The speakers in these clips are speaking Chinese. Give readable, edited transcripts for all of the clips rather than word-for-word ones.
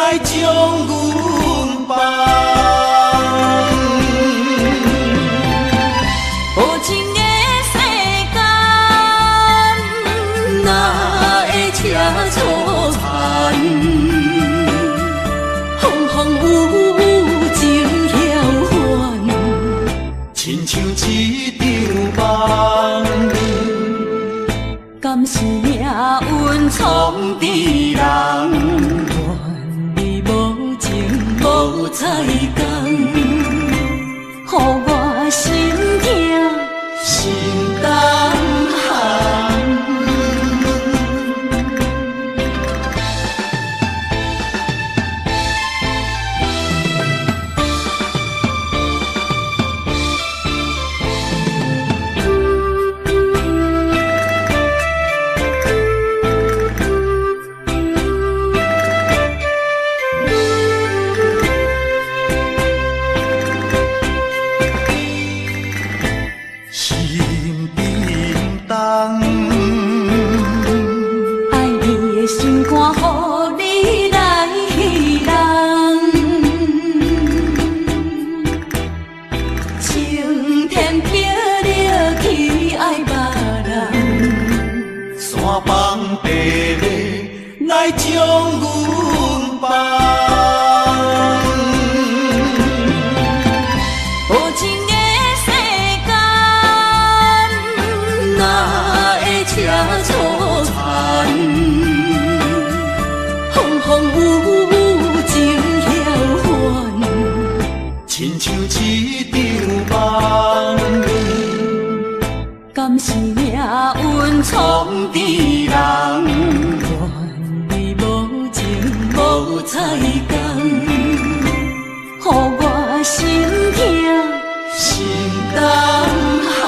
来将阮放。无情的世间，哪会车错牵？风风雨雨情飘远，亲像一场梦。敢是命运闯伫人？愿你无情无彩工，予我心痛心胆寒。来将阮放。无情的世间，哪会车错牵？风风雨雨情飘远，亲像一场梦。敢是命运闯伫人？无彩工，予我心痛心胆寒。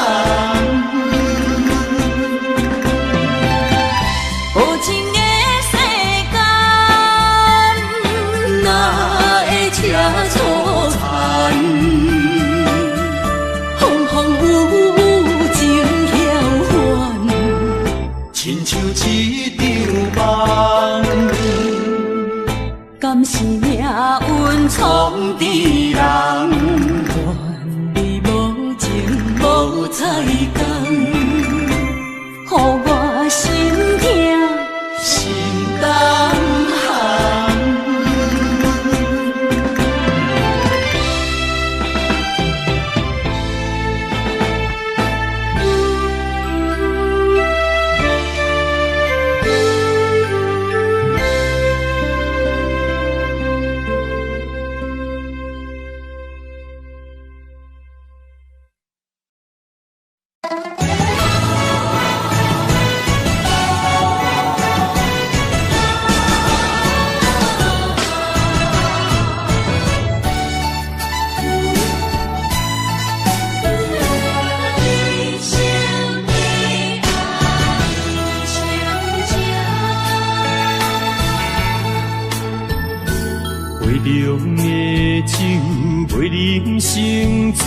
无情的世间，哪会车错牵？风风雨雨情飘远，亲像一场梦。敢是命运闯伫人？愿你无情无彩工，予我心痛心胆寒。杯中的酒袂啉成醉，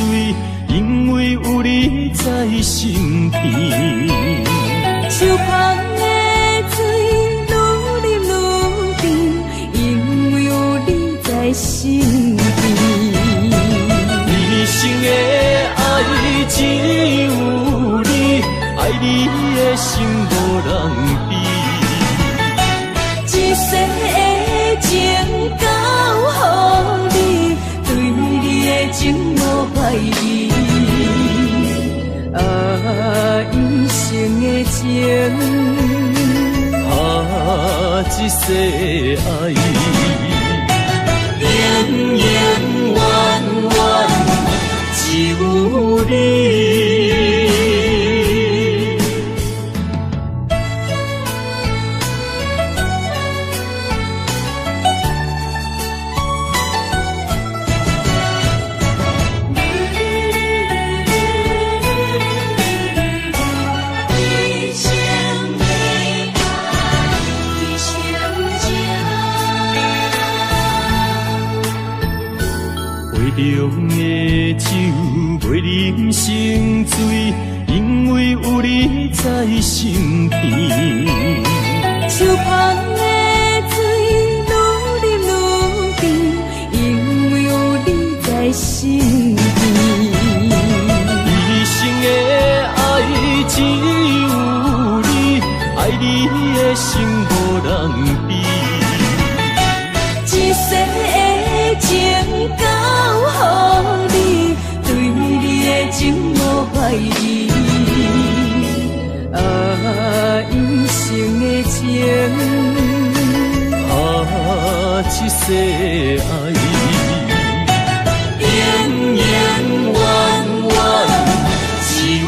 因为有你在身边。手捧的水愈啉愈甜，因为有你在身边。一生的爱只有你，爱你的心无人比。一世的情交予你，对你的情无怀疑。一生的情，一世爱，永永远远只有你。杯中的酒袂啉成醉，因为有你在身边。手捧的水愈啉愈意。啊，一生的情，啊，一世爱，永永远远只有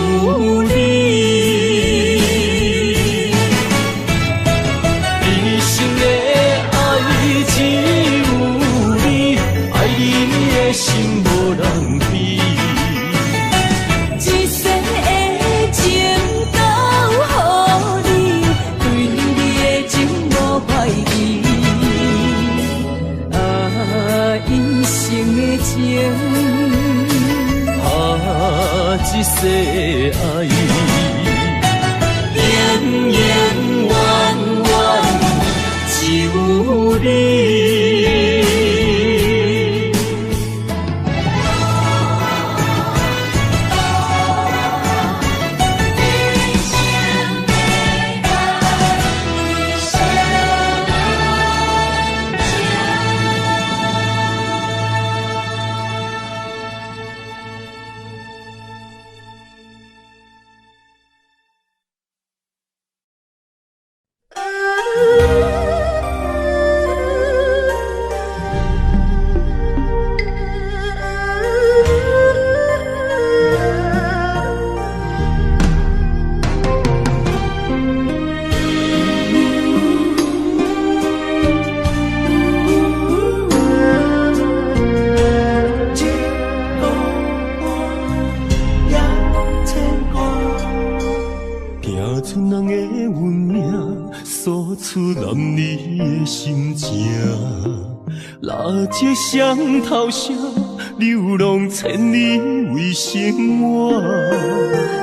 你。一生的爱只有你，爱你的心无人比。一生的情交予你，对你的情无怀疑。啊，一生的情，啊，一世爱，永永远远只有你。行出人的运命，诉出男女的心情。蜡烛双头烧，流浪千里为生活。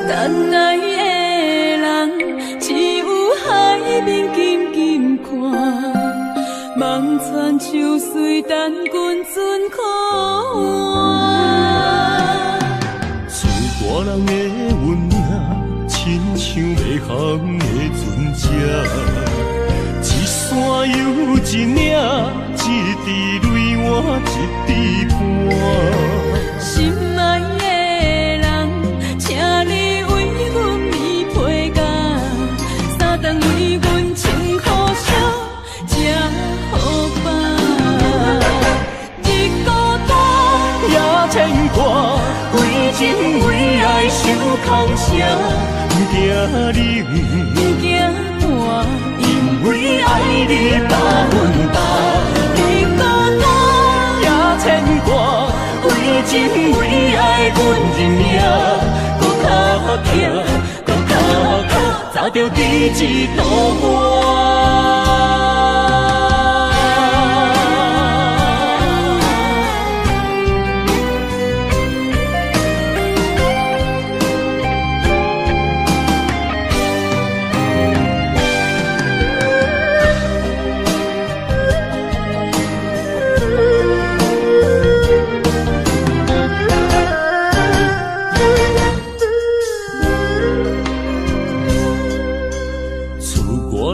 等爱的人，只有海面静静看，望穿秋水等君准可换。自大人的运命，亲像袂航的船只，一山又一岭，一滴泪换一滴汗。心爱的人，请你为阮披被甲，三顿为阮穿苦烧，吃好饱。日孤单也牵挂，为情为爱受空城。不惊冷，不惊寒，因为爱你百分百。日孤单也牵挂，为情为爱阮认命，搁较疼，搁较靠，早着第一道我。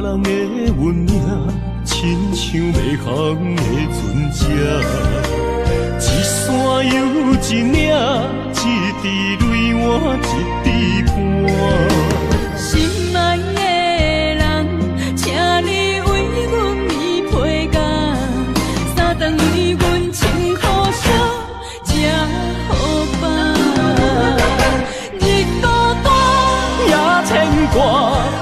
人的运命，亲像袂航的船只，一山又一岭，一滴泪换一滴汗。心爱的人，请你为阮披被甲，三顿为阮穿苦烧，吃好饱。日孤单也牵挂，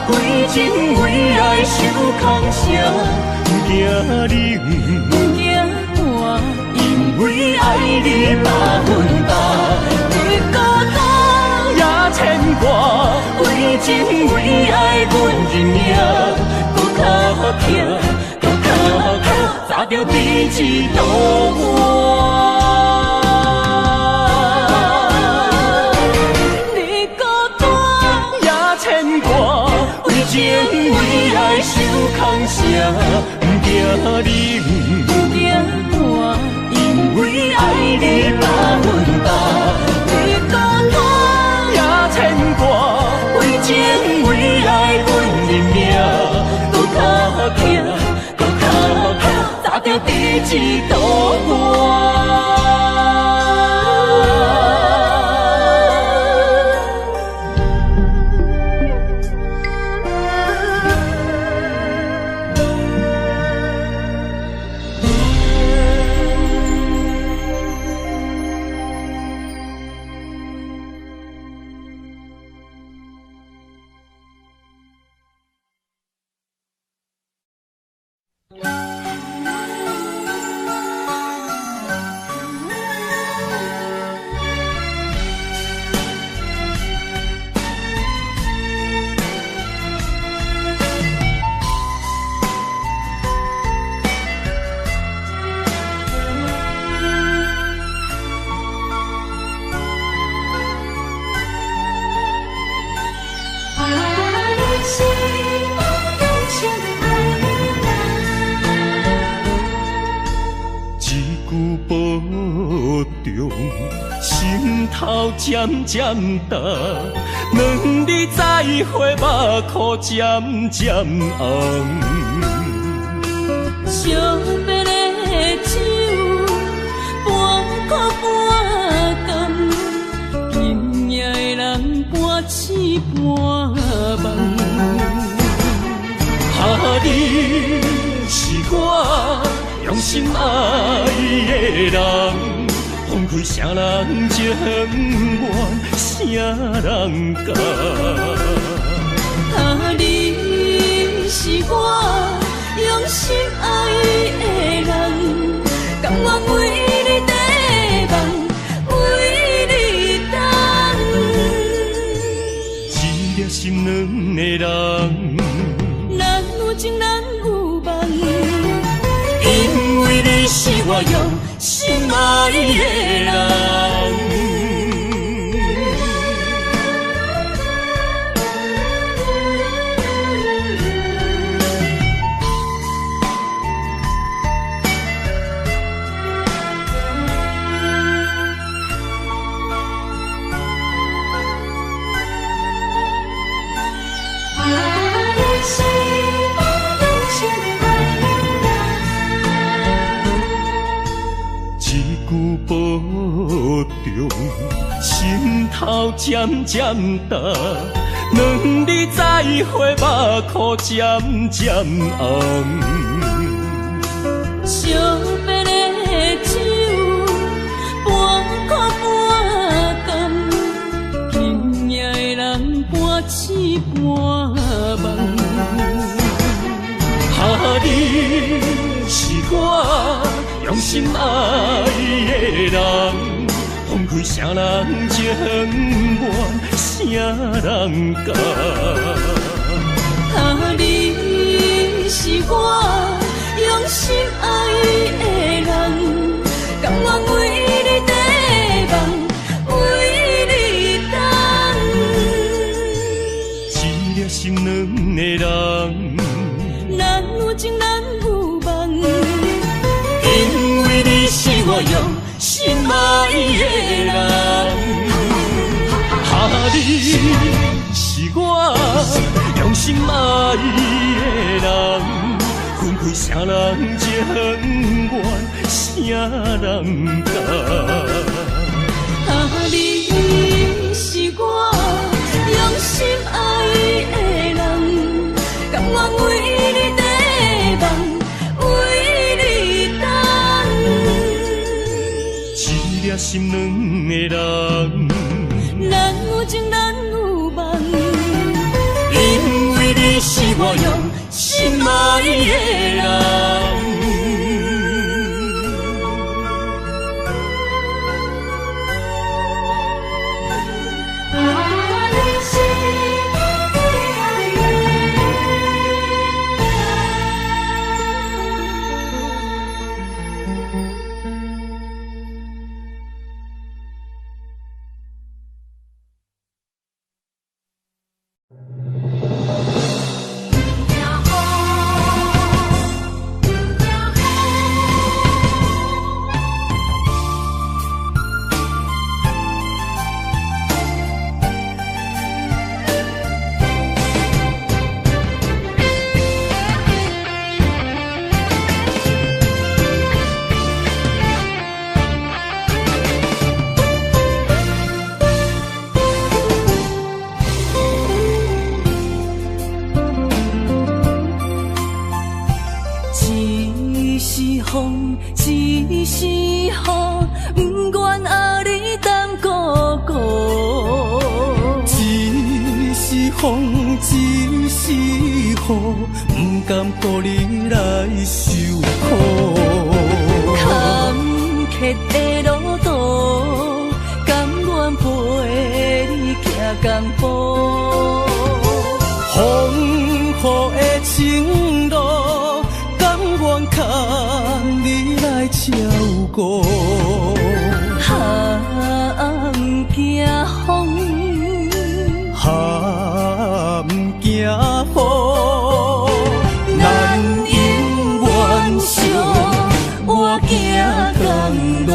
为情为爱受空城，不惊冷，不惊寒，因为爱你百分百。日孤单也牵挂，为情为爱阮认命，搁较疼，搁较靠，早着第一道我。日孤单也牵挂，为情为爱受空城，不惊冷，不惊寒，因为爱你百分百。日孤单也牵挂，为情为爱阮认命，搁较疼，搁较靠，早着第一道我。重，心头渐渐重，两字再会，目眶渐渐红。惜别的酒，半苦半甘，今夜的人半醒半梦。你是我用心爱的人，放开啥人情愿，啥人甘？你是我用心爱的人，甘愿为你地梦，为你等。一粒心两个人，人有情人有梦，因为你是我用心爱的人。保重，心头渐渐重，两字再会，目眶渐渐红。惜别的酒，半苦半甘，今夜的人半醒半梦。你是我用心爱的人，放开啥人情愿，啥人甘？你是我用心爱的人，甘愿为你地梦，为你等。一粒心两个人，人有情人有梦，因为你是我用心爱的人。你是我用心爱的人，分开啥人情愿，啥人甘？你是我用心爱的人，甘愿为你地梦，为你等。一粒心两个人，人有情人有梦，因为你是我用心爱的人。一是雨，不愿阿你等孤孤。一是风，一是雨，不甘顾你来受苦。坎坷的路途，甘愿陪你行江步。风雨的情路，甘愿牵你来照顾。不惊风，不惊雨，咱永远相，我行同路。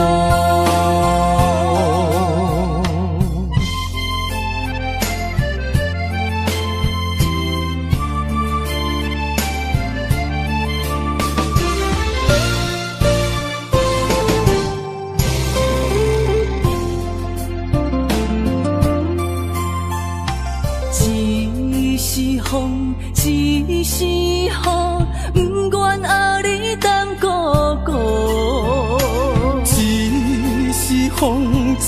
风，只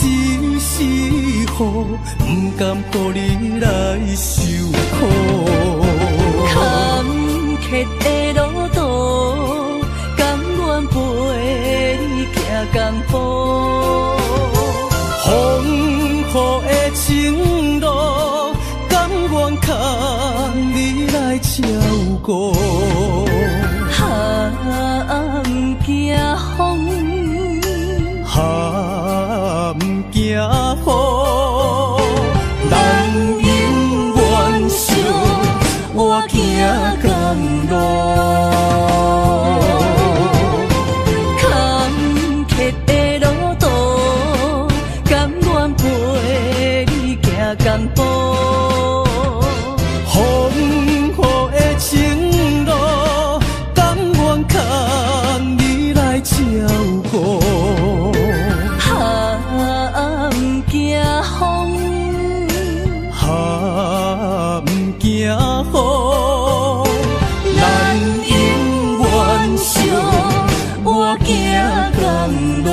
是雨，不甘予你来受苦。坎坷的路途，甘愿陪你行同步。风雨的情路，甘愿牵你来照顾。不惊风，不惊雨，人永远相我行同路。坎坷的路途，甘愿陪你行同步。风雨的情路，甘愿牵你来照顾。不惊风，不惊雨，咱永远相我行同路。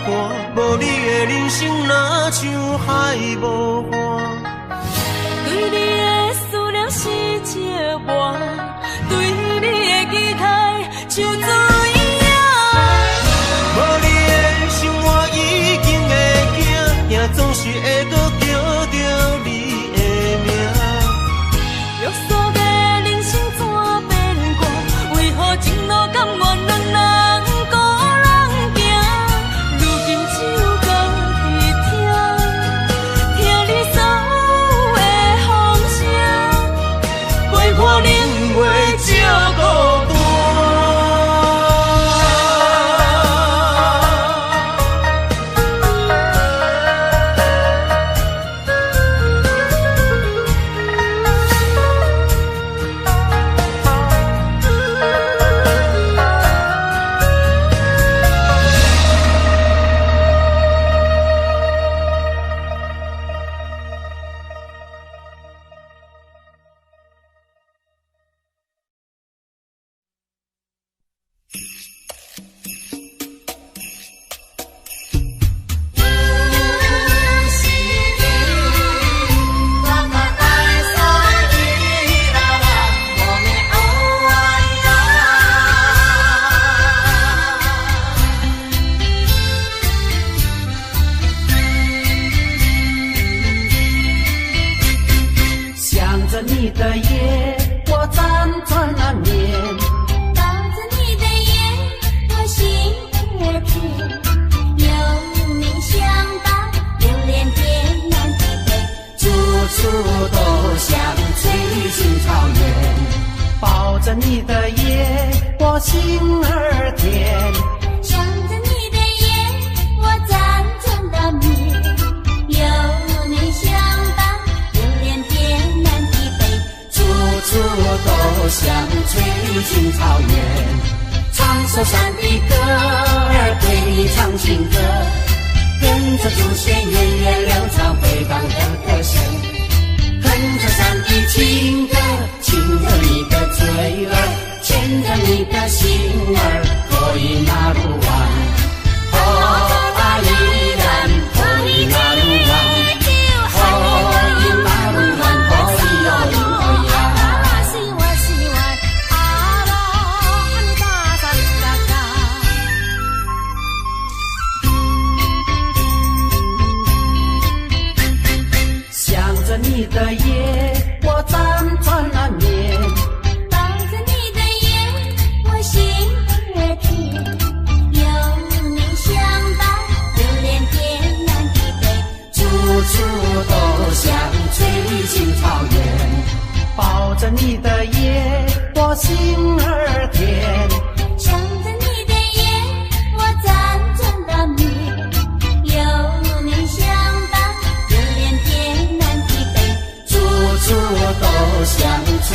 伴，无你的人生哪像海无岸。对你的思念是一碗，对你的期待像水影。无你的生活已经会惊，也总是会搁叫着你的名。约束的人生怎变卦？为何前路甘愿两人孤人行？如今只有家己听你所有的风声，陪我领会这孤单。你的夜，我辗转难眠。抱着你的眼，我心儿甜。有你相伴，流连天南地北，处处都像翠青草原。抱着你的夜，我心儿甜。想着你的夜，我辗转难眠。有你相伴，流连天南地北，处处都像翠青草原。唱首山的歌儿，对你唱情歌，跟着祖先源远流长回荡的歌声，哼着山的情歌，亲着你的嘴儿，牵着你的心儿，可以那路弯，哦阿里然，可以那路弯，可以那路弯，可以有林可以啊。想着你的夜，我辗转难眠。抱着你的眼，我心儿甜。有你相伴，流连天南地北，处处都像翠青草原。抱着你的夜，我心儿甜。想着你的夜，我辗转难眠。有你相伴，流连天南地北，处处都像翠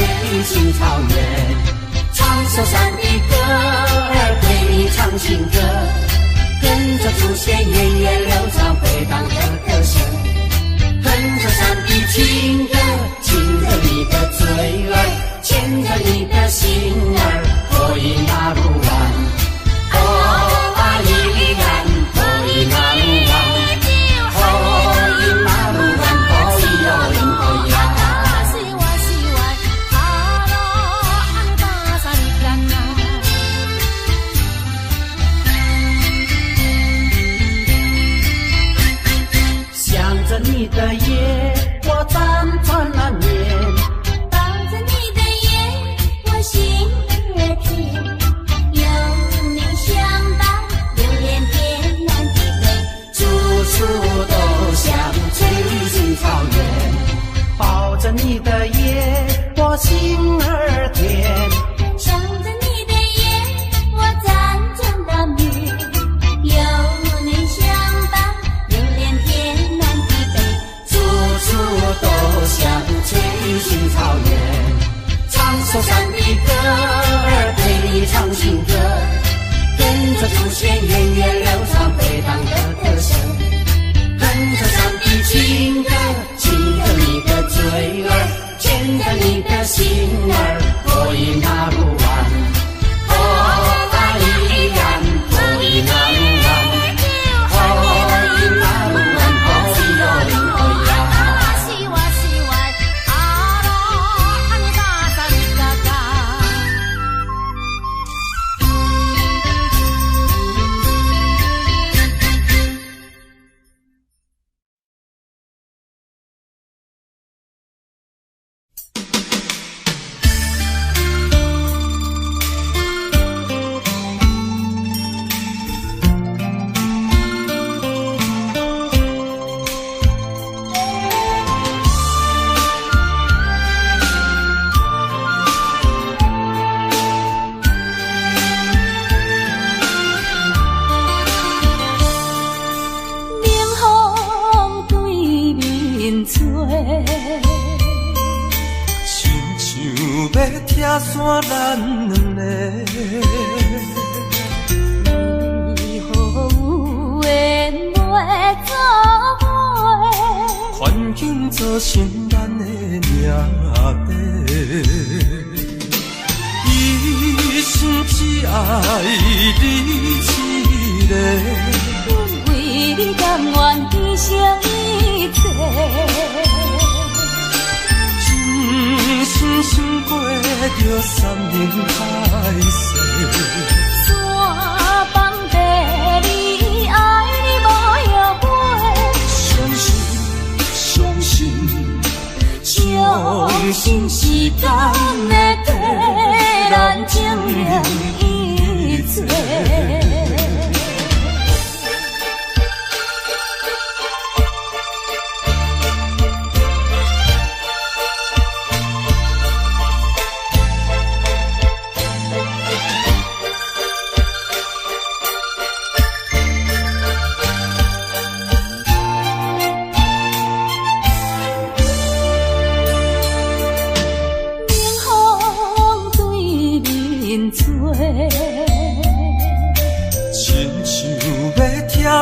青草原。唱首山的歌儿，对你唱情歌，跟着祖先源远流长回荡的歌声，哼着山的情歌，亲着你的嘴儿，牵着你的心儿，可以那路弯，哦阿里然，可以那路弯，可以那路弯，可以有林可以啊。想着你的夜，我辗转难眠。抱着你的眼，我心儿散咱两个。为何有缘袂做伙？环境造成咱的命底。一生只爱你一个，为你甘愿牺牲一切。真心想过着山盟海誓，山崩地离，爱你无后悔。相信时间会替咱证明一切。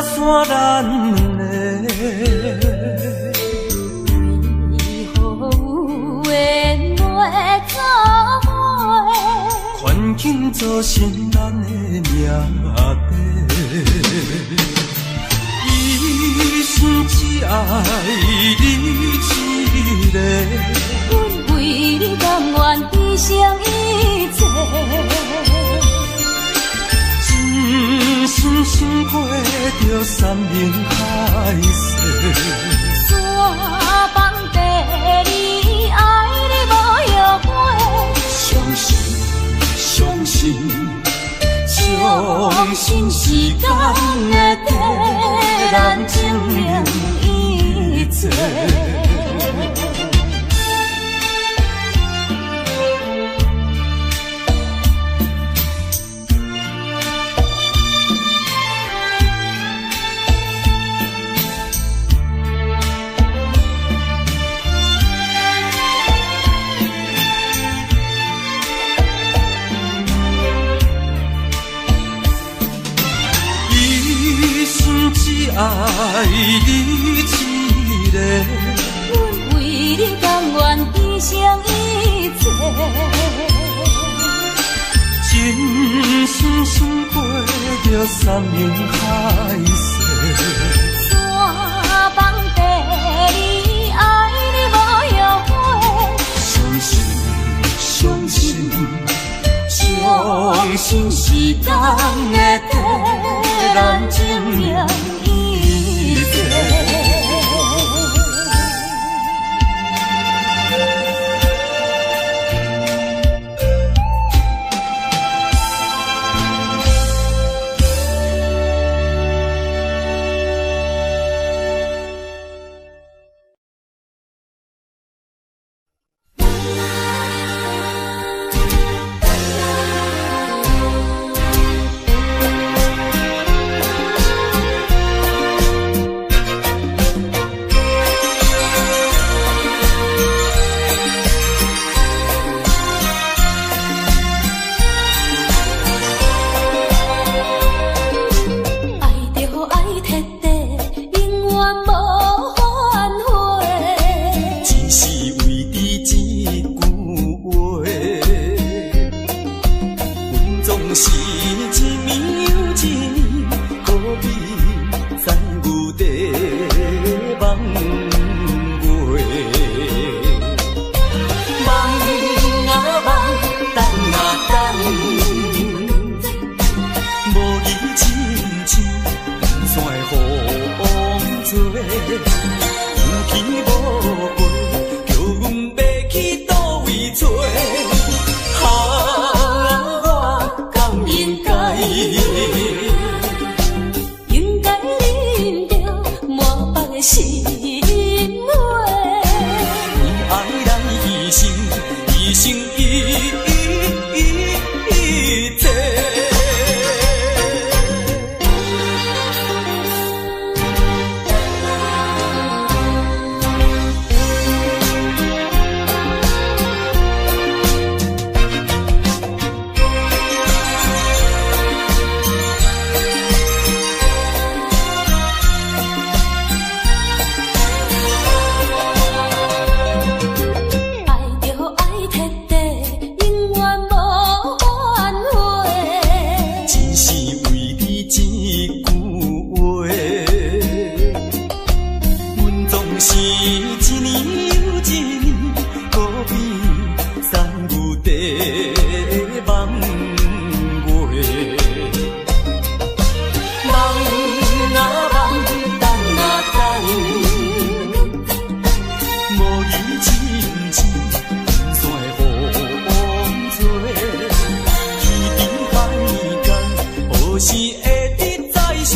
散咱两个，为何有缘袂做伙？环境造成咱的命底。一生只爱你一个，阮为你甘愿牺牲一切。真心想过着山盟海誓，山崩地离，爱你无后悔。相信时间会替咱证明一切。爱你一个，阮为你甘愿牺牲一切。真心想过着山盟海誓，山崩地离，爱你无后悔。相信时间会替咱证明一切。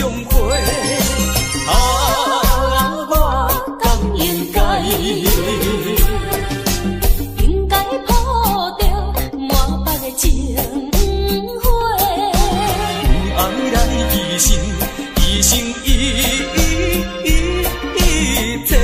相会。我敢应该抱着满腹的情花，爱来一生，一生一切。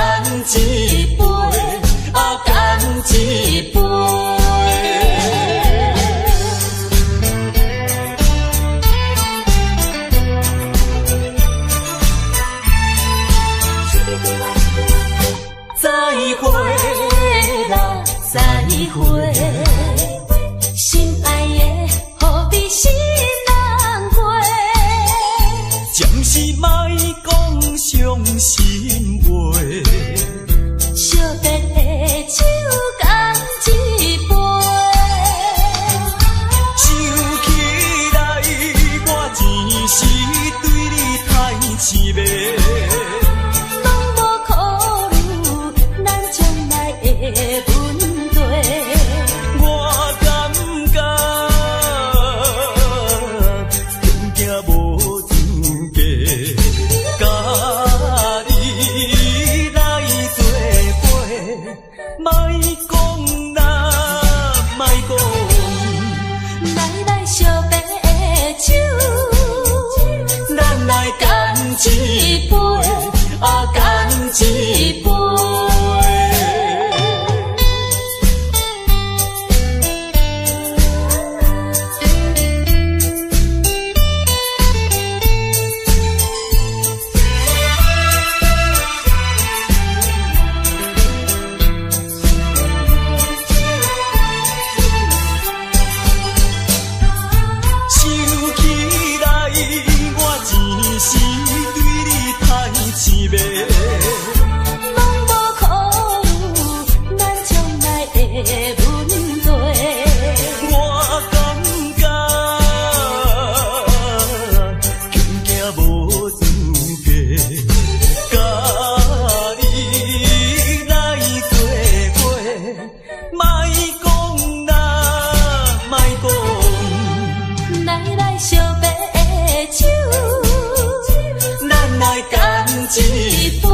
干一杯，干一杯。再会啦，再会，心爱的，何必是难过？暂时莫讲伤心话，惜别的酒干一杯。想起来，我前时对你太痴迷。一杯，干一杯。一杯，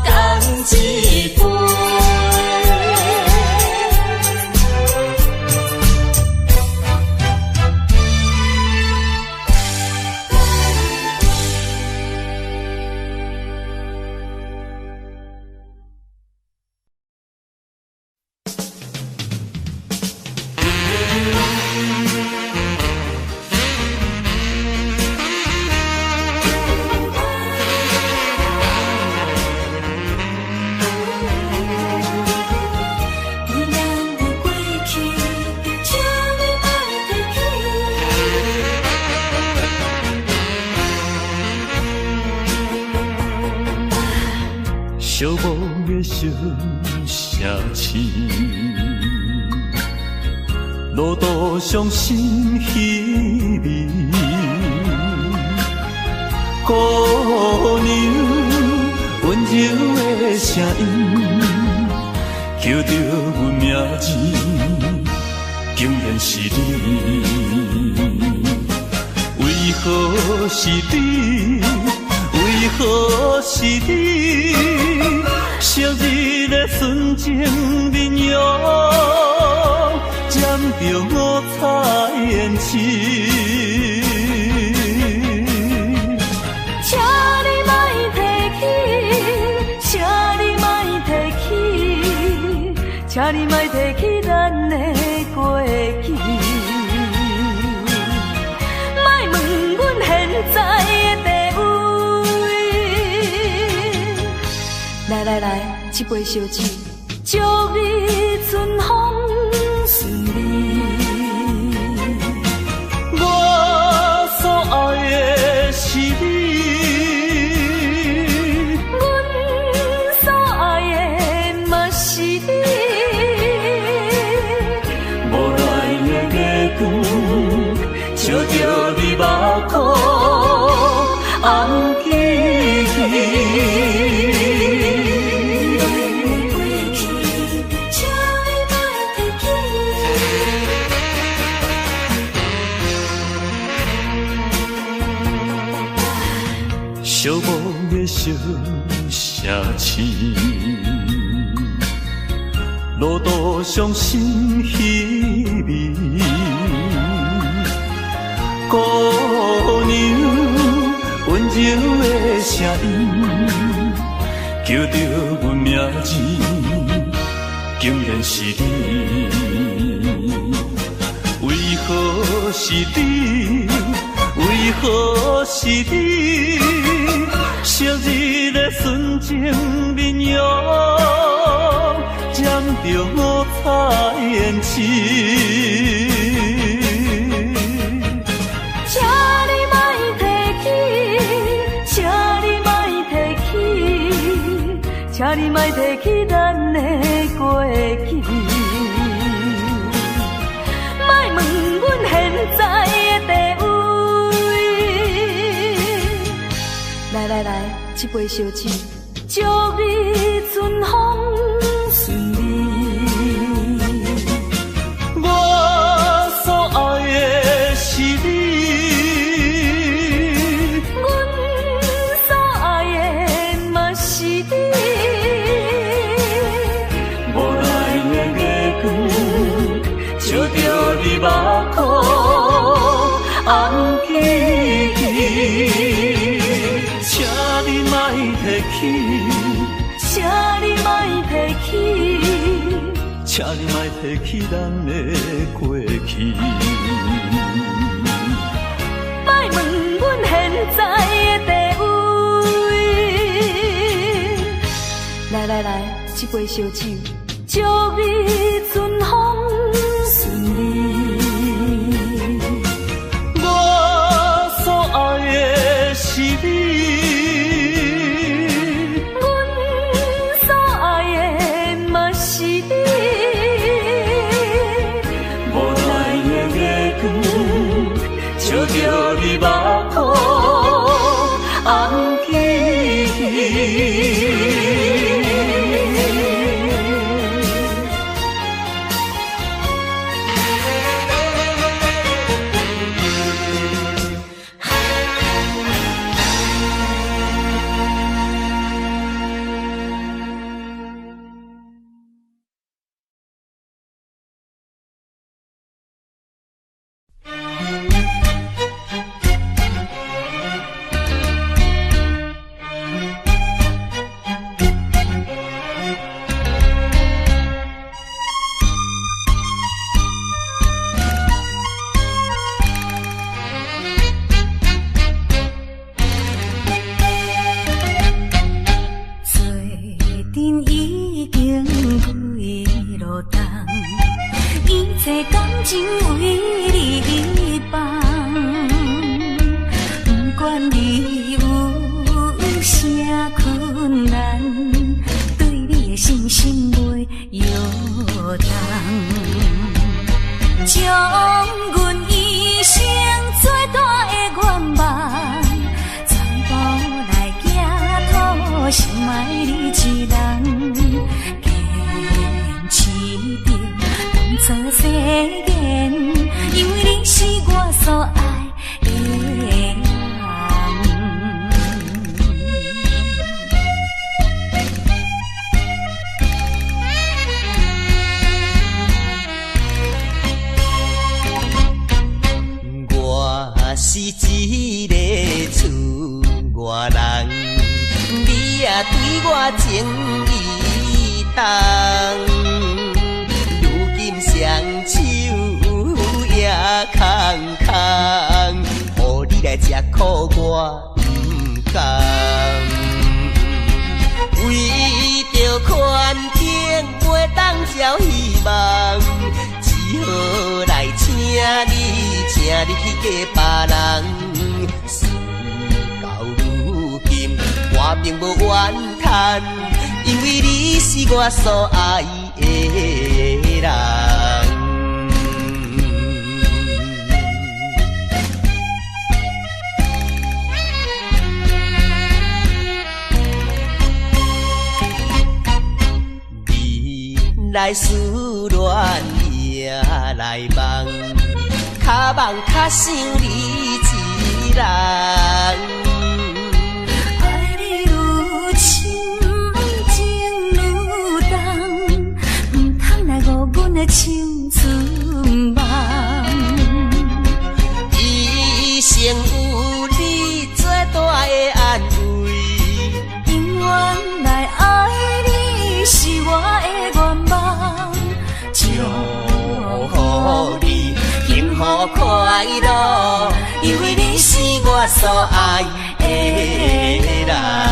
干一杯。寂寞的小城市，路途上心稀微，姑娘温柔的声音，叫着阮名字，竟然是你。为何是你？为何是你？昔日的纯情面容，占着五彩胭脂。请你莫提起，请你莫提起，请你莫提起咱的过去。莫问阮现在的地位。来，一杯烧酒，祝你春风顺利。我所爱的是你，阮所爱的嘛是你。无奈的月光，照着你目眶，红记起。寂寞的小城市，路途上心稀微，姑娘温柔的声音，叫着阮名字，竟然是你。为何是你？为何是你？昔日的纯情面容，染着五彩胭脂。请你莫提起，请你莫提起，请你莫提起咱的过去。莫问阮现在的地位。来来来，这杯烧酒，祝你春风顺利。我所爱的是你。着你目眶红记记，请你莫提起，请你莫提起，请你莫提起咱的过去。莫问阮现在的地位。来来来，这杯烧酒，祝你春风顺利。我所爱的是你，阮所爱的嘛是你。无奈的月光，照着你目眶红记记。我所爱的人，你来思恋也来梦，较梦较想你一人。青春梦，一生有你最大的安慰，永远来爱。所爱的人。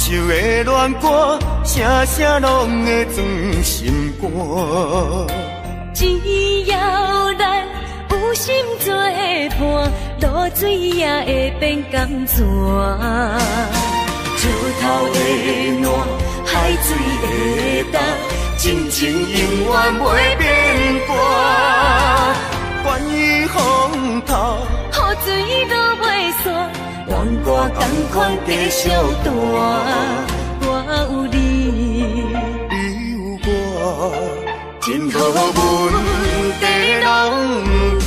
手的恋歌，声声拢会装心肝。只要咱有心作伴，露水也会变甘泉。石头的烂，海水的干，真情永远袂变卦。关于风头，雨水都袂散，愿歌同款继续弹。我有你，你有我，真好阮地拢行。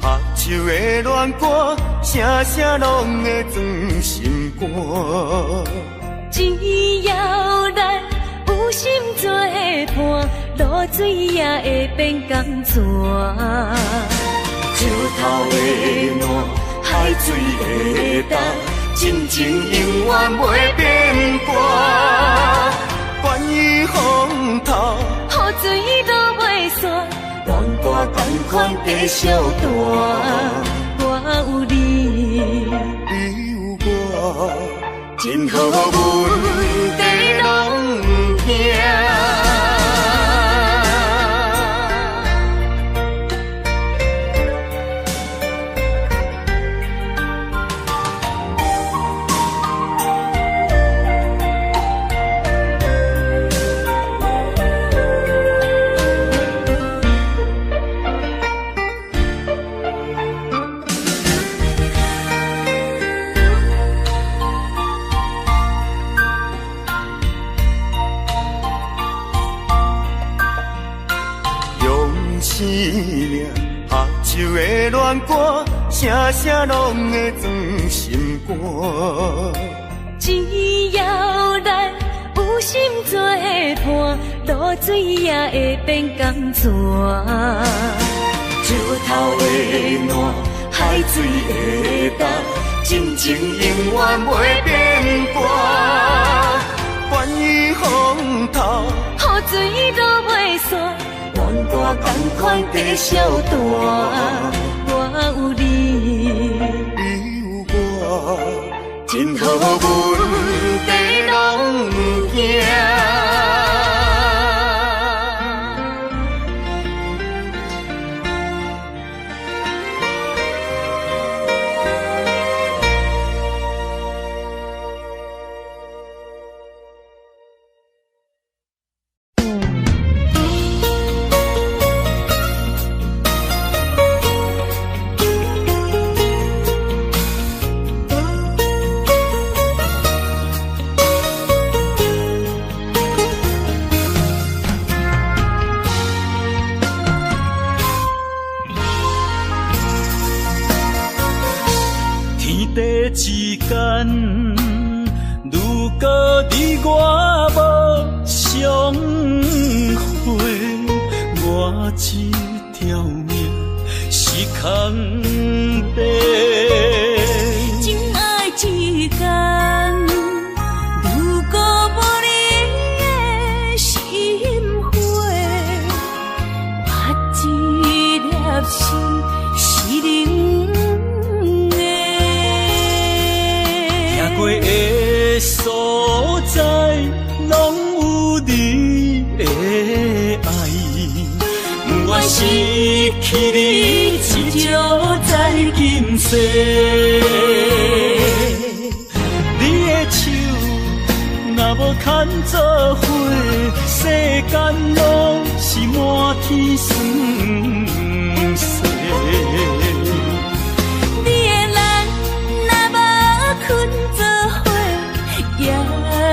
合手的恋歌，声声拢会装心肝。只要咱有心作伴，露水也会变甘泉。石头的烂，海水的干，真情永远袂变卦。关于风头，雨水都袂散，愿歌同款继续弹。我有你，你有我，真好阮地拢行。合手的恋歌，声声拢会装心肝。只要咱有心作伴，露水也会变甘泉。石头的烂，海水的干，真情永远袂变卦。关于风头，雨水都袂散，愿歌同款继续弹。我有你，你有我，真好阮地拢行。之间，如果你我无相会，我这条命是空白。真爱之间，如果无你的心花，我这粒心是冷。过的所在，拢有你的爱，不愿失去你，只少在今世。你的手若无牵做伙，世间拢是满天酸涩。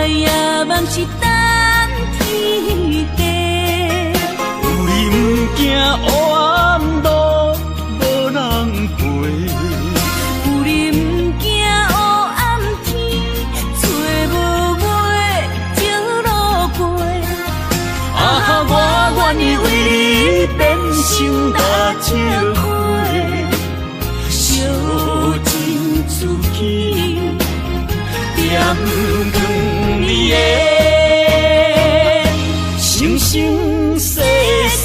也梦是等天地，有你不惊黑暗路无人陪，有你不惊黑暗天，找无尾朝路过。啊，我愿意为你变成大石块。也不劝你的生生世世。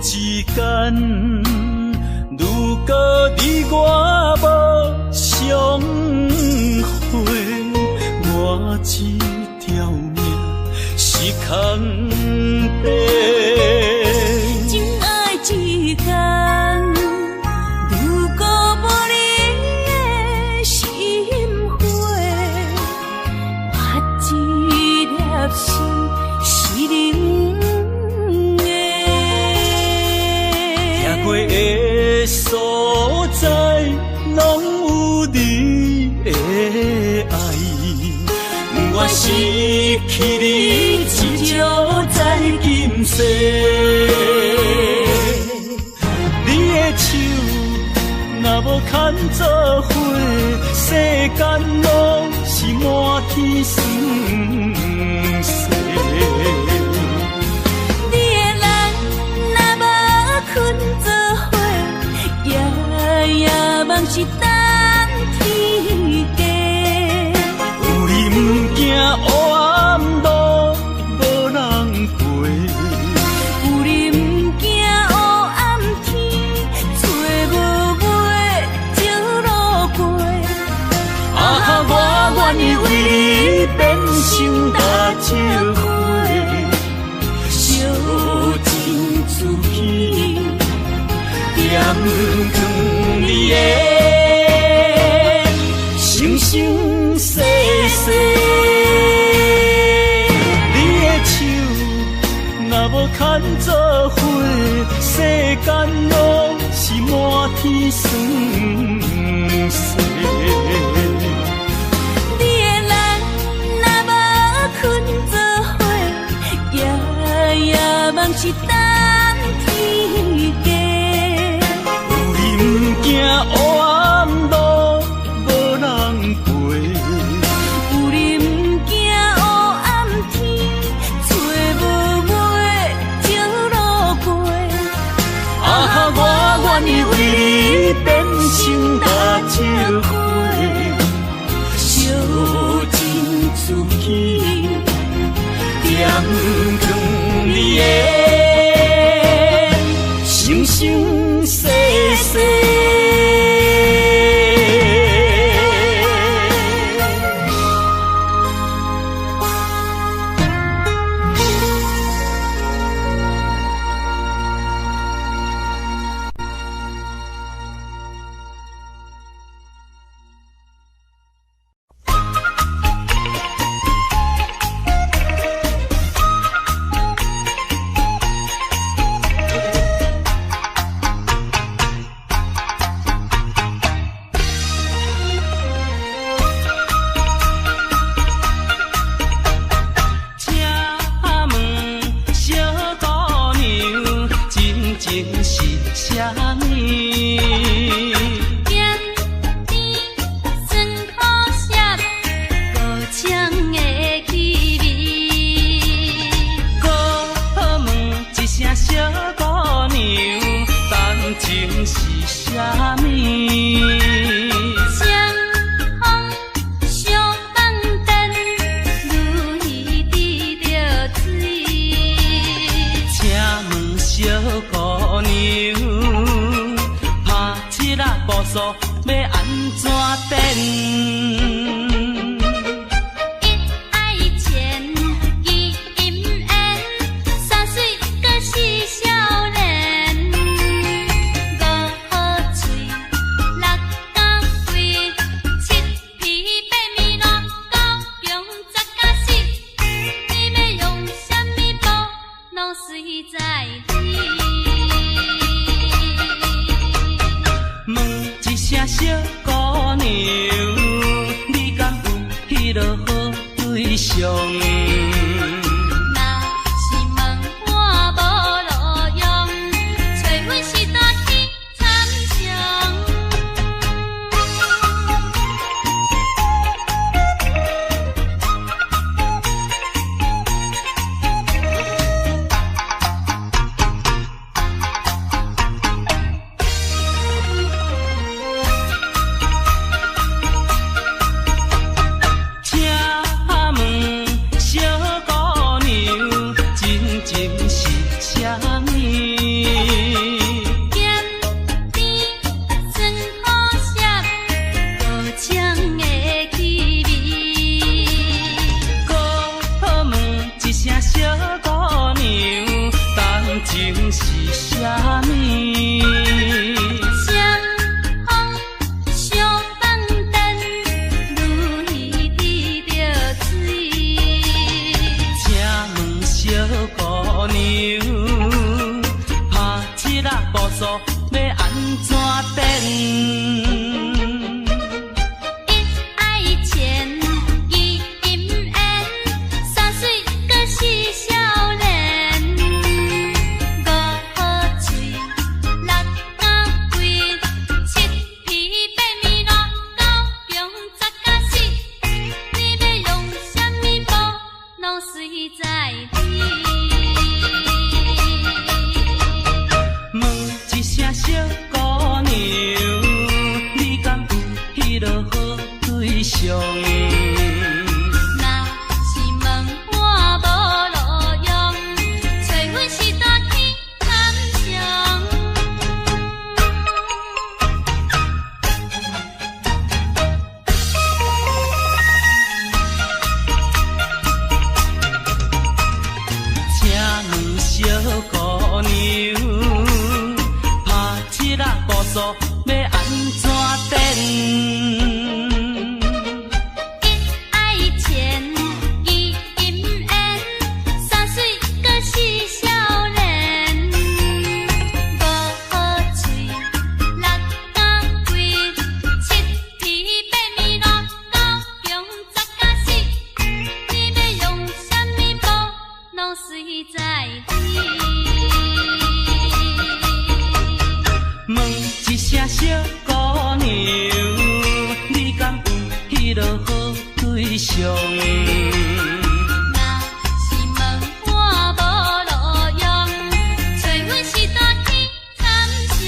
之间，如果你我无相会，我这条命是空白。情爱之间，如果无你的心花，我这粒心是冷。过的所在，拢有你的爱。我失去你，只少在今世。你的手若无牵做伙，世间拢是满天酸涩。梦是等天家，有你不惊黑暗路无人陪，有你不惊黑暗天，找无尾就路过。啊，我愿意为你变成大石花，烧尽自己，也不劝你的。生生世世，你的手若无牵做伙，世间拢是满天酸涩。你的人若无困做伙，夜梦是等天家。有你不惊黑暗路无人陪，有你不惊黑暗天，找无尾就路过。啊，我愿意为你变成大石花，烧尽自己，也不劝你的生生世世。香的气味。搁问一声小姑娘，感情是啥物？双风相放灯，如鱼滴着水。请问小姑娘，拍七仔步数要安怎变？一爱钱，伊姻缘，三水阁是少年。五好嘴，六眼贵，七皮八面六九强十甲死。你要用什么布，拢随在你。问一声小姑娘，你敢有迄落好对象？若是问我无路用，找阮是大天参详。请问小姑娘，拍七仔步数要安怎变？一爱钱，伊姻缘，三水阁是少年。五好嘴，六眼贵，七皮八面六九强十甲死。你要用什么布，拢随在你。问一声小姑娘，你敢有迄落好对象？若是问我无路用，找阮是大天参详。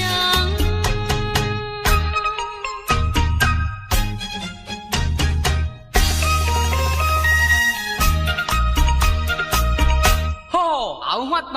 好，有法度。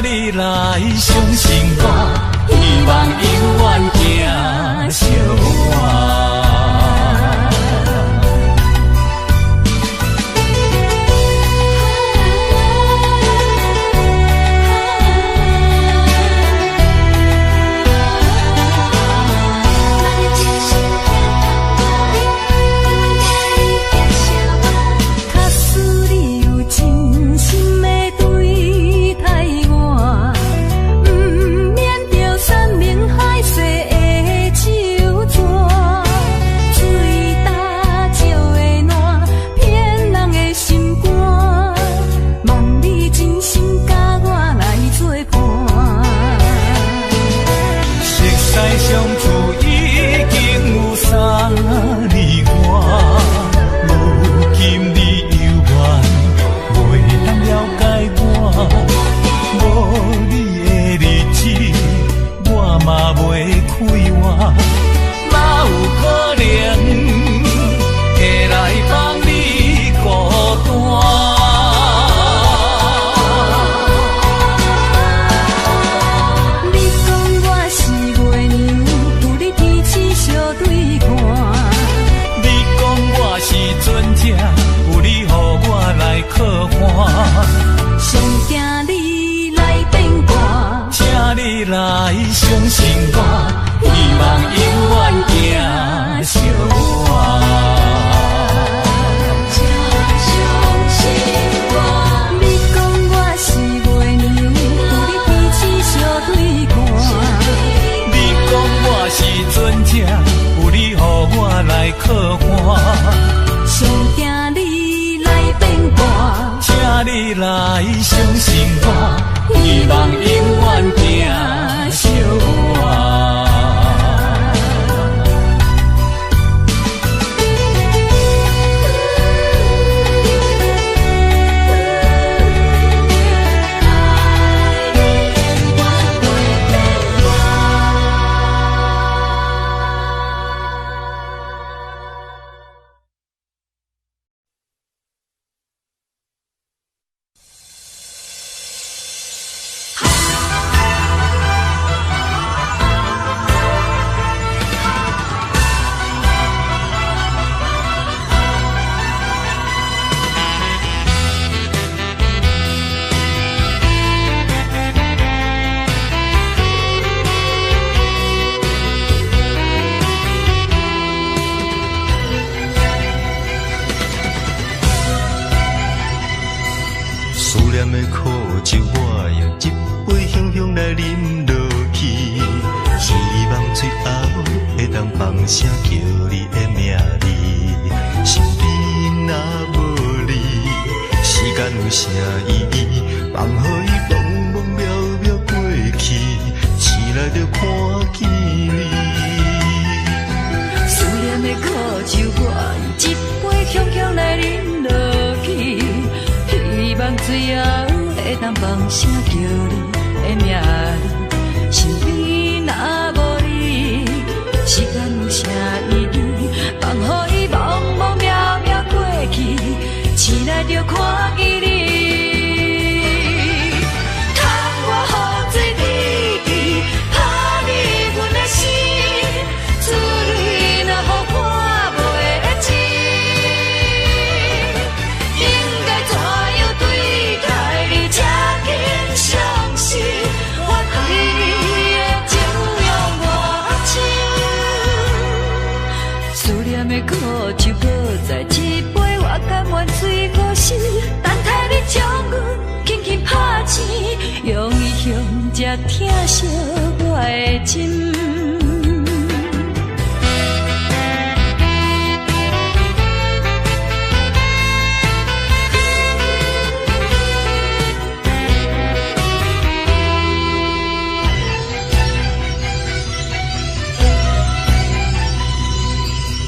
你来相信我，希望永远行相伴。你来相信我，希望永远行相伴。你讲我是袂娘，有你彼此相对看。你讲我是船只，有你予我来靠岸。上惊你来变卦，请你来相信我，希望永远行相伴。声叫你的名字，身边若无你，时间有啥意义？放予伊茫茫渺渺过去，醒来就看见你。思念的苦酒，我一杯香香来饮落去，希望最后会当放声叫你的名字，身边若无你。时间有啥意义？放予伊茫茫渺渺过去，醒来就看见你。窗外雨水滴滴，打入阮的心，滋润若予看袂尽。应该怎样对待你，才肯相信我对你的情永远深？思念的苦酒，搁再一杯，我甘愿水过身，等待你将阮轻轻拍醒，用伊向这疼惜我的心。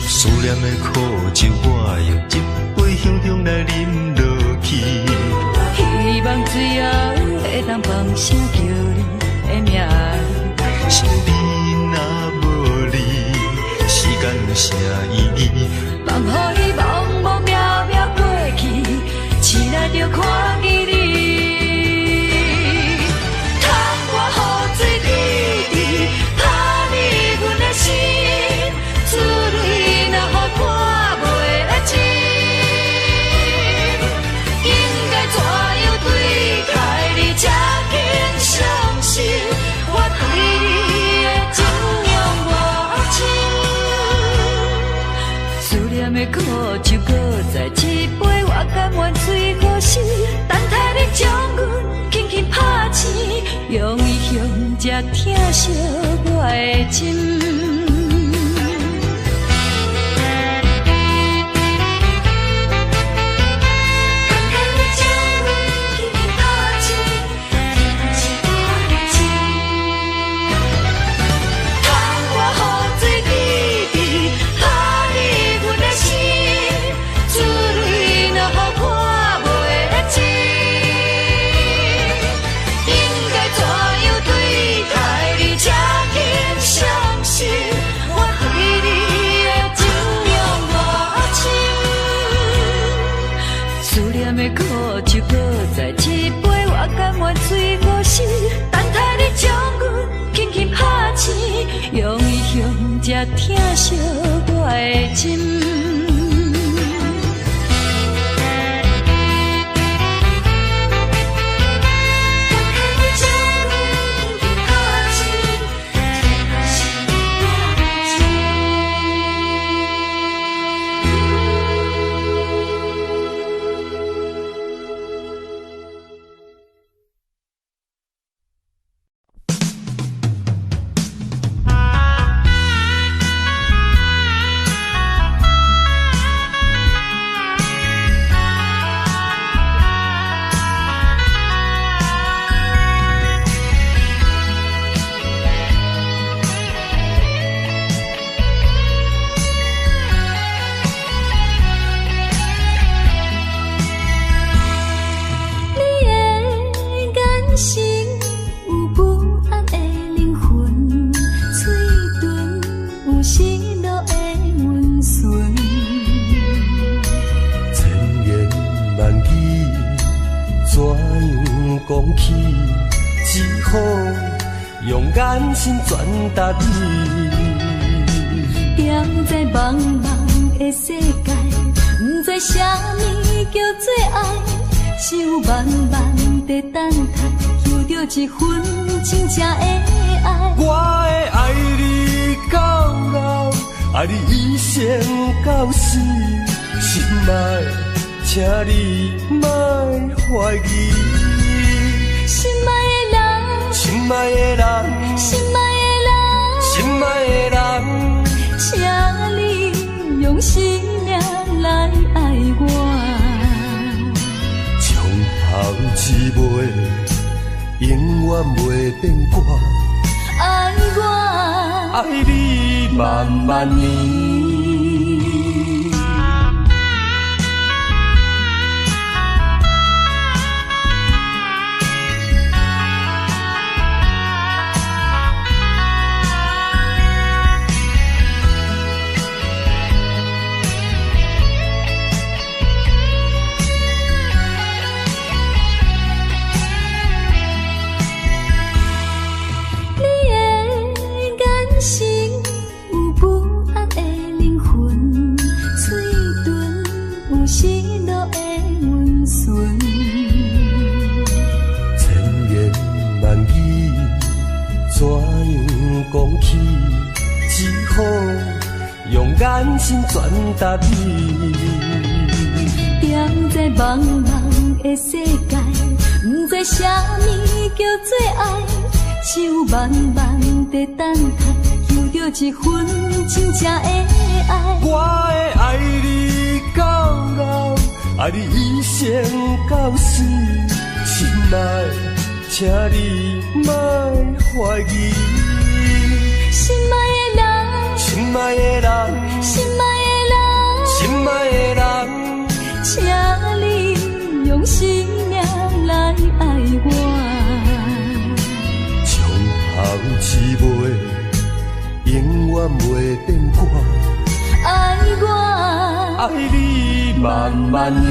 思念的苦酒，我用一杯香香来饮落去。希望最后会当放声叫你的名字，身边若无你，时间有啥意义？放予伊茫茫渺渺过去，醒来就看见你。窗外雨水滴滴，打入阮的心，滋润若予看袂尽。应该怎样对待你，才肯相信我对你的情永远深？思念的苦酒，搁再一杯，我甘愿水过身，等待你将阮轻轻拍醒，用伊向这疼惜我的心。苦酒，搁再一杯，我甘愿水过身，等待你将阮轻轻拍醒，用伊向这疼惜我的心。用眼神传达你。踮在茫茫的世界，不知啥物叫做爱，只有慢慢地等待，求着一份真正的爱。我会爱你到老，爱你一生到死，心爱，请你莫怀疑。心爱的人，心爱的人，心爱的人，心爱的人，请你用生命来爱我。从头至尾，永远袂变卦。爱我，爱你万万年。眼神传达你，踮在茫茫的世界，不知啥物叫做爱，只有慢慢地等待，求着一份真正的爱。我会爱你到老，爱你一生到死，心爱，请你莫怀疑。心爱的人，心爱的人，心爱的人，心爱的人，请你用生命来爱我。从头至尾，永远袂变卦。爱我，爱你万万年。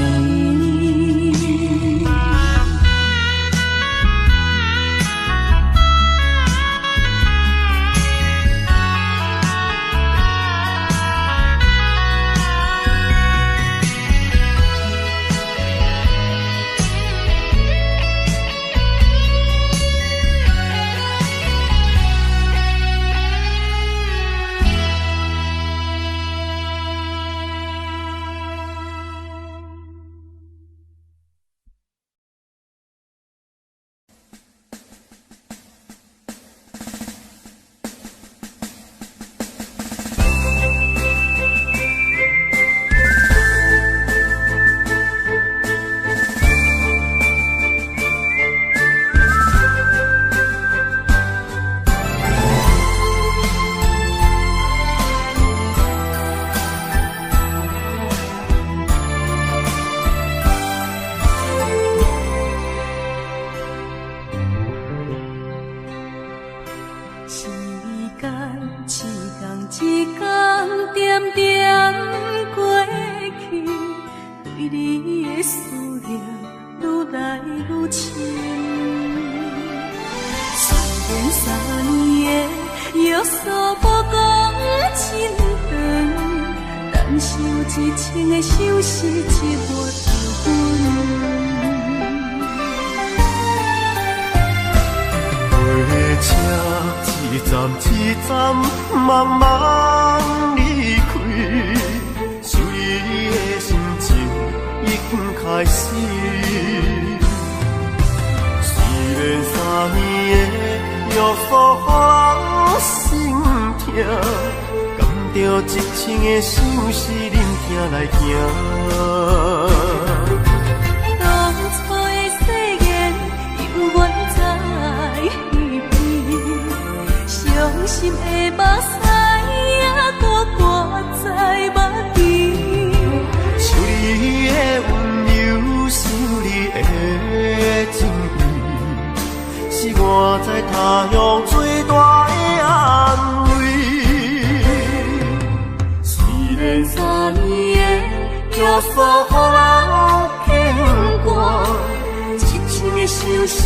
想生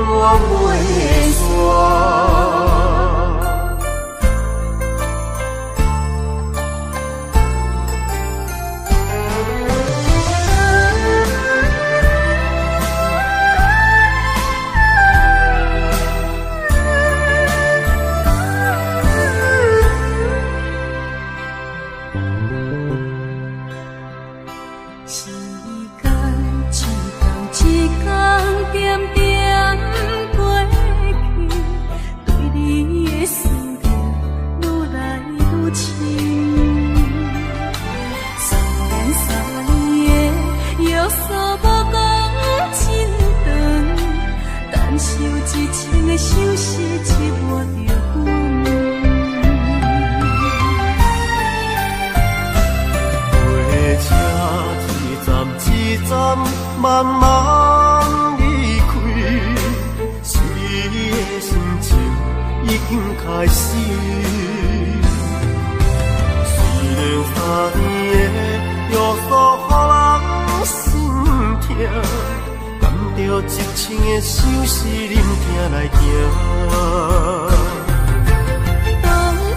活袂煞。慢慢离开，心里的心情已经开始。虽然3年的约束予人心痛，甘着一生的相思忍痛来行。当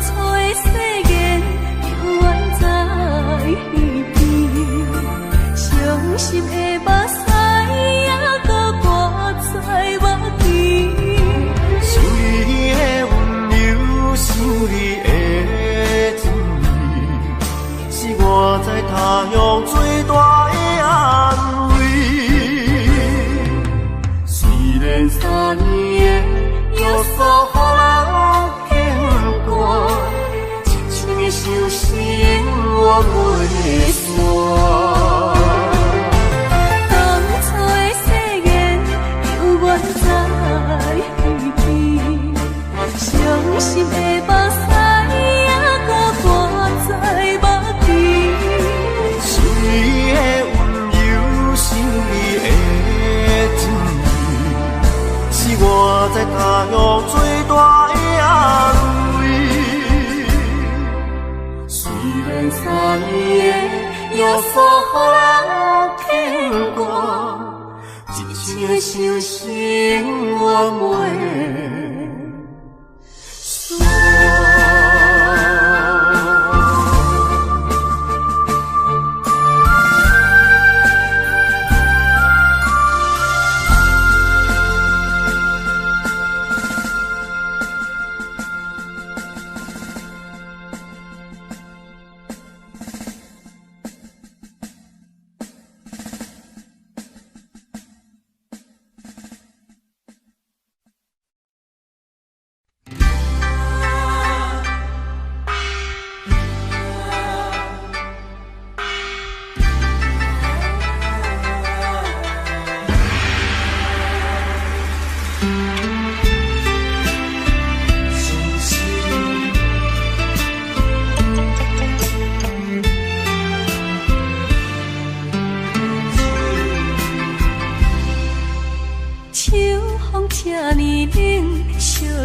初的誓言永远在耳边，伤心的目屎还搁挂在目前。想你的温柔，想你的甜蜜，是我在他乡最大的安慰。虽然3年的约束予人牵挂，一生的相思我袂煞。当初的誓言永远在耳边，伤心的目屎还搁挂在目前。想你的温柔，想你的甜蜜，是我在他乡最大的安慰。虽然3年的约束予人牵挂，一生的相思我袂煞。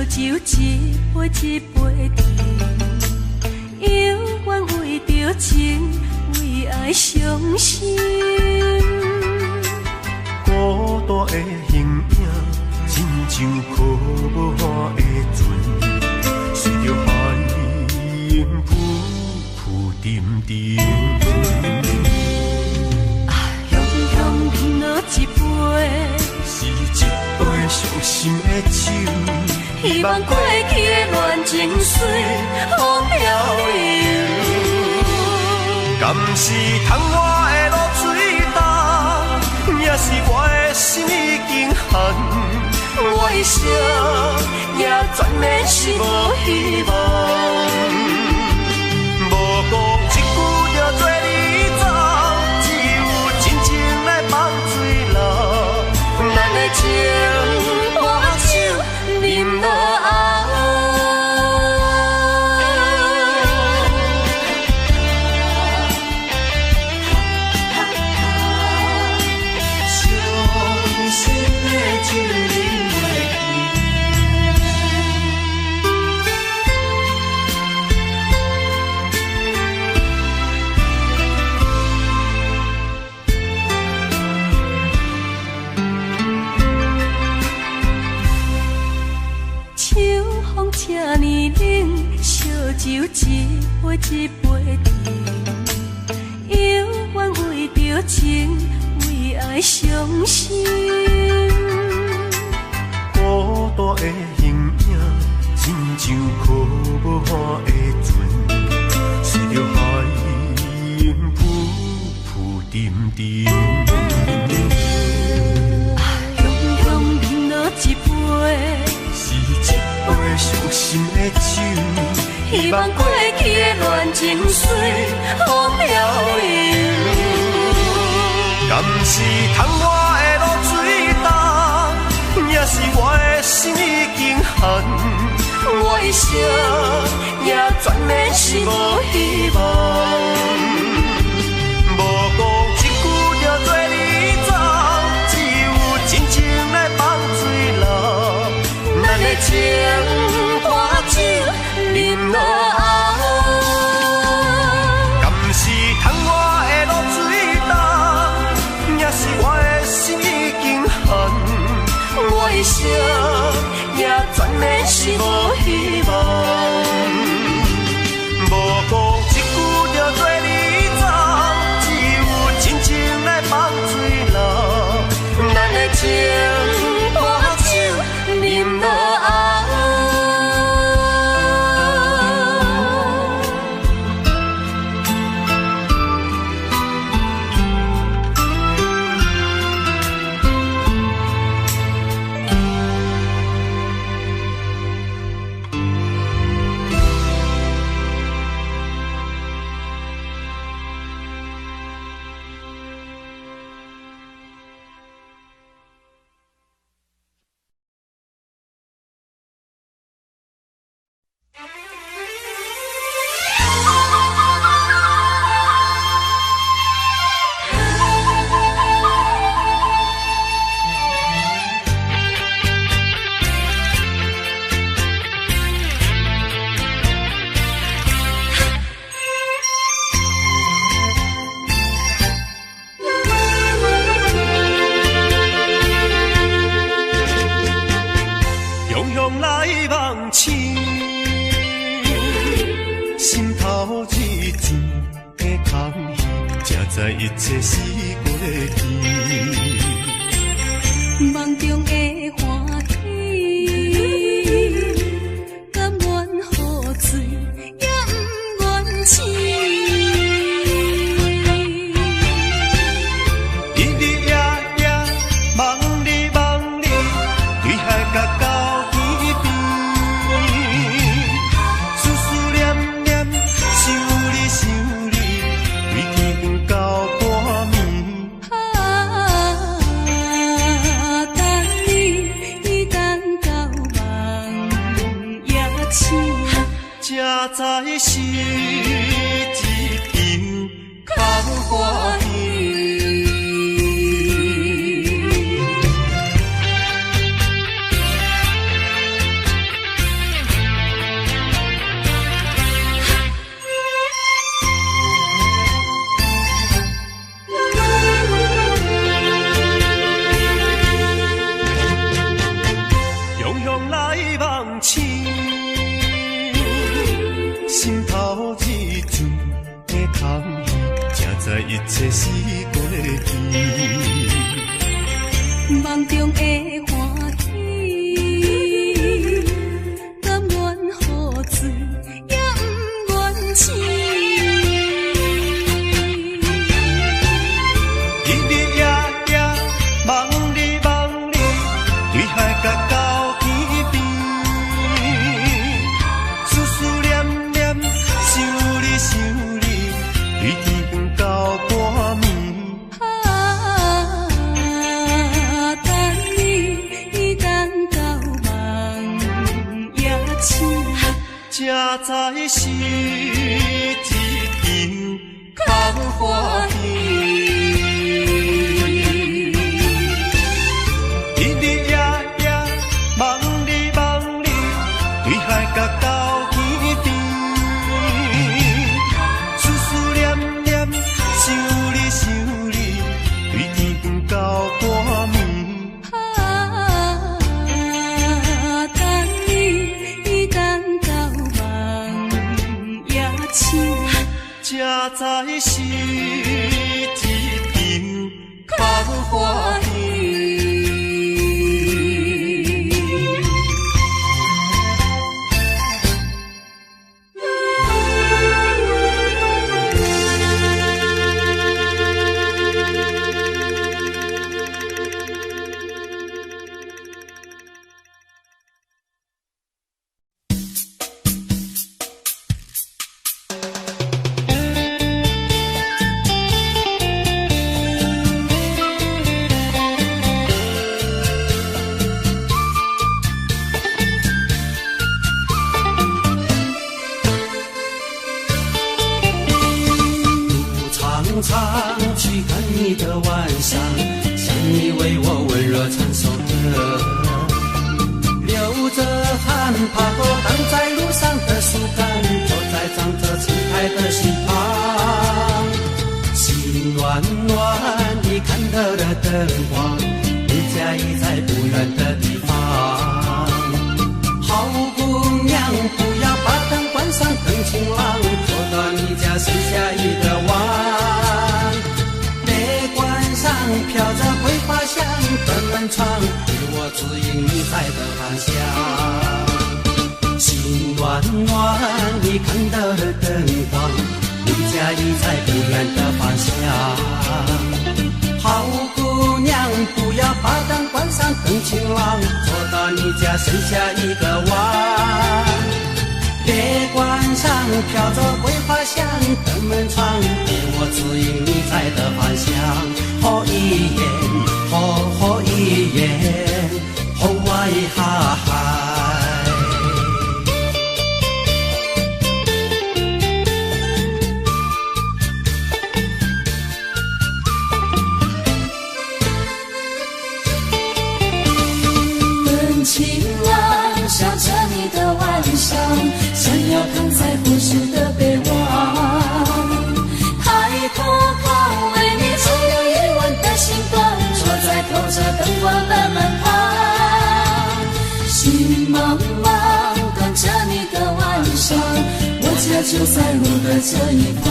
酒一杯一杯甜，永远为着情，为爱伤心。孤单的形影，亲像可无岸的船，随着海涌浮浮沉沉。雄雄饮落一杯，是一杯伤心的酒。希望过去的恋情随风飘悠，敢是窗外的露水重，也是我的心已经寒。我一生也全然是无希望，无讲一句就做你走，只有真情来放水流，咱的情伴手饮落后。风这呢冷，烧酒一杯一杯甜，犹原为着情，为爱伤心。孤单的形影，亲像可无岸的船，随着海涌浮浮沉沉。雄雄饮落一杯，是一杯伤心的酒，希望过去的恋情水好了悠。敢是窗外的露水重，也是我的心已经寒。我的声也全然是无希望。无讲一句就做你走，只有真情来放水流。咱的情伴酒饮落喉，敢是窗外的露水重，也是我的心已经寒。我的声也全然是无希望。无讲一句就做你走，只有真情来放水流。咱的情伴酒饮落喉。在一切是过去，梦中的花天，甘愿喝醉，也不愿醒。日日夜夜梦你梦你，对海角到天边，思思念念想你想你，对天到。才是一场空欢喜。雄雄来望星。心头一阵的空虚，才知一切是过去。梦中的花天，甘愿喝醉，也不愿醒。日日夜夜梦你梦你，对海角到天边。想你，对天到半暝。等你等到梦也醒，才知是一场空欢喜。日日夜夜梦你梦你，对海角到天边。想你想你，对天到半暝。等你等在是一阵较欢喜。常去看你的晚上，想你为我温热唱首歌，流着汗爬过挡在路上的树干，坐在长着青苔的溪旁，心暖暖地看到了灯光，你家已在不远的地方。好姑娘，不要把灯关上，灯晴朗，坐到你家剩下一个碗。飘着桂花香的门窗，给我指引你在的方向。心暖暖地看到了灯光，你家已在不远的方向。好姑娘，不要把灯关上，灯晴朗，坐到你家剩下一个碗。别关上飘着桂花香的门窗，给我指引你在的方向。好一眼，好一眼，好哇一哈嗨。灯晴朗，想着你的晚上，想要躺在故事的北望，抬头看为你照亮夜晚的星光，坐在透着灯光的门旁，心茫茫等着你的晚上，我家就在路的这一方。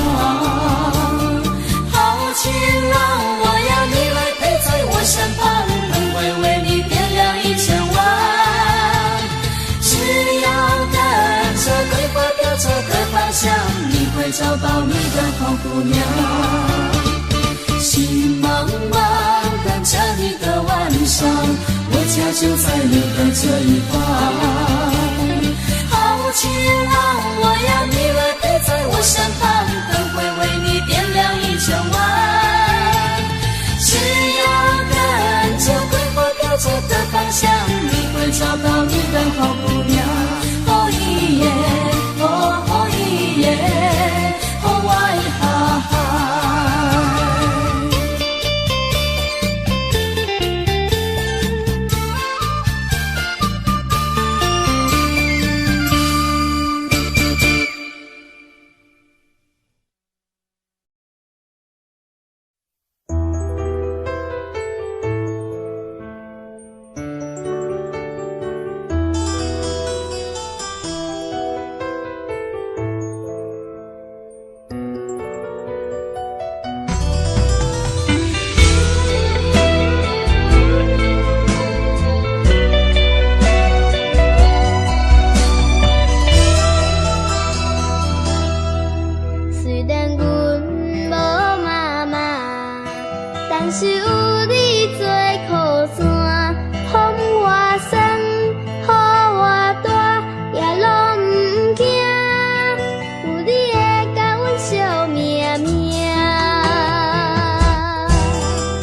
好情郎，我要你来陪在我身旁，灯会为你点亮1000万。只要跟着桂花飘着的方向，你会找到你的好姑娘。心茫茫等着你的晚上，我家就在路的这一方。好情郎，我要你来陪在我身旁，灯会为你点亮1000万。只要跟着桂花飘着的方向，你会找到你的好姑娘。哦一耶，哦一耶，哦哇一哈哈。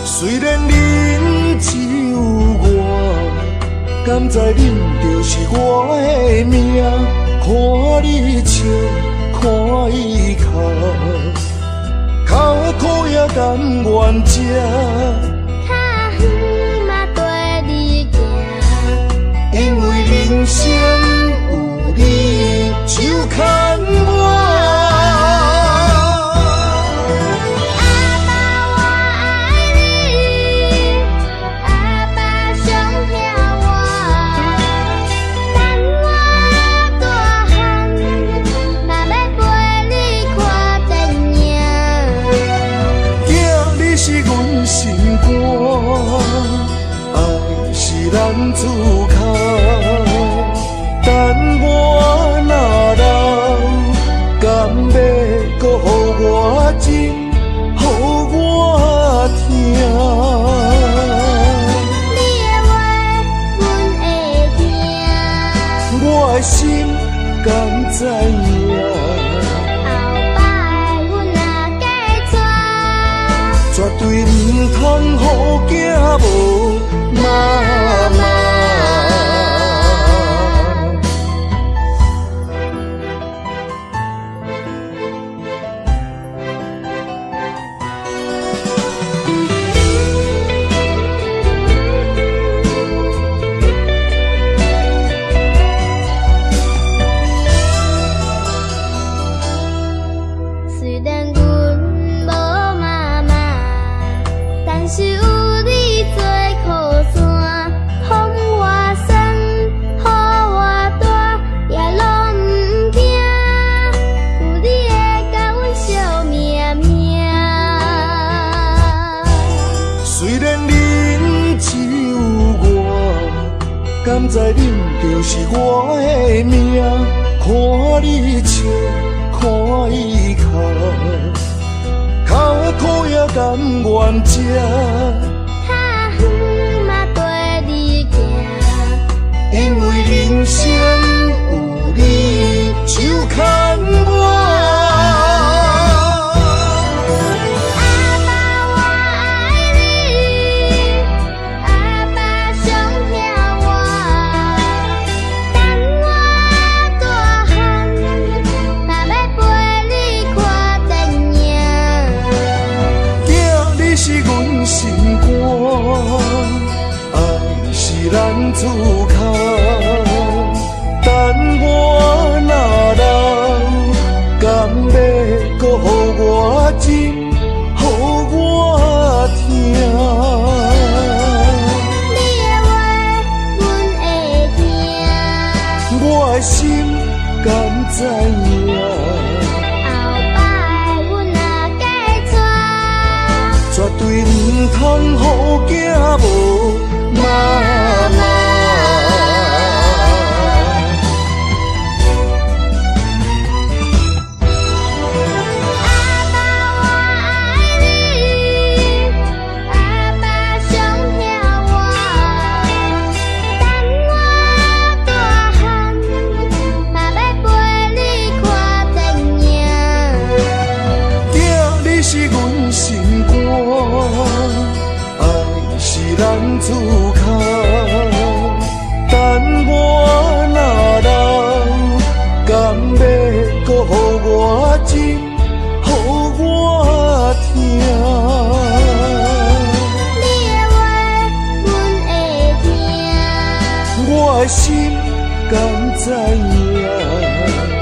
虽然恁只有我，敢知恁就是我的命？看你笑，看伊哭，哭的苦也甘愿吃。较远嘛跟你行，因为人生有你就牵我。妈要陪你看电影。心敢知影？后摆阮若嫁娶，绝对唔通予囝无妈妈。虽然阮无妈妈，但是有你做靠山，风我山，雨我大，也拢唔惊。有你会甲阮笑命命。虽然恁只有我，敢知恁就是我的命？看你笑，看伊哭，哭的苦也甘愿吃。较远嘛跟你行，因为人生有你就牵我。阿爸我爱你，阿爸上疼我，等我大汉，嘛要陪你看电影。囝，你是阮心肝，爱是咱自靠。等我若老，敢要搁予我情，予我听？你的话，阮会听。我的心敢知影？后摆阮若嫁娶，绝对唔通予囝无妈妈。阿爸我爱你，阿爸上疼我，等我大汉，嘛要陪你看电影。囝，你是阮心肝，爱是咱自靠。等我若老，敢要搁予我情，予我听？你的话，阮会听。我的心敢知影？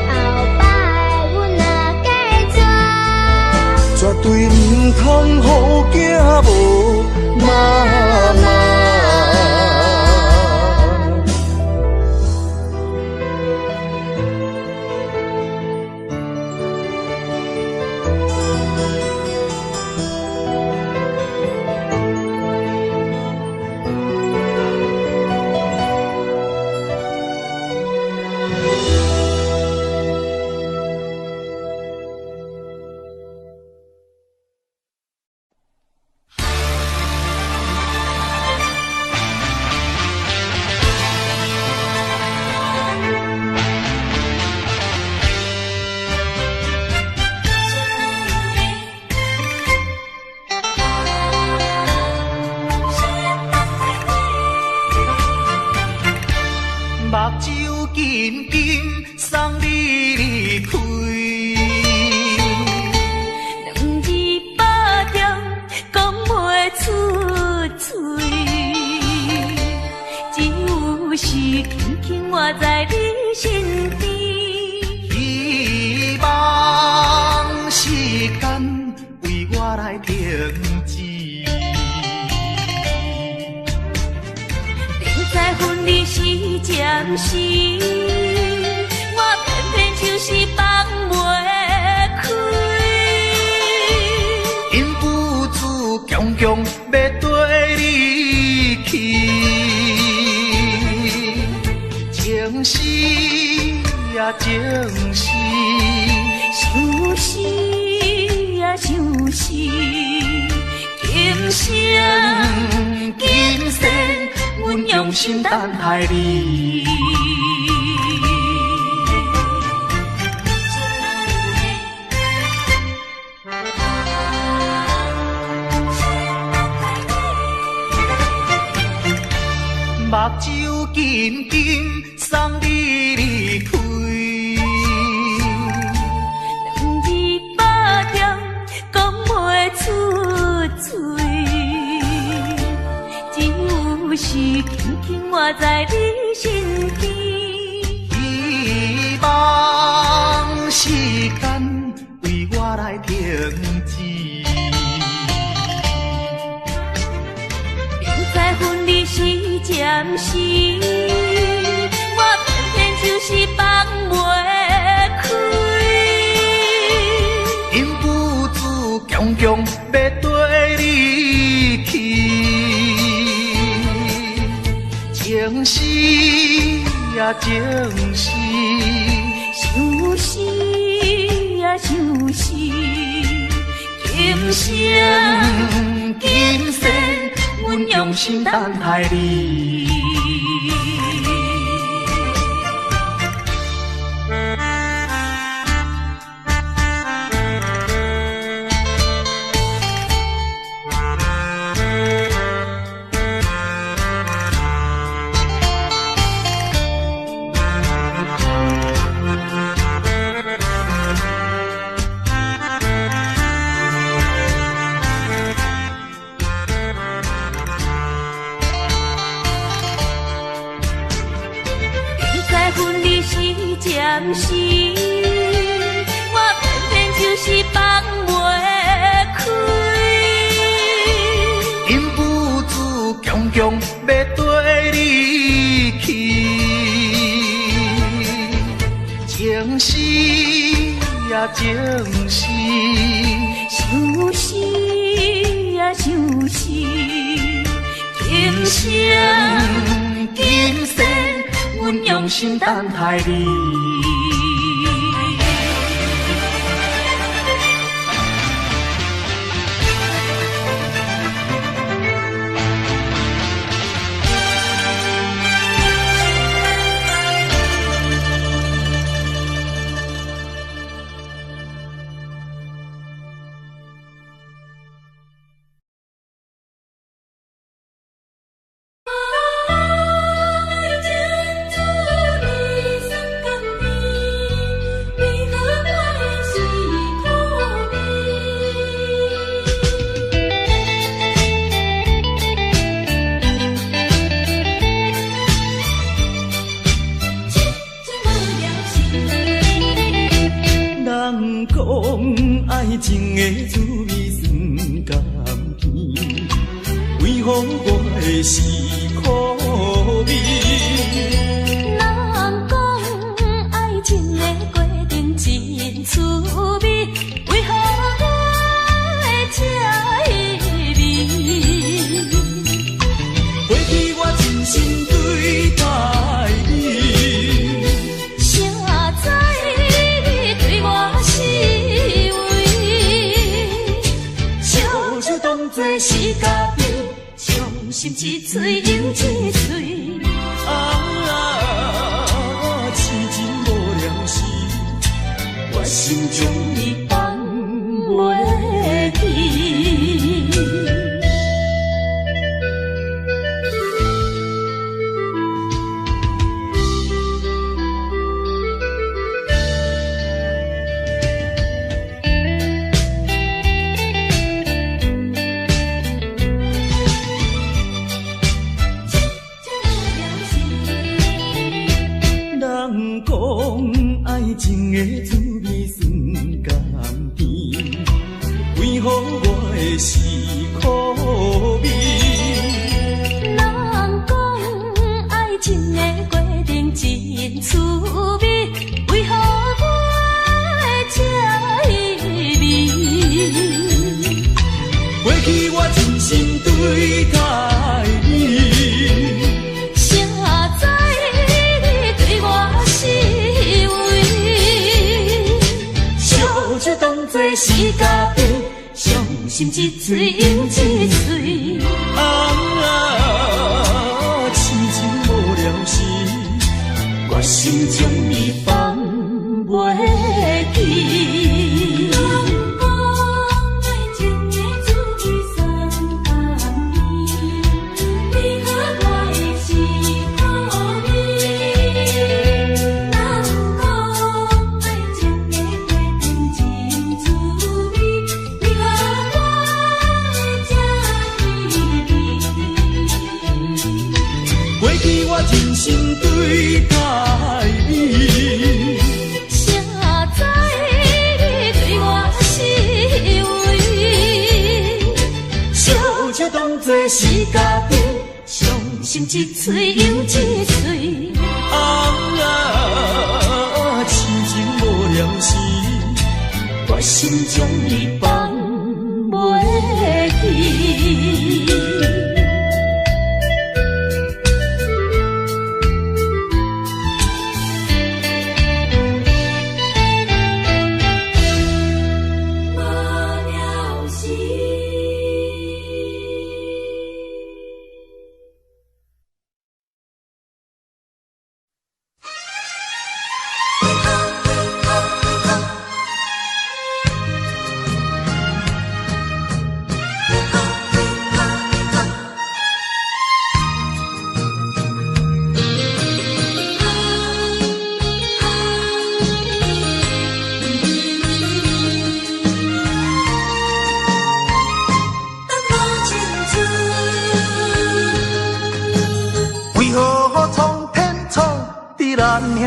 后摆阮若嫁娶，绝对唔通予囝无妈妈。目睭紧紧送你离开，两字百条讲袂出嘴，只有是轻轻活在你身边。希望时间为我来停止。在分离时暂时，我偏偏就是放袂开。因父子强强要跟你去，情是呀情是，想死呀想死，今生今世。阮用心等待你。紧紧送你离开。两字百点讲袂出嘴，只有是轻轻活在你身边。希望时间为我来停止。在分离时暂时，我偏偏就是放袂开。因父子强强要跟你去，情是呀情是，想是呀想是，今生今生阮用心等待你。暂时，我偏偏就是放袂开。因父子强强要跟你去，情是呀情是，想是呀想是，今生今生阮用心等待你。情的滋味酸甘甜，为何我的是苦味？人讲爱情的过程真趣味，为何我会这意味？过去我真心对待你，谁知你对我是？做是家己，伤心一嘴又一嘴。痴情无聊时，我心中你放袂去。情的滋味酸甘甜，为何我的是苦味？人讲爱情的过程真趣味，为何我会这意味？过去我真心对待你。是家己，伤心一嘴又一嘴。痴情无聊时，我心中你放袂去。为何我的是苦味？做是家己，伤心一嘴又一嘴。痴情无了时，我心中你放袂记。命运，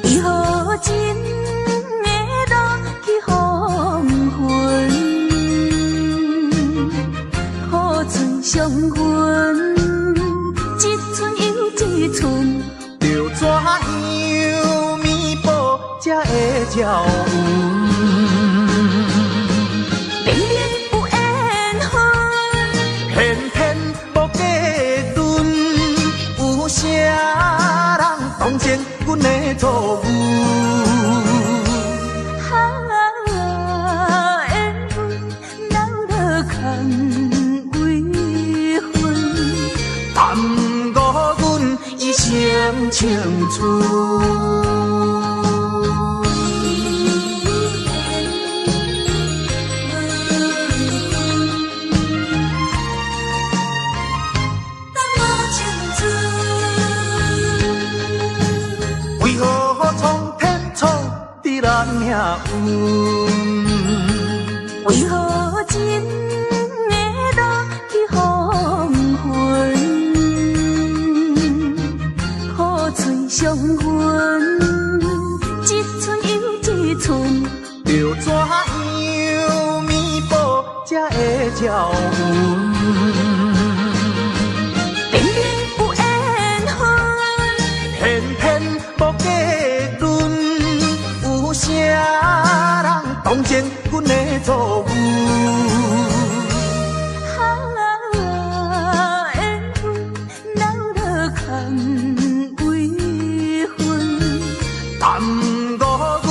为何真会落去黄昏？好船相分，一寸又一寸，着怎样弥补才会照运？明明有缘分，偏偏无价顿。有啥人同情阮的错误？缘分闹落空为分，耽误阮一生青春。咱命运，为何真会落去黄昏？好嘴相分，一寸又一寸，着怎样弥补才会照运？明明有缘分，偏偏无价顿。有啥人同情阮的错误？缘分闹落空为分，耽误阮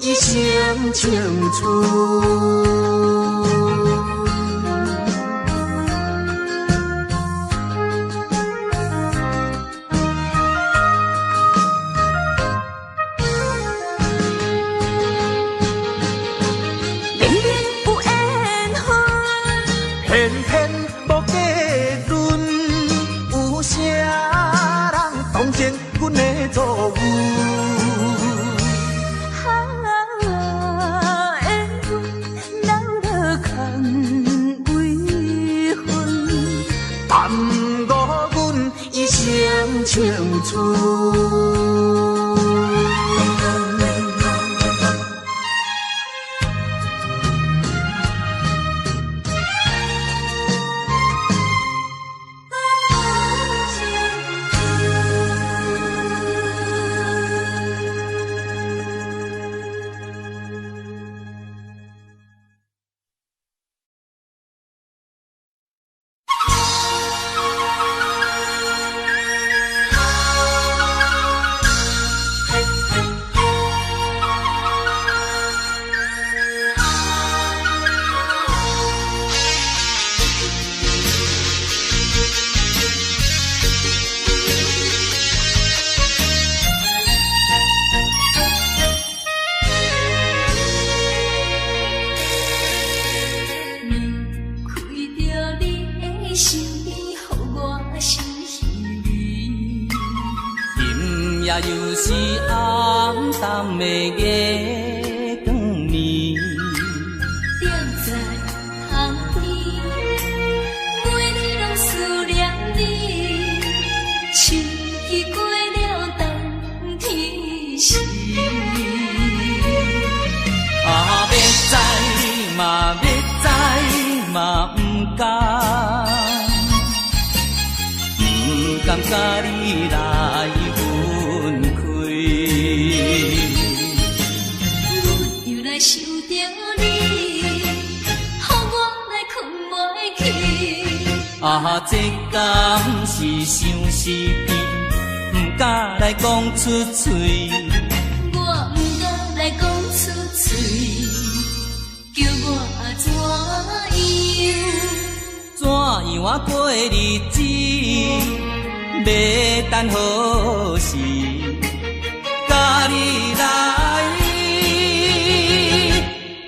一生青春。偏偏无价顿，有啥人同情阮的错误？缘分闹落空为分，耽误阮一生青春。又是暗淡的月光暝，踮在窗边，每日拢思念你，秋季过了冬天时。要知嘛，要知嘛。甲你来分开。阮又来想着你，予我来困袂去。啊，这敢是相思甜，不敢来讲出嘴。我不敢来讲出嘴，叫我怎样？怎样啊过日子？要等何时？甲你来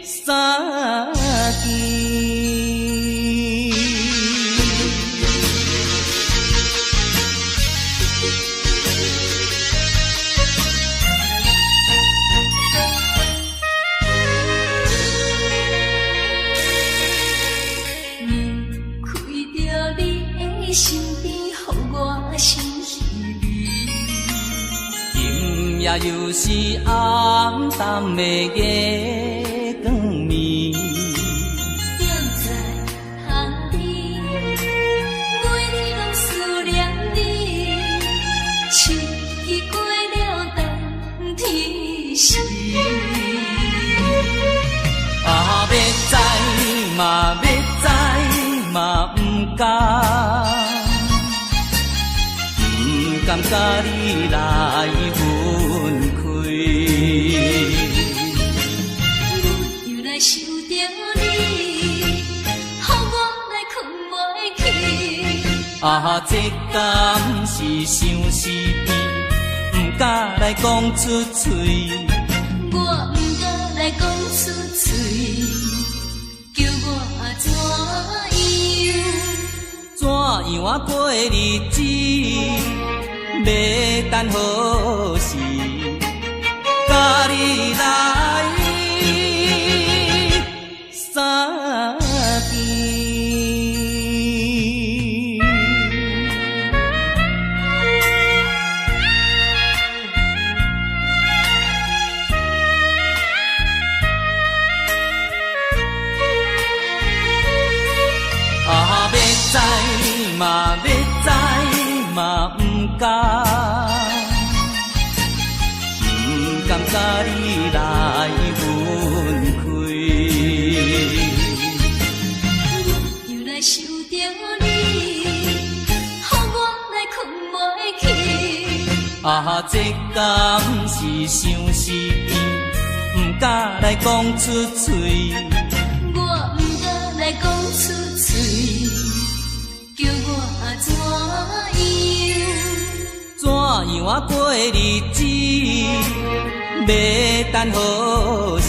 相见。身边，予我心稀微。今夜又是暗淡的月光暝，踮在海里，每日拢思念你，七夕过了等天时。啊，要知嘛，要知嘛，不敢。不甘甲你来分开，阮又来想着你，予我来困袂去。啊，这敢是相思甜，不敢来讲出嘴。我不敢来讲出嘴，叫我怎样？怎样啊过日子？要等何时？甲你来相见。啊，要知嘛，要知嘛，不敢。不甘甲你来分开，又来想着你，予我来困袂去。啊，这敢是相思甜，不敢来讲出嘴。我不敢来讲出嘴，叫我怎样？怎样啊过日子？要等何时？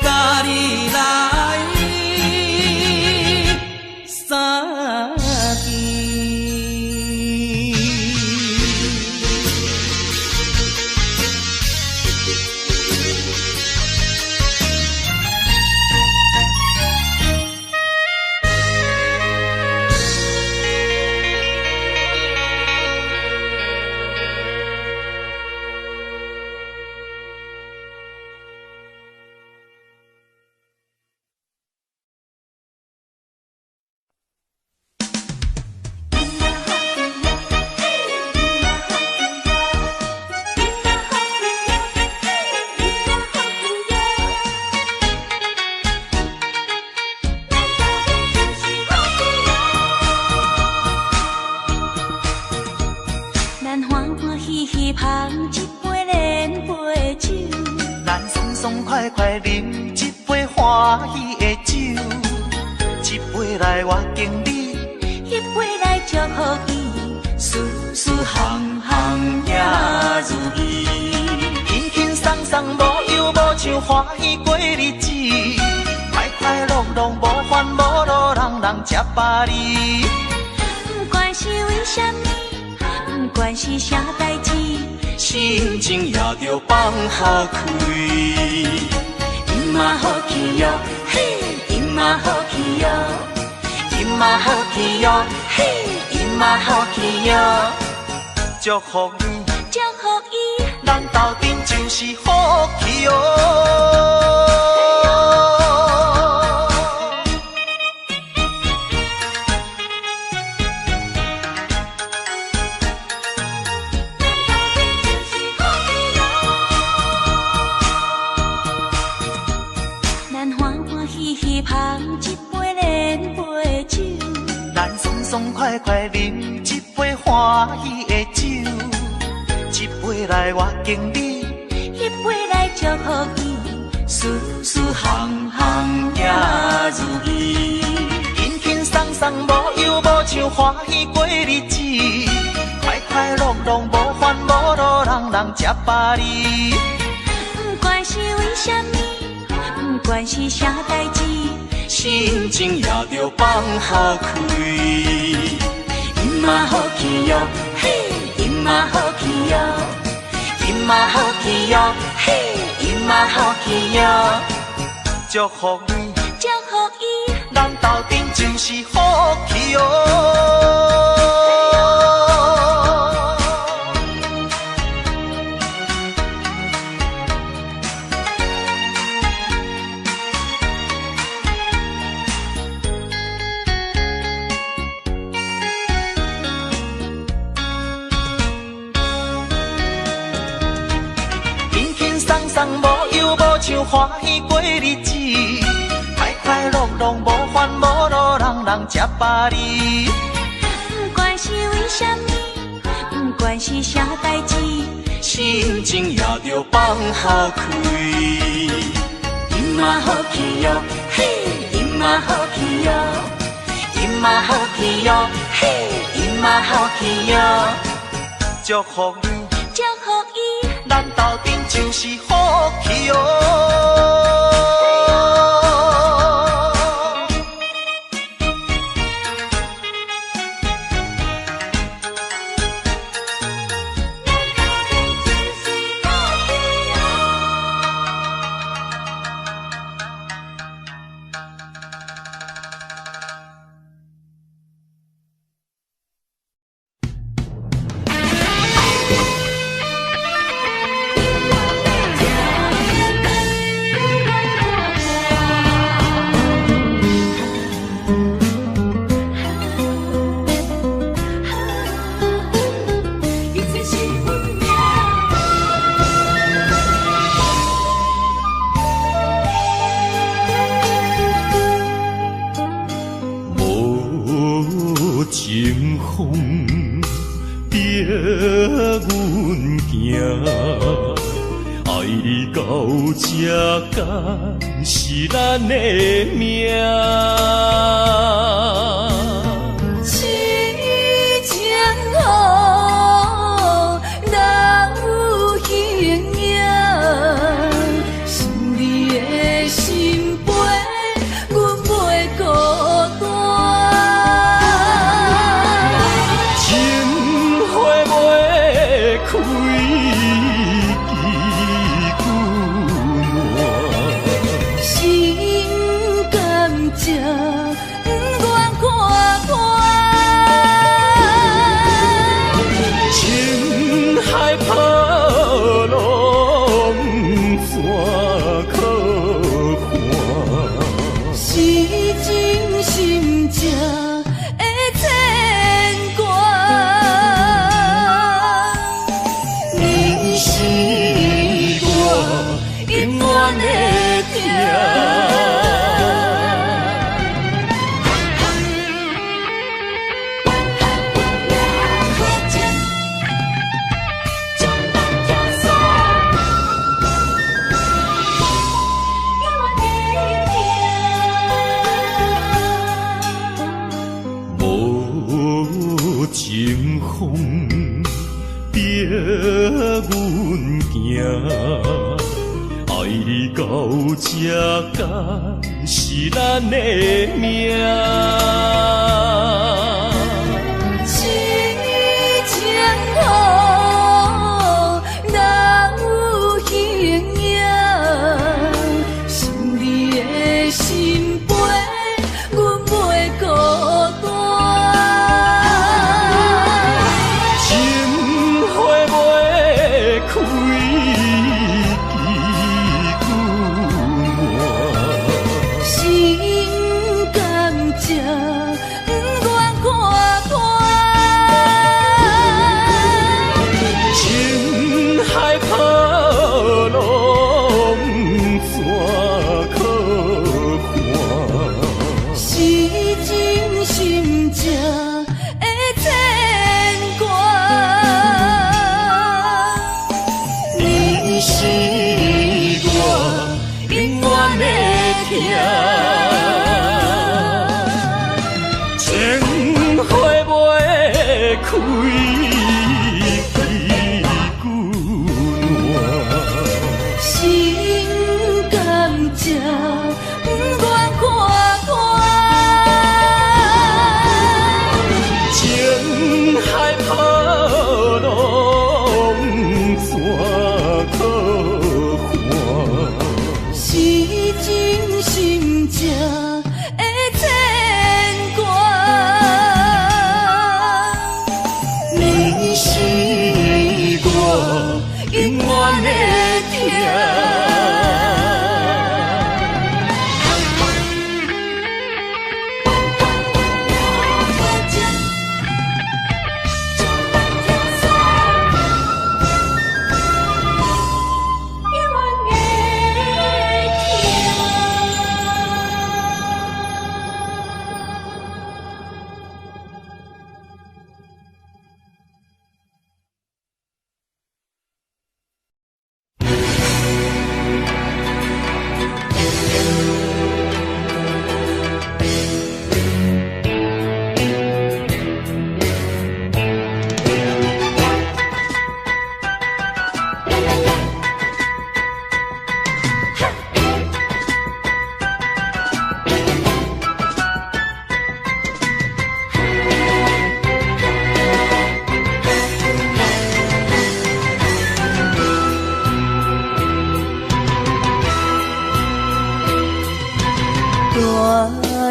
甲你来相见。快快饮一杯欢喜的酒，一杯来我敬你，一杯来祝福伊，事事行行也如意。轻轻松松无忧无愁，欢喜过日子，快快乐乐无烦无恼，人人吃饱哩。不管是为什么，不管是啥代志，心情也着放下开。今嘛好气哟，嘿，今嘛好气哟，今嘛好气哟，嘿，今嘛好气哟。祝福你，祝福伊，咱斗阵就是好气哦。爽快快饮一杯欢喜的酒，一杯来我敬你，一杯来祝福伊，事事行行也如意。轻轻松松无忧无愁，欢喜过日子，快快乐乐无烦无恼，人人吃饱哩。不管是为什么，不管是啥代志，心情也着放好开。因嘛好气哟，嘿，因嘛好气哟，因嘛好气哟，嘿，因嘛好气哟，祝福你，祝福伊，咱斗阵就是好气哦。无忧无愁，欢喜过日子，快快乐乐，无烦无恼，人人吃饱哩。不管是为什么，不管是啥代志，心情也着放好开。因嘛好气哟，嘿，因嘛好气哟，因嘛好气哟，嘿，因嘛好气哟，祝福你，祝福伊，咱斗阵就是好气哦。情风逼阮行，爱你到这敢是咱的命。痴情好，人有形影，想你的心悲，阮袂孤单。开枝久心甘情愿看看，情海波浪怎可看？是真心正的牵挂。你是我永远的疼。情风逼阮行，爱你到这敢是咱的命。痴情好，人有形影，想你的心悲，阮袂孤单。开枝久心甘情愿看是我永远的疼。情花袂开，悲久暖。心甘蔗不愿看破，情海波浪怎可换？是真心正的牵挂。你是我永远的疼。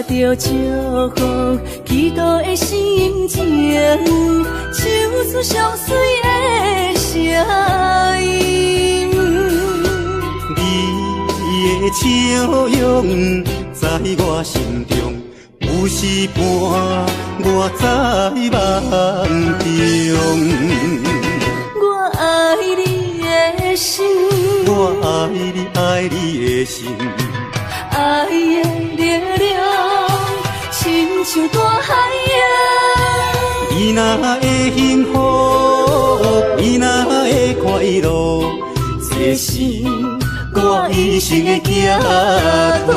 带着祝福祈祷的心情，唱出上水的声音。你的笑容在我心中，有时伴我在梦中。我爱你的心，我爱你，爱你的心。爱的力量亲像大海洋。你若会幸福，你若会快乐，这是我一生的寄托。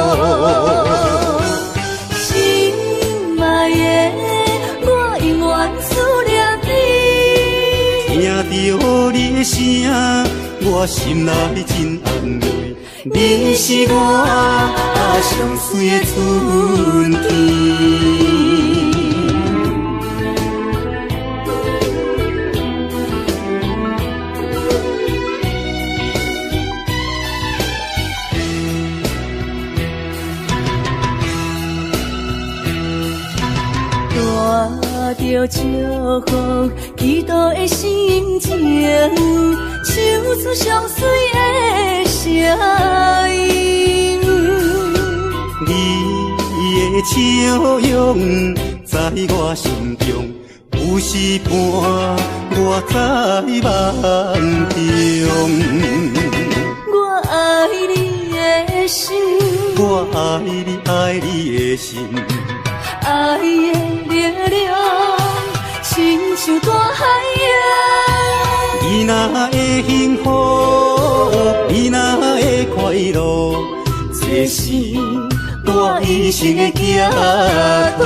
心爱的，我永远思念你。听到你的声，我心内真安慰。你是我上水的春天。带着祝福祈祷的心情，唱出上水的声音。你的笑容在我心中，有时伴我在梦中。我爱你的心，我爱你，爱你的心。爱的力量亲像大海洋。你若会幸福，你若会快乐，这是我一生的寄托。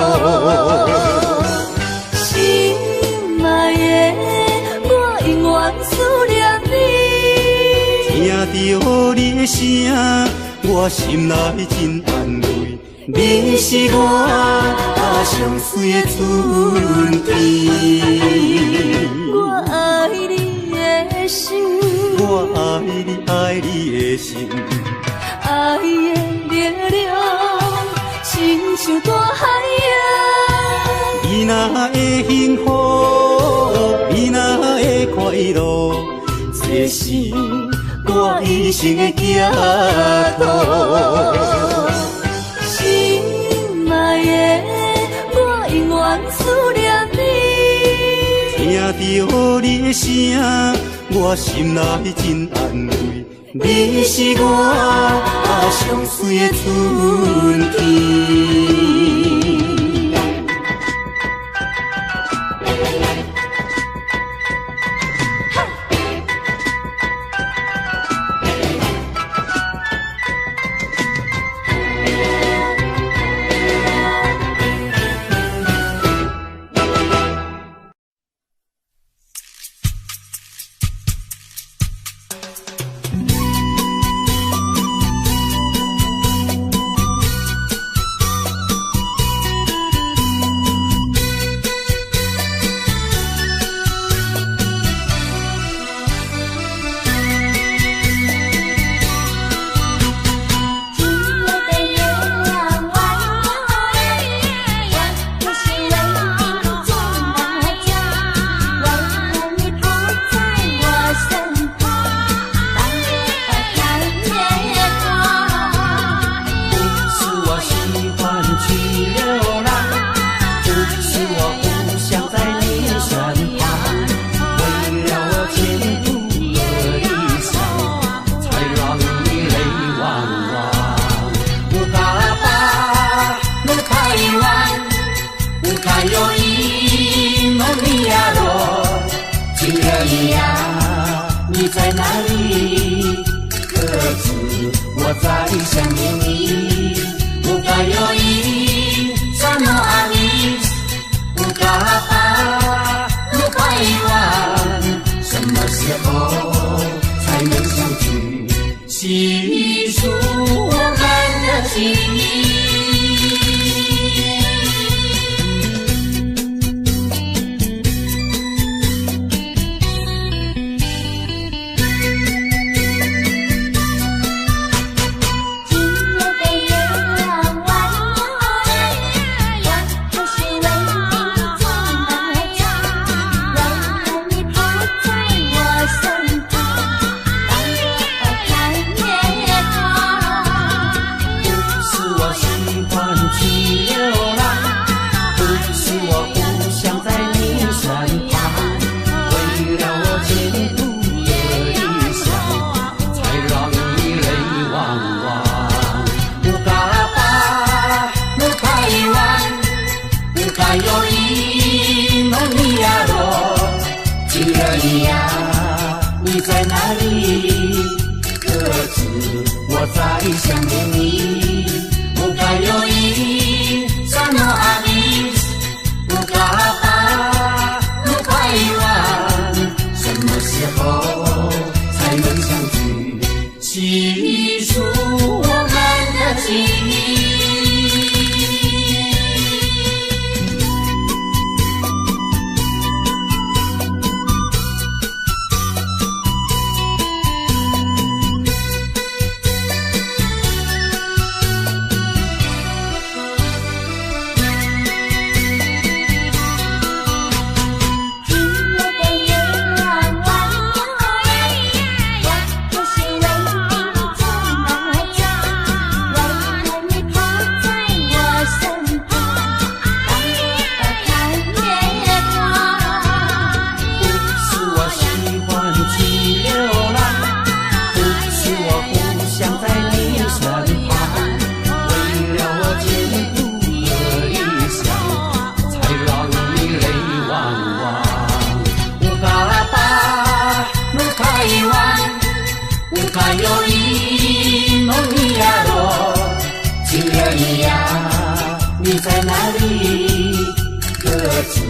心爱的，我永远思念你。听到你的声，我心内真安慰。你是我上水的春天。我爱你的心，我爱你，爱你的心。爱的力量亲像大海洋。你若会幸福，你若会快乐，这是我一生的寄托。心爱的，我永远思念你。听到你的声，我心内真安慰。你是我上水的春天。哪里？可知我在想念你？不该有一三诺阿米，不该把路拐弯，什么时候才能相聚？细数我们的情谊。你在哪里？可知我在想念你？不该有一三诺阿米，不该把路拐弯，什么时候才能相聚？细数我们的情谊。你在哪里？可知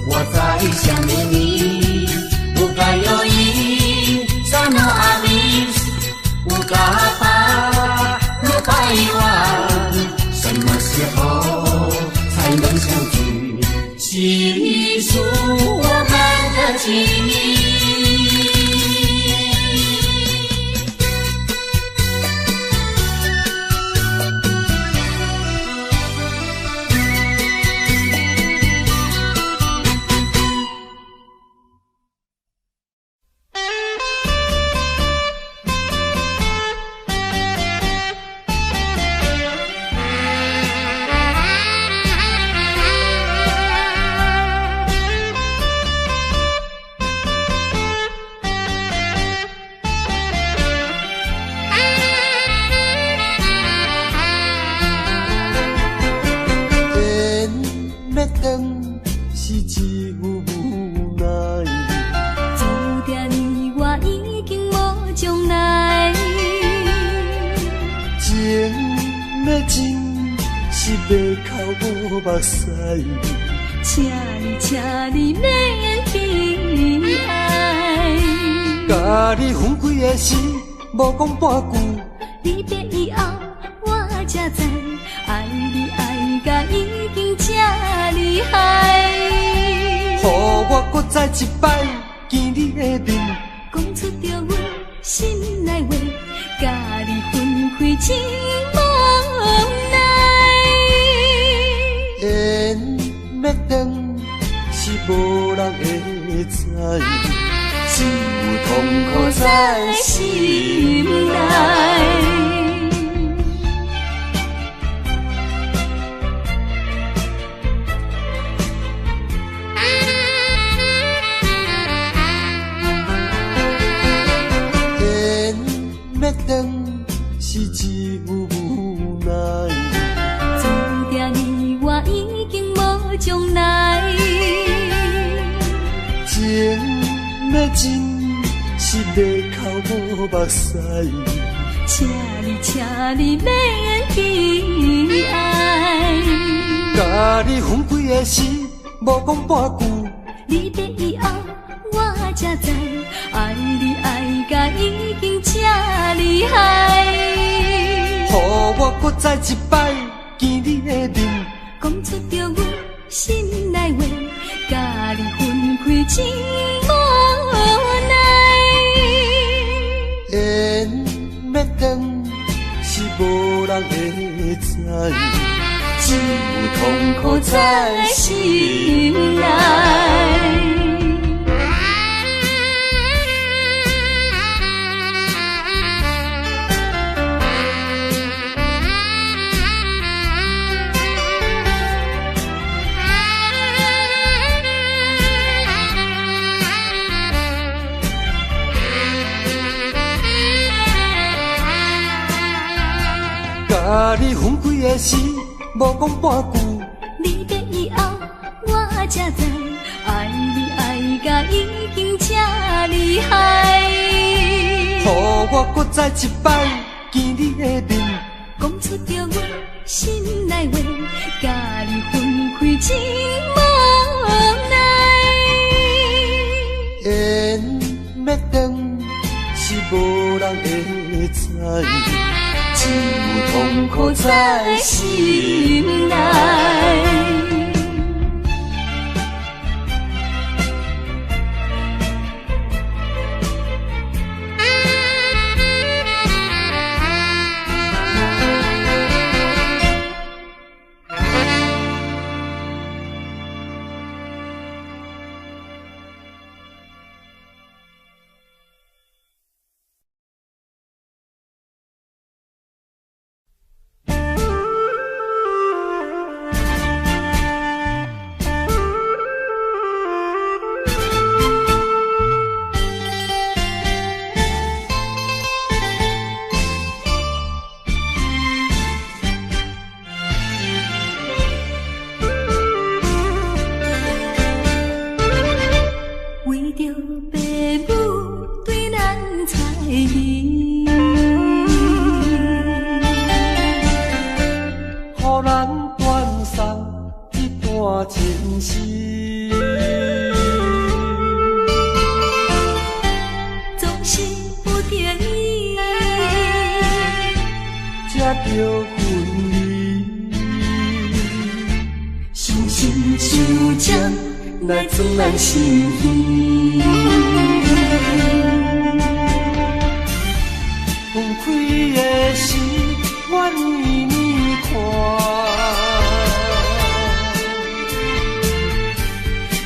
我在想念你？不该有一三诺阿米，不该把路拐弯，什么时候才能相聚？细数我们的情谊。请你免悲哀，甲你分开的时，无讲半句。离别以后，我才知，爱你爱甲已经这厉害。予我搁再一摆见你的面，讲出着阮心内话，甲你分开真无奈。缘要断是无人会知，只有痛苦在心内。是只有无奈，注定你我已经无将来。情要真是要靠目屎。请你免悲哀。甲你分开的时，无讲半句。你的以后我才知，爱你爱甲已经这厉害。予我搁再一摆见你的面，讲出着阮心内话，甲你分开真无奈。缘要断是无人会知，只有痛苦在心内。甲你分开的时，无讲半句。你的以后我才知，爱你爱甲已经这厉害。予我搁再一摆见你的面，讲出着阮心内话，甲你分开真无奈。缘要断是无人会知，只有痛苦在心内。为着爸母对咱猜疑，予咱断送一段情丝。总是不得已，才着分离。伤心伤将来装咱心耳。分开的时，我年年看。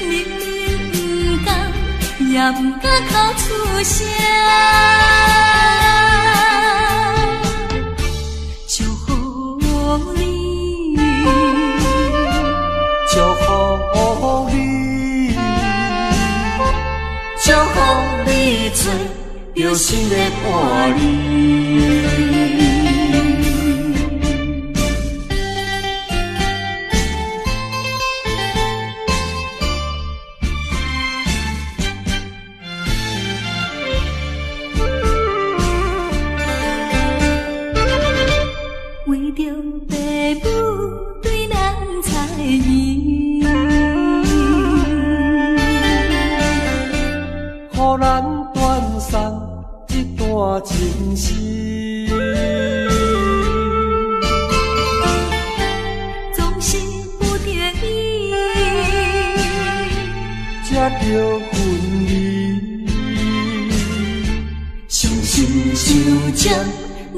明明不甘，也不敢口出声。祝福你，祝福你，祝福你做着新的伴侣。为着爸母对咱猜疑，予咱断送一段情丝。总是不得已，才着分离。伤心伤将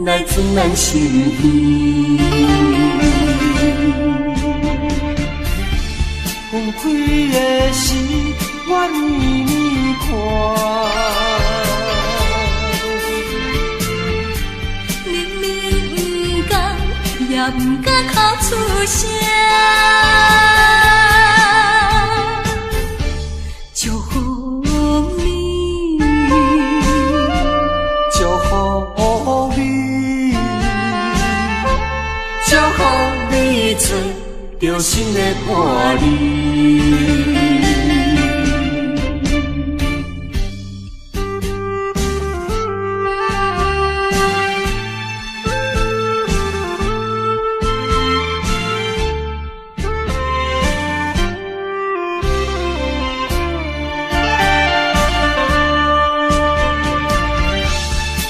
来装咱心耳。分开的时，我年年看。明明不甘，也不敢口出声。祝福你，祝福你，祝福你做着新的伴侣。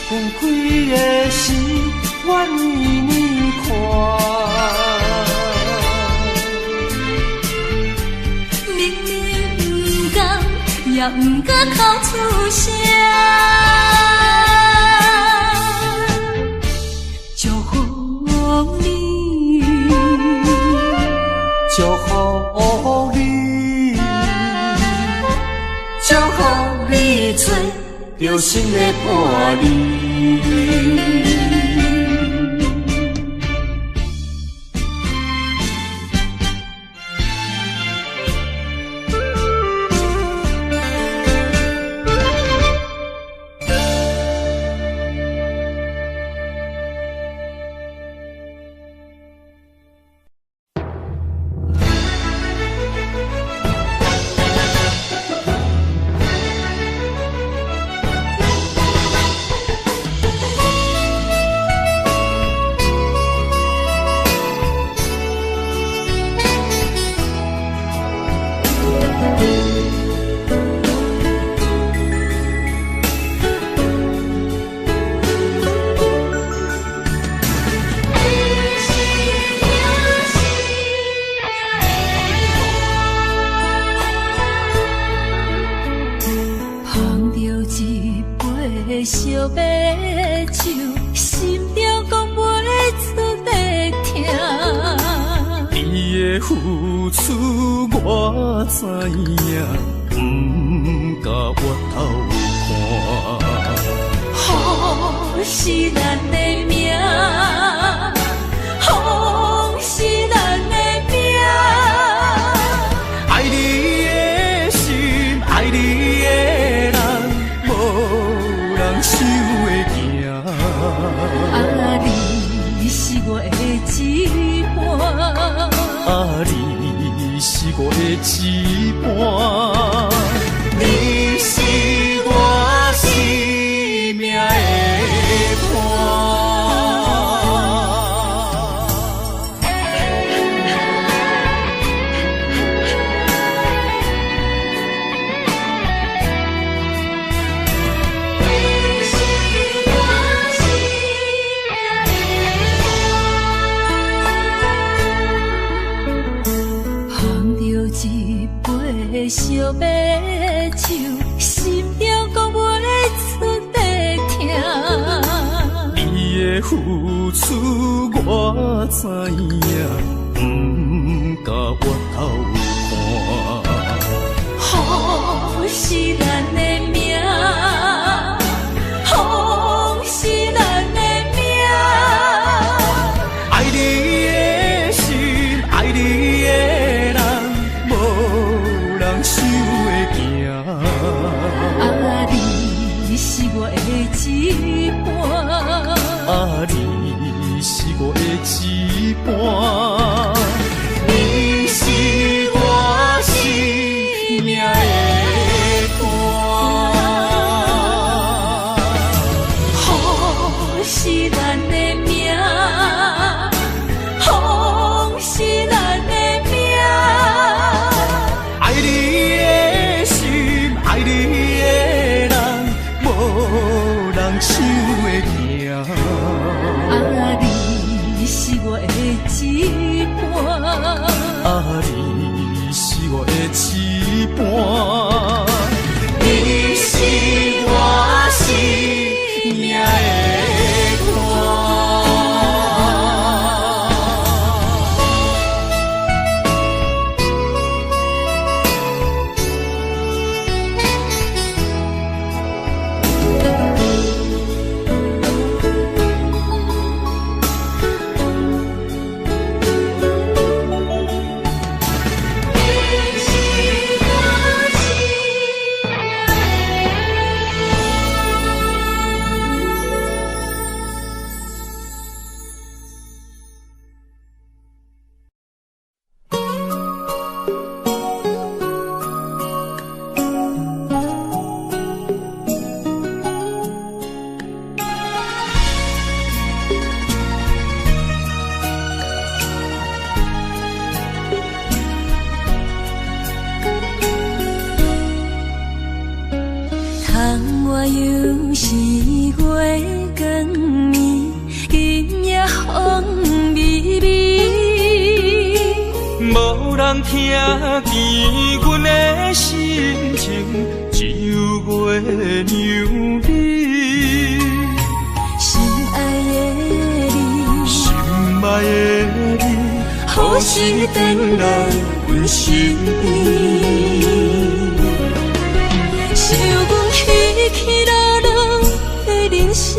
分开的时，我年年看。明明不甘，也不敢哭出声。祝福你，祝福你，祝福你找到新的伴侣。烧白酒，心中讲袂出的痛。你的付出我知影，不甲我头看。好是咱的命，好是咱的命。爱你的心，爱你的人，无人想会行。啊，你是我的一半。啊，你是我的一半，你是我生命的伴。烧白酒，心中讲袂出的痛。你的付出我知影，不甲我头看。好是咱的命，好是咱的命。爱你的心，爱你的人，无人想会行。啊，你是我的一半。啊，你是我的一半，你是我生命的伴。好是咱的命，好是咱的命。爱你的心，爱你的人，无人想会行。啊，你是我的一半。啊，你是我的一半，你是我生命的伴。人听见阮的心情，只有月娘你。心爱的你，心爱的你，何时回来阮身边？想阮起起落落的人生，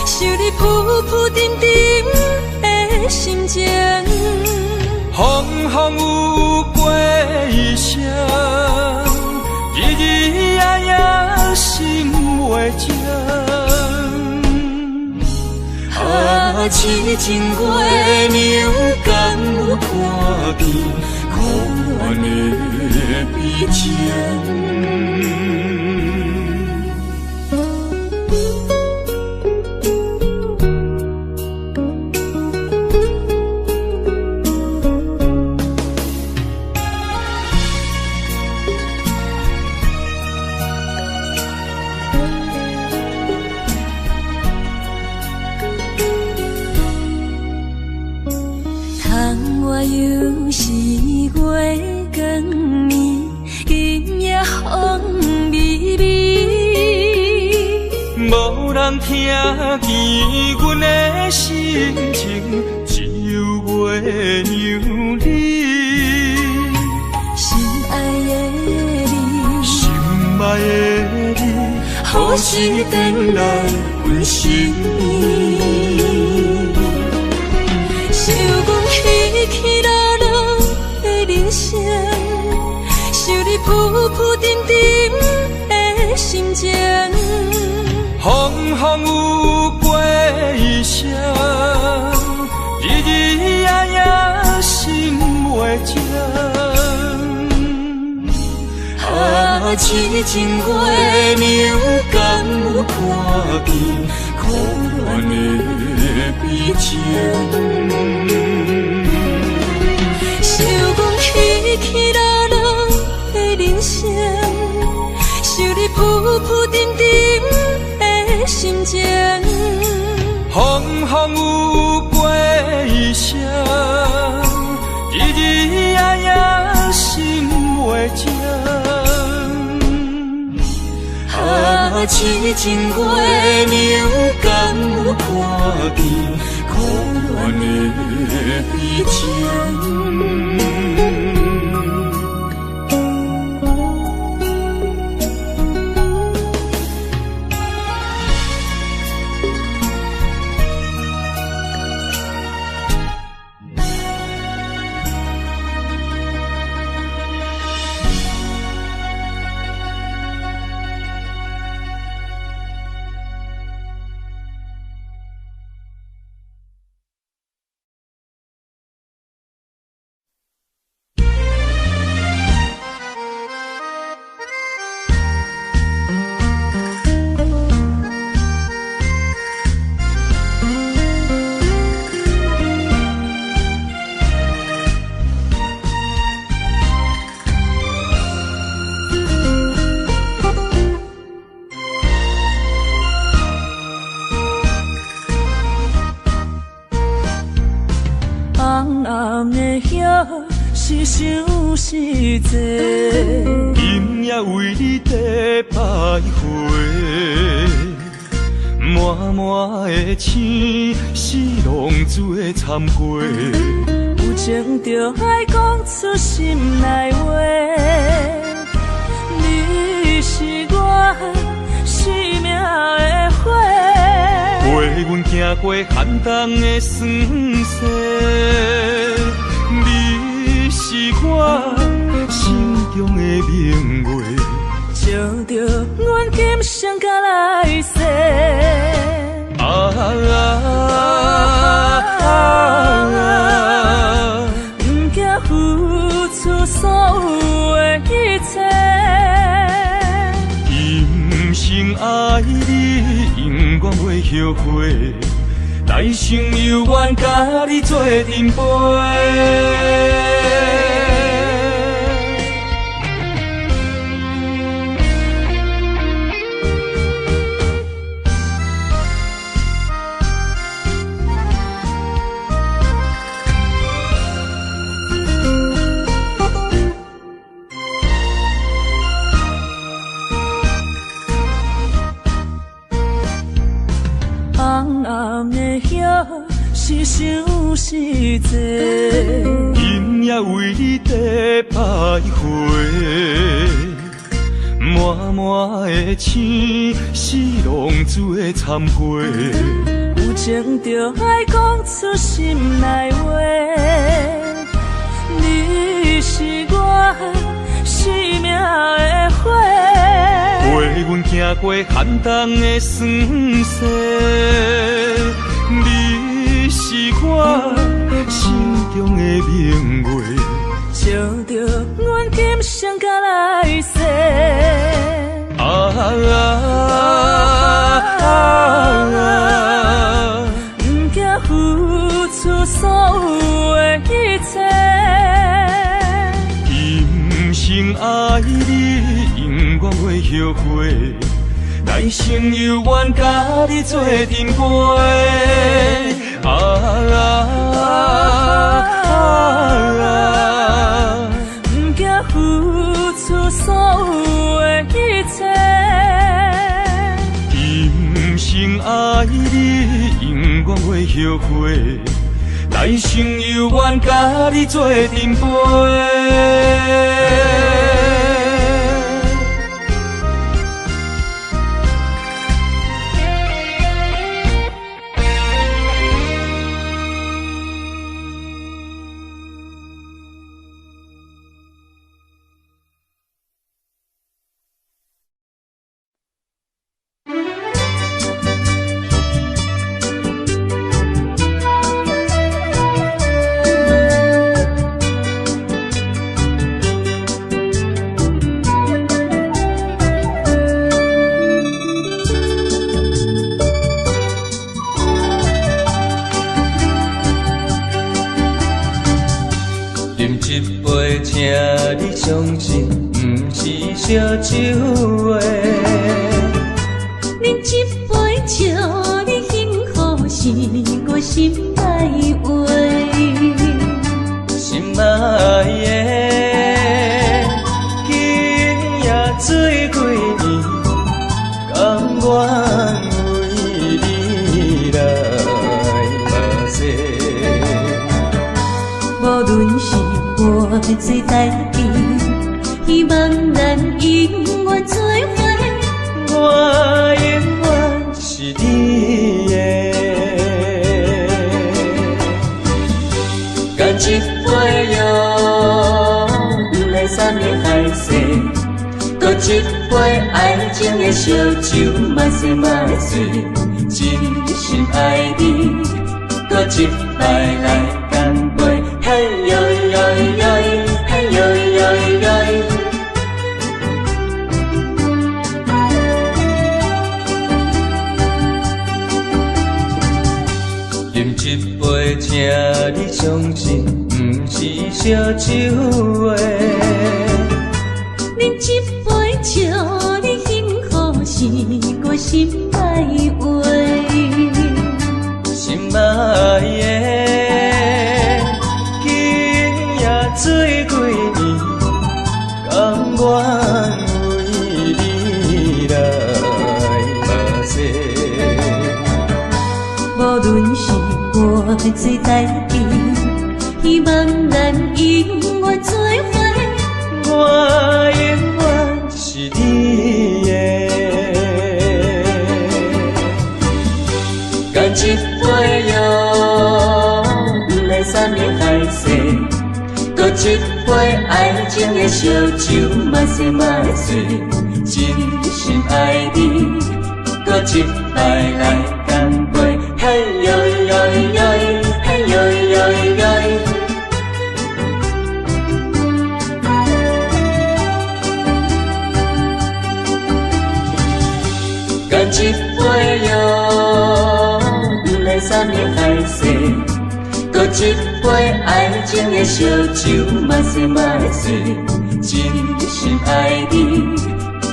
想你浮浮沉沉的心情。风风有过一生，日日夜夜心袂静。啊，痴情月娘敢有看见可怜的悲情？又是月光暝，今夜风微微。无人听见阮的心情，只有月娘你。心爱的你，心爱的你，何时回来阮身边？想阮起起落落的人生，想你浮浮沉沉的心情。风风有过一生，日日夜夜心袂静。啊，痴情月娘敢有看见可怜的悲情？想阮起起落落的人生，想你浮浮沉沉的心情。风风有过一生，日日夜夜心袂静。啊，痴情月娘敢有看见可怜的悲情？是想是多，今夜为你在徘徊，满满的青是浪做参过，有情就爱讲出心内话。你是我生命的花，陪阮行过寒冬的酸涩。你是我心中的明月，照着阮今生甲来世。不惊付出所有的一切，今生爱你，永远袂后悔。来生有缘，甲你做阵陪。人的遐是想是多，今夜为你在徘徊，满满的青是浪做忏悔，有情就爱讲出心内话，你是我生命的火。陪阮行过寒冬的酸涩，你是我心中的明月，照着阮今生甲来世。不惊付出所有的一切，今生爱你，永远袂后悔。来生有缘甲你做阵陪。不惊付出所有的一切，今生爱你，永远袂后悔。来生有缘甲你做阵陪。相信不是烧酒话，饮一杯酒，你幸福是我心内话，心爱的，今夜醉几年，甘愿为你来目屎。无论是我做代志，希望咱永远做伙。我永远是你的，干一杯药，不来三年海誓，搁一杯爱情的烧酒，嘛是嘛是，真心爱你，搁一摆来干杯，嘿呦呦呦，嘿呦呦呦。饮一杯，请你相信，不是烧酒话。饮一杯酒，你幸福是我心内话。心爱的，今夜醉几年，甘愿为你来目屎。无论是我做代志，希望咱永远做伙。我永远是你的，干一杯药，不来三年海誓，搁一杯爱情的烧酒，嘛是嘛是，真心爱你，搁一摆来干杯，嘿呦呦呦，嘿呦呦呦。干一杯药，不来三年海誓，搁一杯爱情的烧酒，嘛是嘛是，真心爱你，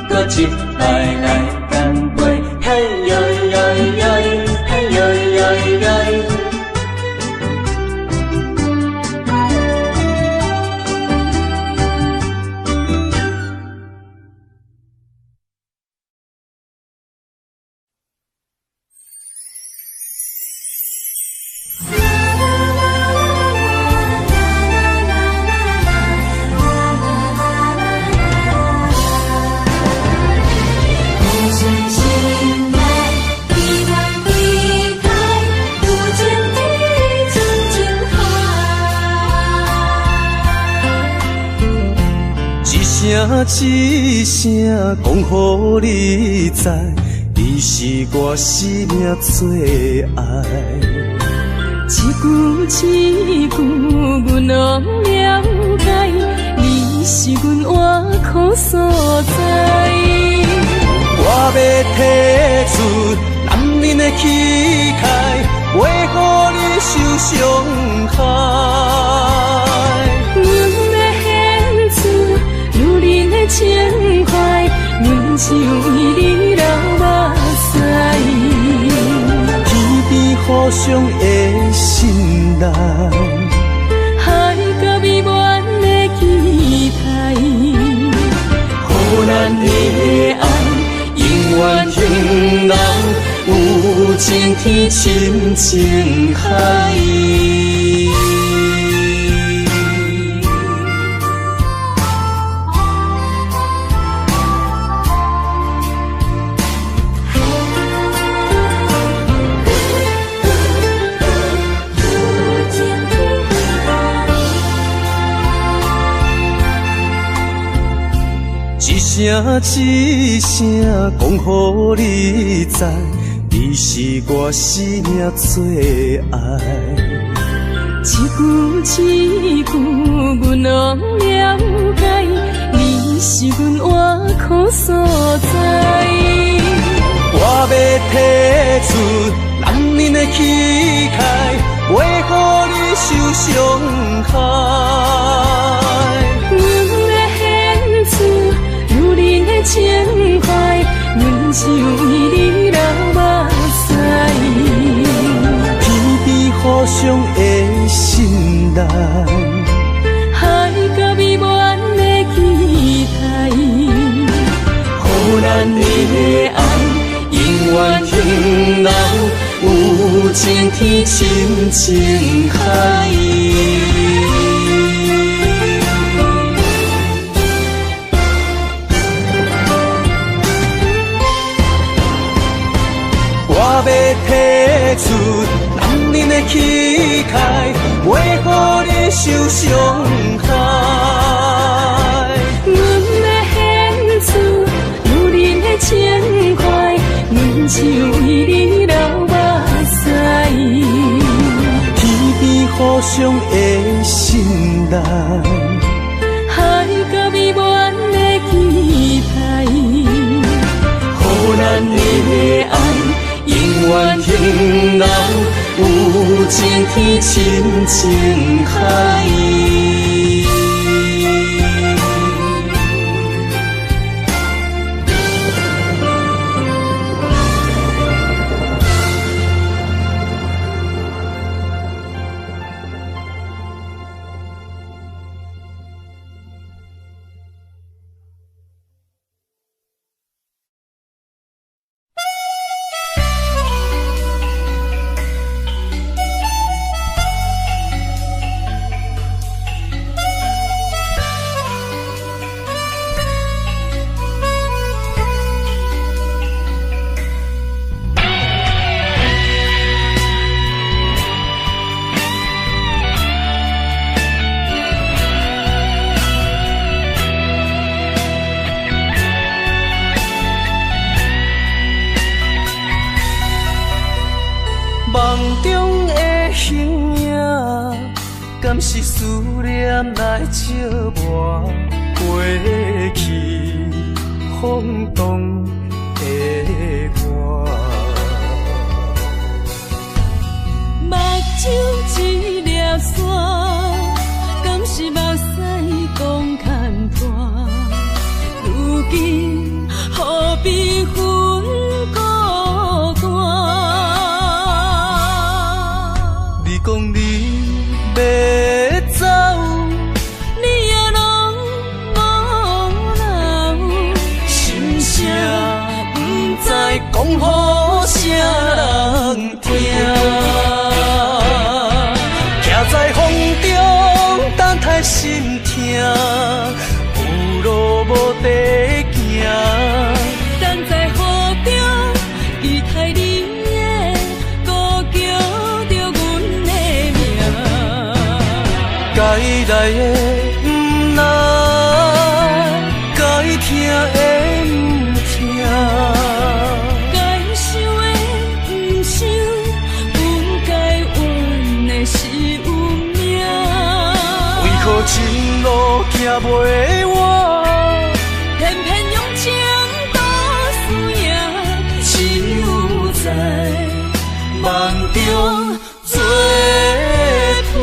搁一摆来干杯，嘿呦呦呦，嘿呦呦呦。一声讲予你知，你是我生命最爱。一句阮拢了解，你是阮活苦所在。我要提出男人的气概，袂予你受伤害。阮要献出女人的情怀，阮只为你流目屎。天边互相的信赖，海角美满的期待，予咱的爱永远停留有情天深情海。一声讲予你知，你是我生命最爱。一句阮拢了解，你是阮活苦所在。我要提出男人的气概，袂予你受伤害。情怀，阮只为你流目屎。天边互相的信赖，海角美满的期待，予咱的爱永远停留有情天深情海。我要提出男人的气概，袂予你受伤害。阮要献出女人的情怀，阮只为你流目屎。天边互相的信赖，海角美满的期待，予咱的爱永远停留有情天深情海。梦中的形影，敢是思念来照磨过去风动的我？目睭一粒线，敢是目屎讲牵拖？如今何必分孤单？你讲你要走，你也拢无留，心声不知讲予啥人听。徛在风中等待心痛，有路无地行。等在雨中期待你的歌叫着阮的名。该来的不来，该情路行袂完，偏偏用情多输赢，只有在梦中做伴。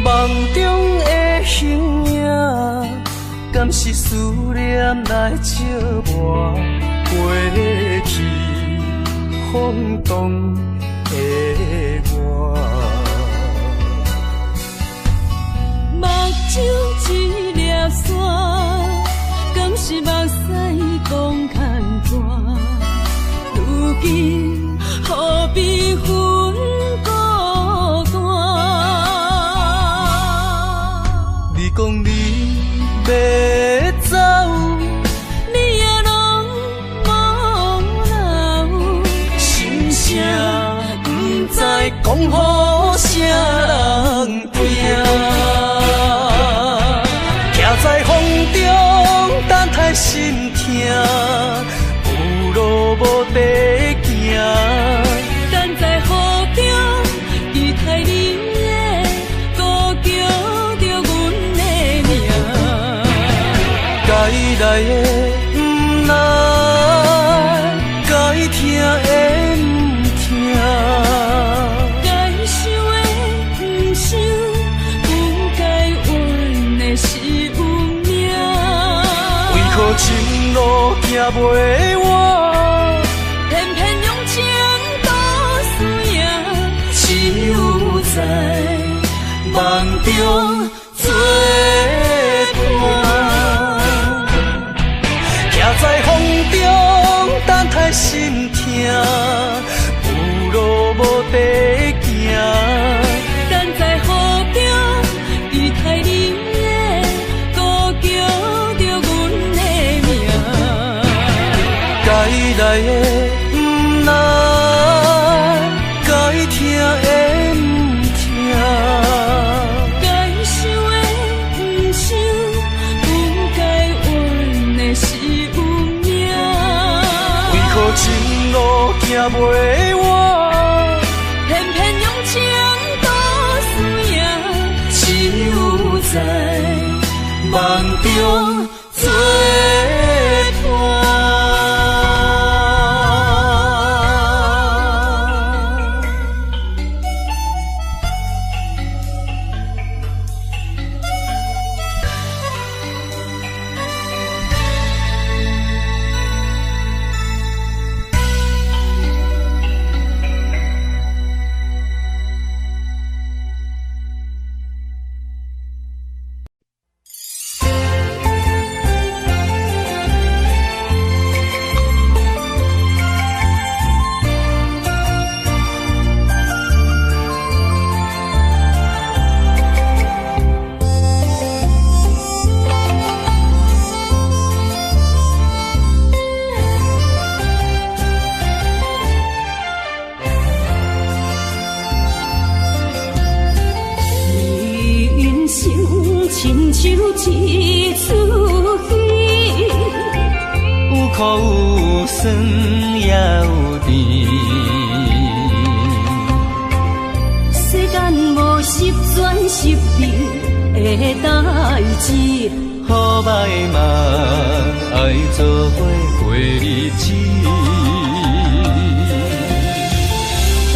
梦中的形影，敢是思念来照磨过去风动的我？目睭一粒沙，敢是目屎讲牵挂？如今何必分孤单？你讲你要走，你也拢无留，心声不知讲予啥人听。徛在风中，等待心痛，有路无地行。等在雨中，期待你的歌叫着阮的名。该来的不来，该听的不听，该想的不想，不该怨的是运命。为何情路行袂完，偏偏用情多输赢，只有在梦中做伴。徛在风中，等待心痛，有路无地行。等在雨中，期待你的歌叫着阮的名。该来的不来，该听的不听，该想的不想，不该怨的是运命。为何情路行袂完，偏偏用情多输赢，只有在梦中做伴。亲像一出戏，有苦有酸也有甜。世间无十全十美的代志，好歹嘛爱做伙过日子。艰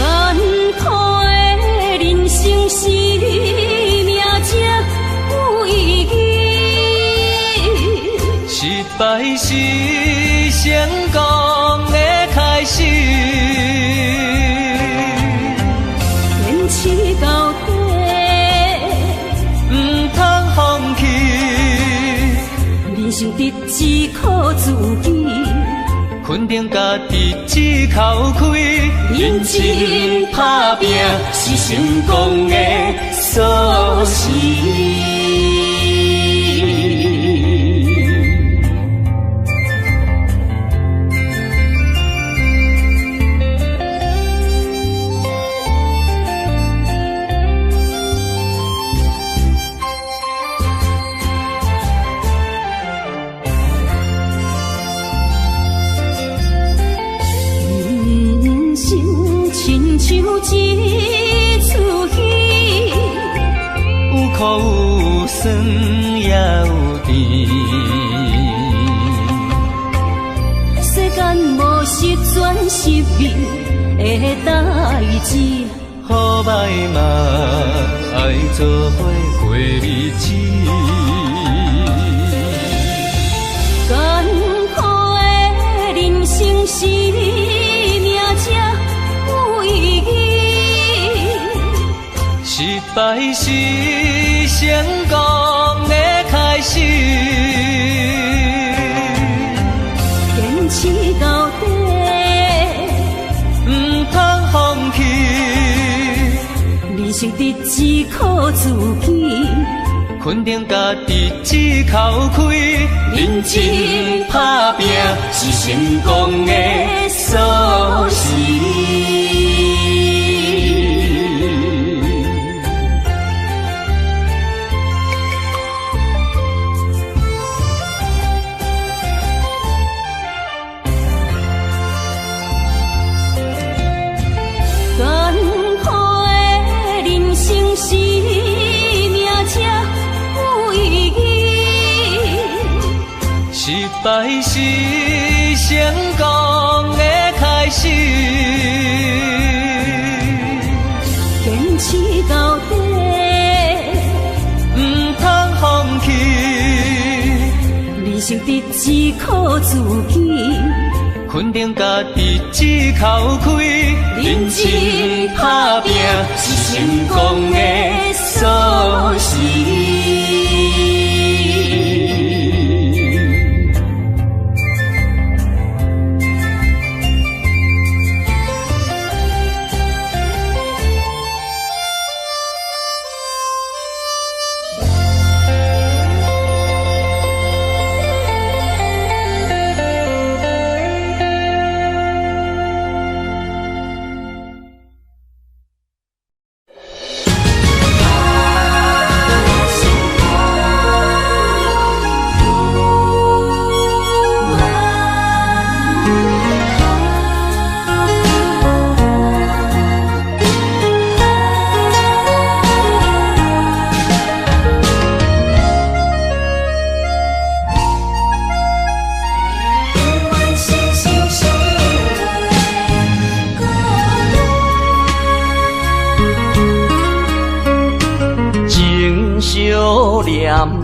苦的人生是命才有意义。失败是成功的开始，坚持到底，不通放弃。人生得只靠自己，苦肯定家己一口开，认真打拼是成功的锁匙。像一出戏，有苦有酸也有甜。世间无是全是美的代志，好歹嘛爱做伙过日子。艰苦的人生是命才有意义，失败是成功的开始。坚持到底，唔通放弃。人生得只靠自己，肯定家己一口开，认真打拼是成功的锁匙。艰苦的人生是命才有意义，失败是成功的开始。坚持到底，唔通放弃。人生得只靠自己，肯定家己一口开，认真打拼是成功的锁匙。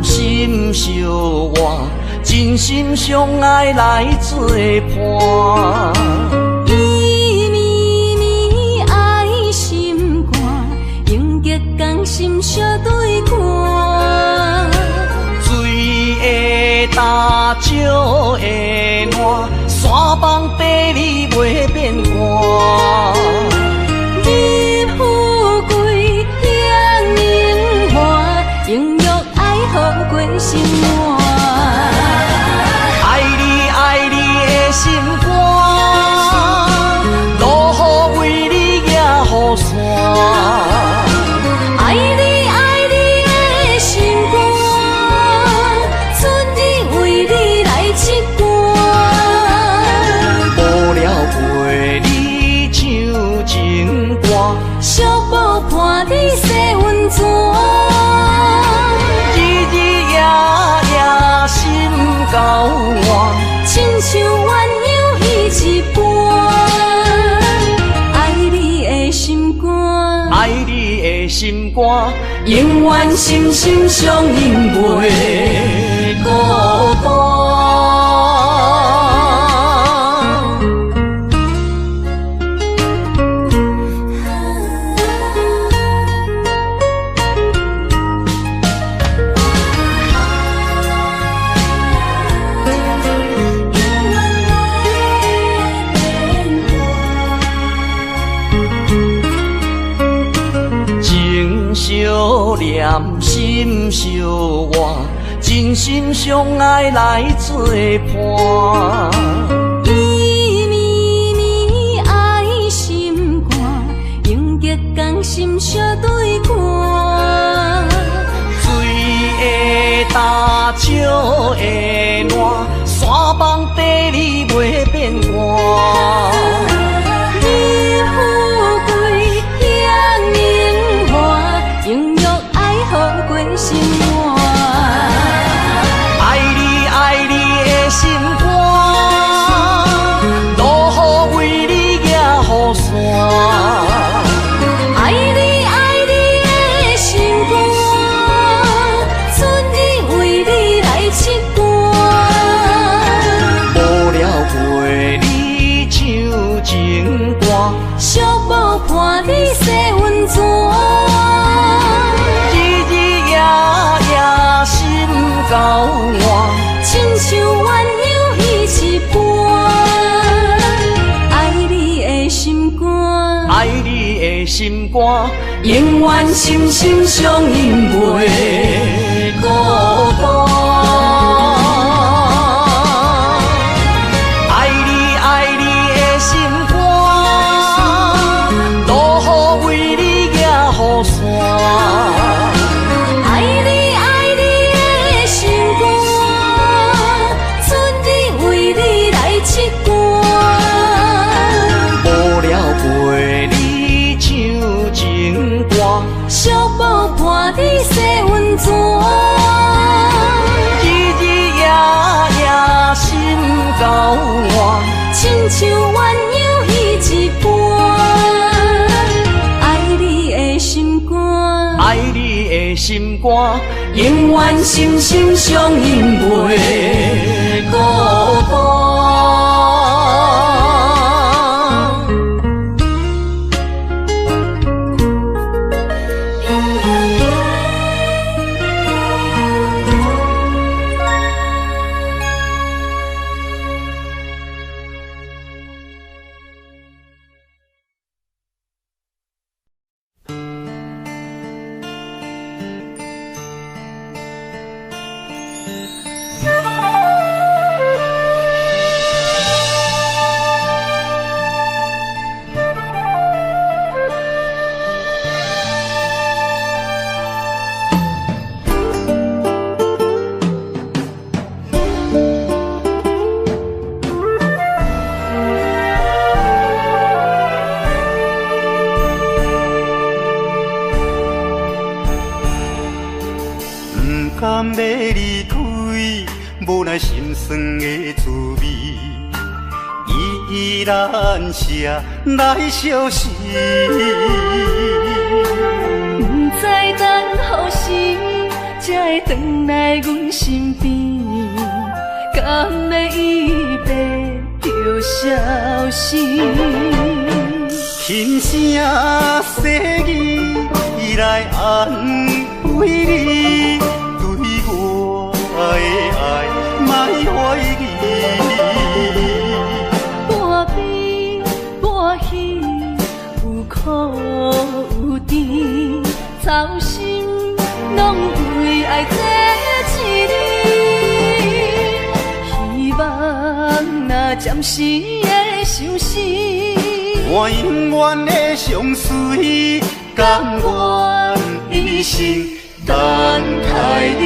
心相换，真心相爱来作伴。绵绵爱心肝，永结同心相对看。水会干，石会烂，山崩地裂袂变寒。你富贵享荣华，永浴爱好过生活。爱你的心肝，落雨为你野雨伞。爱你的心肝，春日为你来一段。无聊陪你唱情歌，小宝伴你洗温泉。日日夜夜心交换，亲像鸳鸯彼一半。爱你的心肝，爱你的心肝，永远心心相印袂孤单。无念心相活，真心相爱来作伴。伊绵绵爱心肝，永结同心相对看。水的大石的烂，山崩地里袂变寒。心肝，爱你爱你的心肝，路雨为你举雨伞。爱你爱你的心肝，春日为你来刺肝。无聊陪你唱情歌，寂寞伴你洗温泉。交换，亲像鸳鸯彼一半。爱你的心肝，爱你的心肝，永远心心相印袂孤单。爱你爱你的心肝，路雨为你举雨伞。寂寞伴你洗温泉，日日夜夜心交换，亲像鸳鸯彼一半。爱你的心肝，爱你的心肝，永远心心相印袂孤单。甘要离开，无奈心酸的滋味，依然写来相思。不知等何时才会回来阮身边，甘要伊白就消失。轻声细语来安慰你。我的爱，莫怀疑。半悲半喜，有苦有甜，操心拢为爱这一日。希望若暂时的相思，我永远的相随，甘愿一生等待你。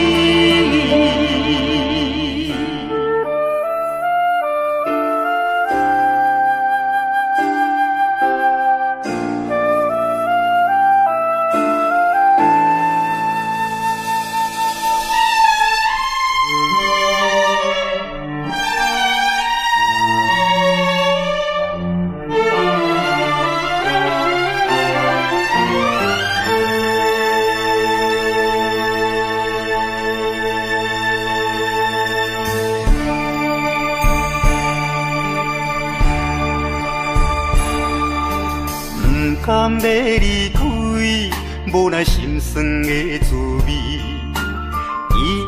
甘要离开，无奈心酸的滋味，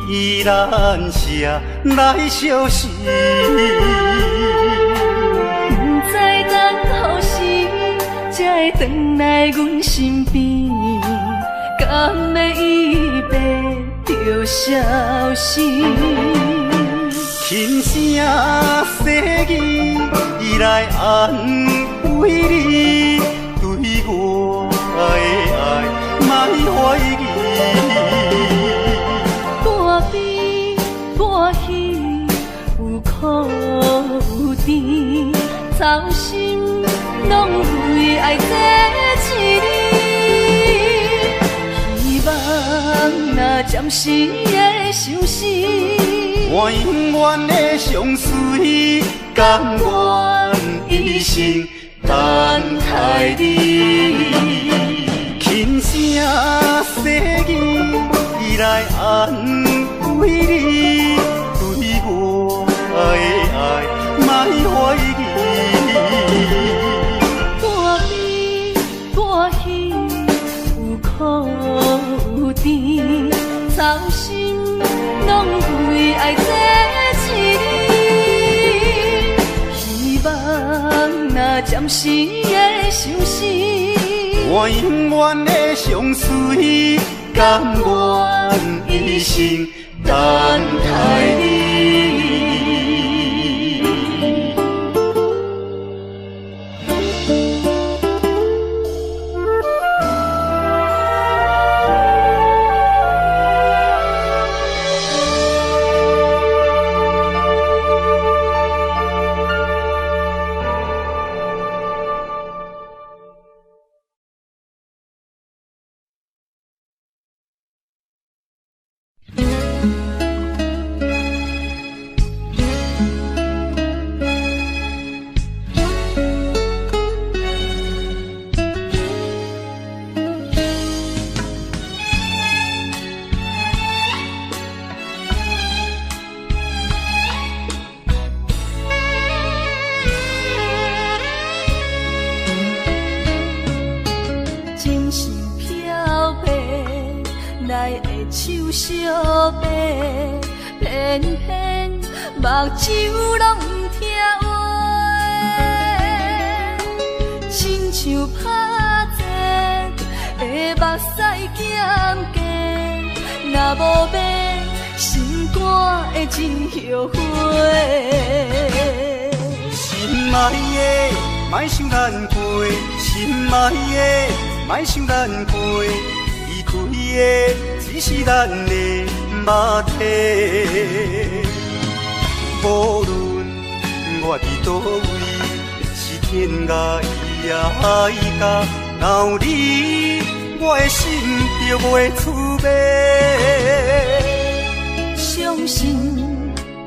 依然写来相思。不知等何时才会回来阮身边，甘要伊消息。轻声细语，伊来安慰你，对我的爱莫怀疑。半悲半喜，有苦有甜，操心拢为爱这一日。希望若暂时的相思，我永远的相随，甘愿一生等待你。轻声细语，伊来安慰你，对我的爱莫怀疑。半悲半喜，有苦有甜，操心拢为爱这一日。希望若暂时的相思，我永远的相随，甘愿一生等待你。小白，偏偏目睭拢不听话，亲像拍折的目屎咸咸，若无变，心肝会真后悔。心爱的，莫想咱过；心爱的，莫想咱过。离开的只是咱的肉体，无论我伫倒位，是天涯海角，若有你，我的心就袂出卖。相信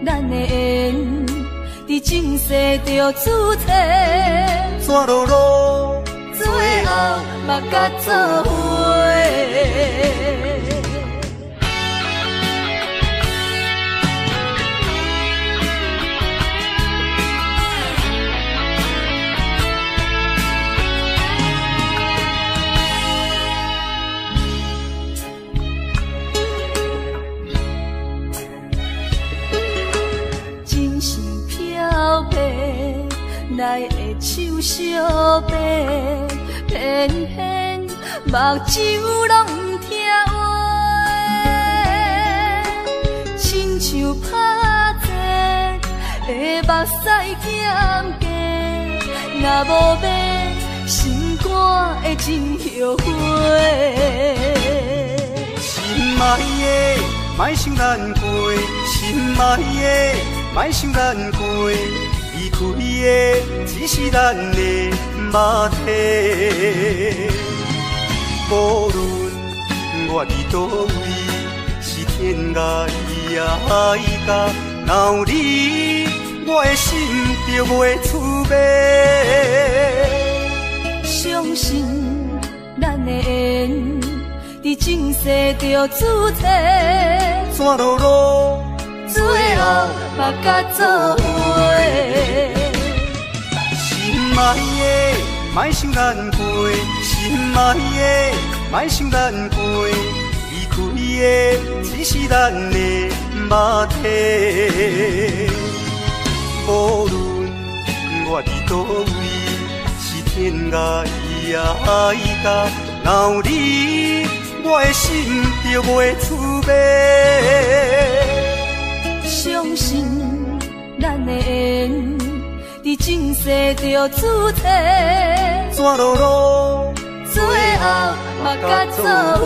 咱的缘，伫前世就注定，怎落落，最后嘛甲做伙。真是漂泊，奈会手小白，偏偏目睭拢不听话，亲像拍折的目屎咸咸，若无变，心肝会真后悔。心爱的，莫想咱过；心爱的，莫想咱过。离开的只是咱的肉体，无论我伫倒位，是天涯海角，若有你，我的心就袂出卖。相信咱的缘，伫前世就注定，怎落落，最后嘛甲做伙。心爱的，莫想咱过；心爱的，莫想咱过。离开的只是咱的肉体，无论我伫倒位，是天涯海角，若有你，我的心就袂出卖。相信咱的缘，伫前世就注定，怎落落最后嘛甲做伙。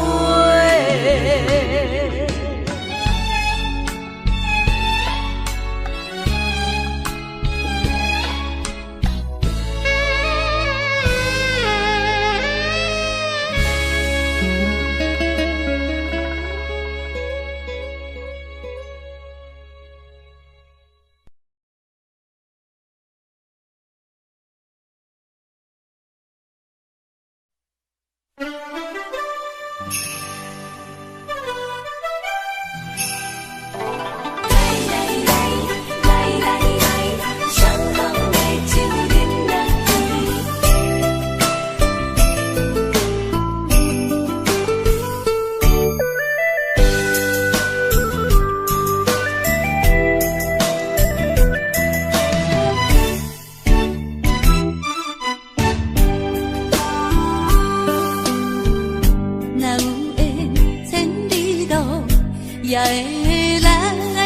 也会来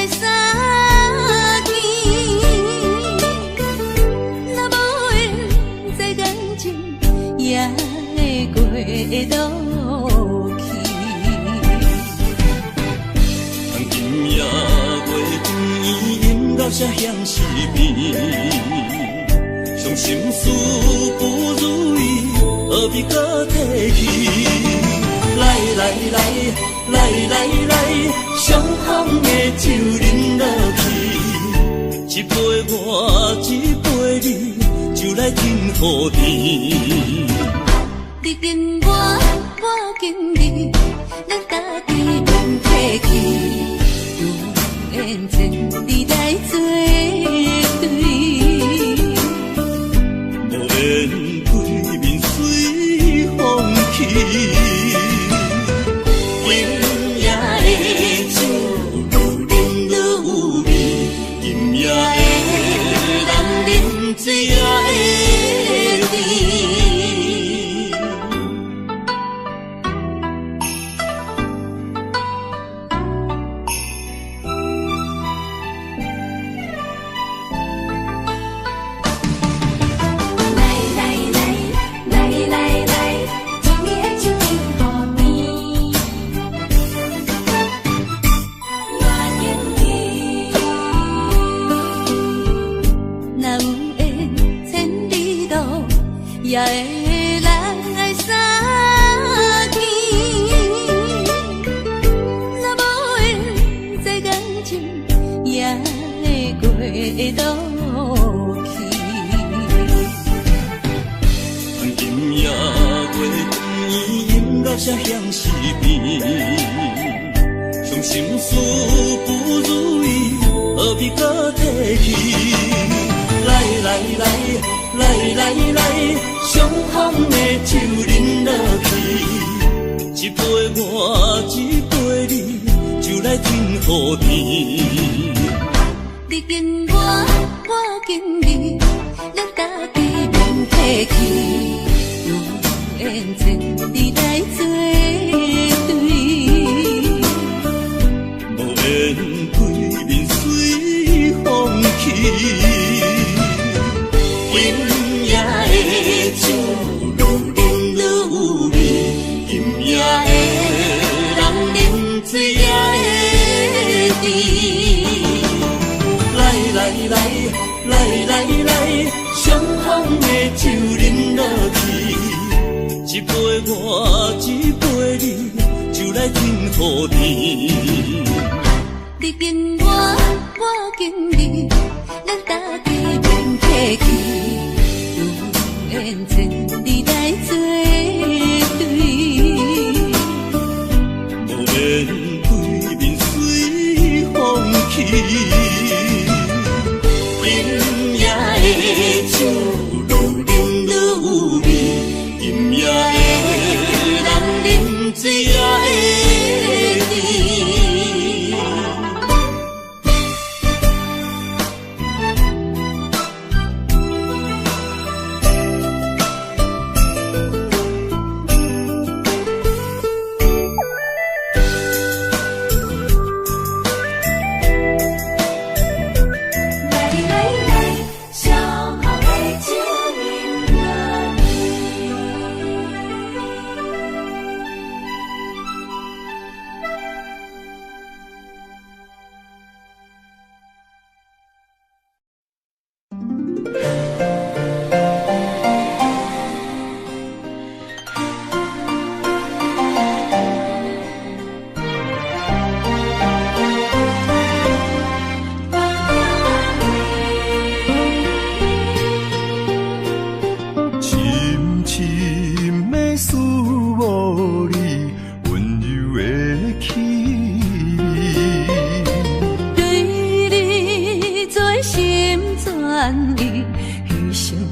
相见，若无缘这感情，也会过渡去。今夜月光莺到这乡是边，伤心事不如意，何必搁提起？来来来来来来，相逢的酒饮落去，一杯我，一杯你，就来天和地。你敬我，我敬你，咱家己免客气，有缘千里来作对，无缘对面随风去。水也会甜，来来来来来来，一年就有5年，我敬你，若有也会来相见，若无缘这感情，也会过渡去。今夜月光莺到这乡是边，伤心事不如意，何必搁提起？来来来来来来，相逢的酒饮落去，一杯我，一杯你，就来天和地。你敬我，我敬你，咱家己免客气，有缘千里来作对，无缘对面随风去。今夜的酒愈饮愈有味，今夜的人啉水也会甜。来来来来来来，相逢的酒饮落去，一杯我，一杯你，就来天和地。你敬我，我敬你，咱家己免客气，有缘千里来作对，无缘对面随风去。今夜的酒愈饮愈有味，今夜的人啉水也会甜。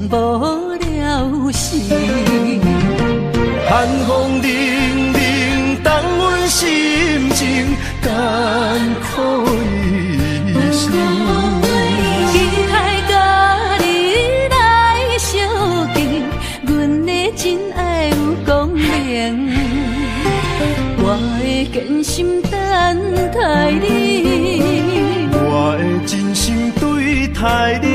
无了时。寒风凛凛，冻阮心情艰苦的心。期待甲你来相见，阮的真爱有光明。我会坚心等待你，我会真心对待你。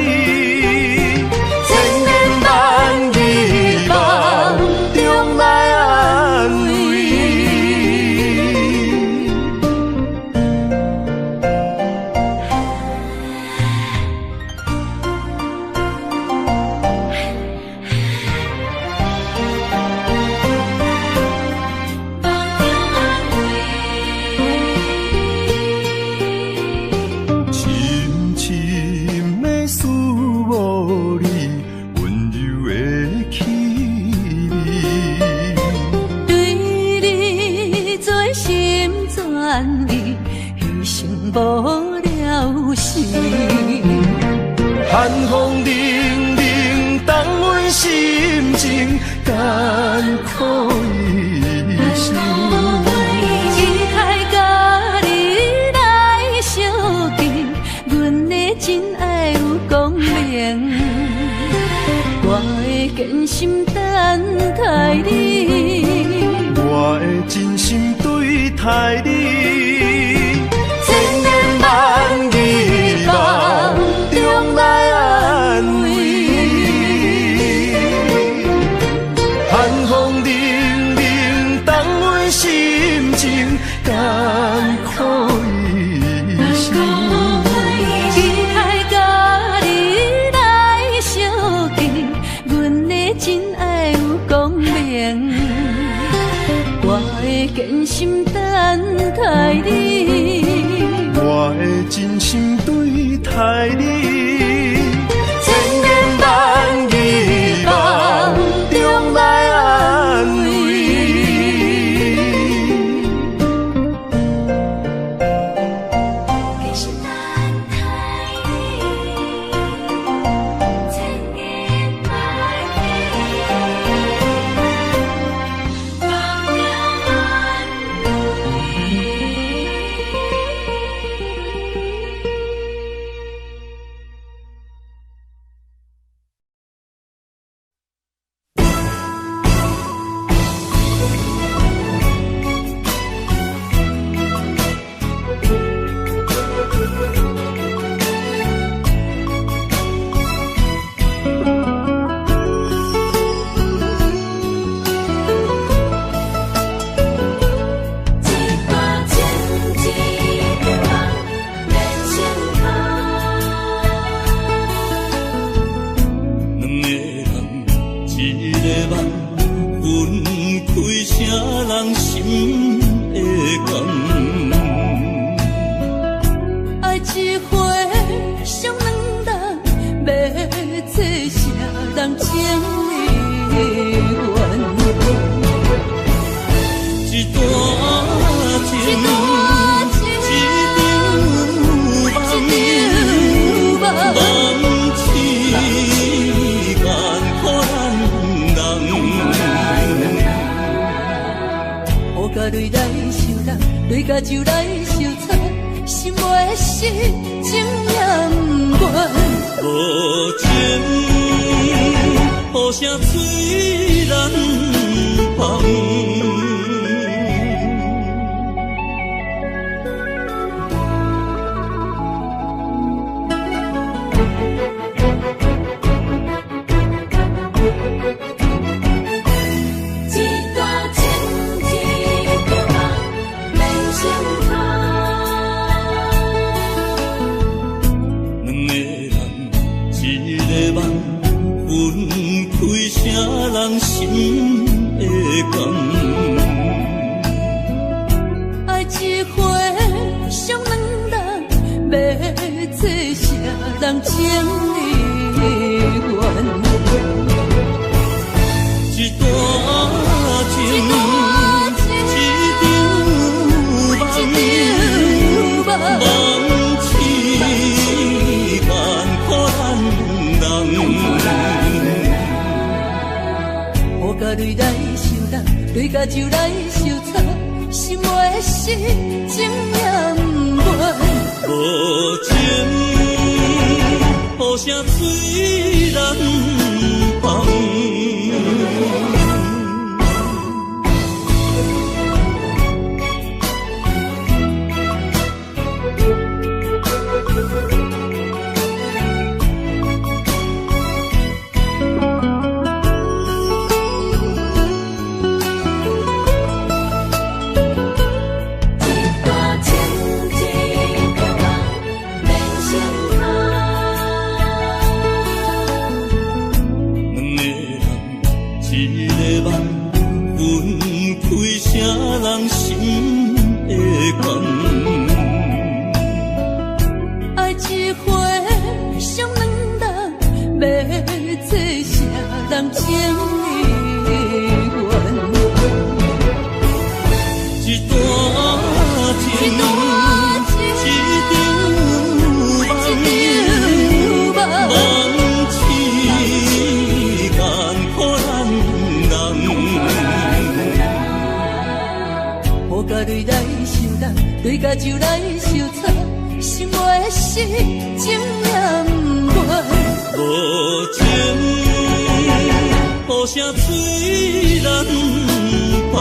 无了时，寒风凛凛，冻阮心情艰苦的心。期待甲你来相见，阮的真爱有光明。我会坚心等待你，我会真心对待你。中来安慰，寒风凛凛，冻阮心情艰苦的心。期待甲你来相见，阮的真爱有光明。我会坚心等待你，我会真心对待你。就来相残，心袂失，情也不愿。无情，雨声催人芳。人心的光，爱一回伤两人，要做啥人情的缘？一段情，一场梦，梦痴，万苦咱人。甲泪来收纳，泪甲酒来收藏，心爱的事情也不愿。无情，雨声水人放。对甲酒来收藏，心爱的事情也不愿。无情，雨声水人放。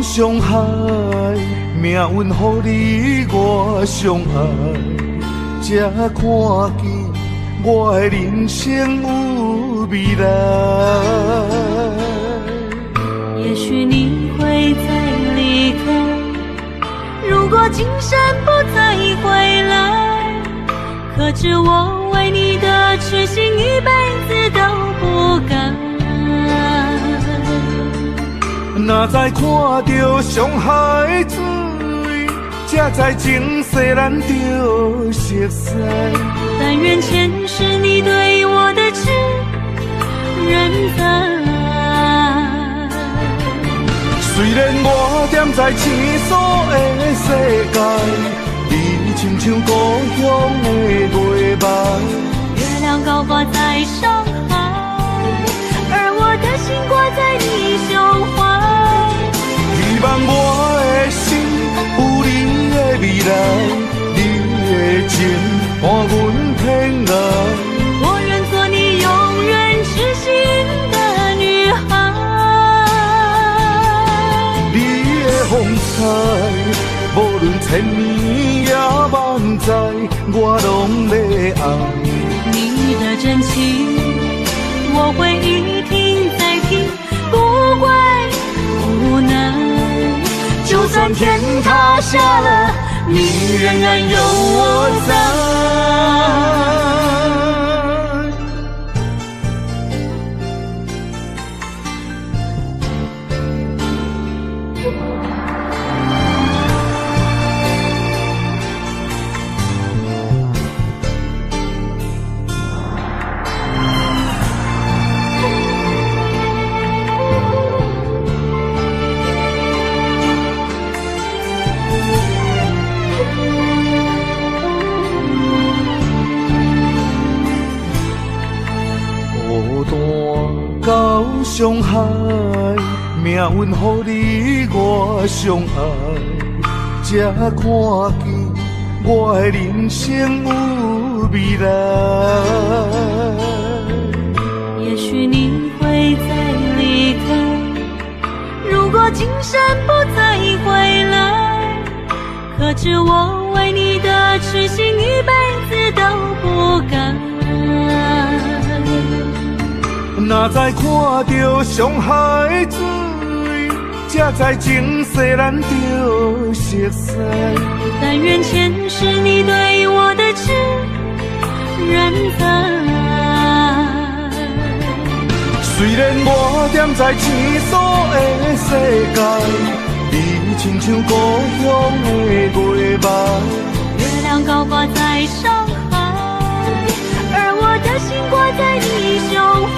伤害，命运予你我相爱，才看见我的人生有未来。也许你会再离开，如果今生不再回来，可知我为你的痴心一辈子都不改。若再看到伤害水，才知前世咱就熟悉。但愿前世你对我的痴仍在。虽然我踮在青锁的世界，你亲像故乡的月白。月亮高挂在上海，而我的心挂在你胸怀。希望我的心有你的未来，你的情伴阮天涯。我愿做你永远痴心的女孩。你的风采，无论千年也万载，我拢要爱。你的真情，我会一听再听，不会无奈。就算天塌下了，你仍然有我在。到伤害，命运予你我相爱，才看见我的人生有未来。也许你会在知我为你的痴心一辈子都不改。哪知看到上海水，才知情世咱就熟悉。但愿前世你对我的痴仍在。虽然我踮在青锁的世界，你亲像故乡的月白。月亮高挂在上海，而我的心挂在你胸怀。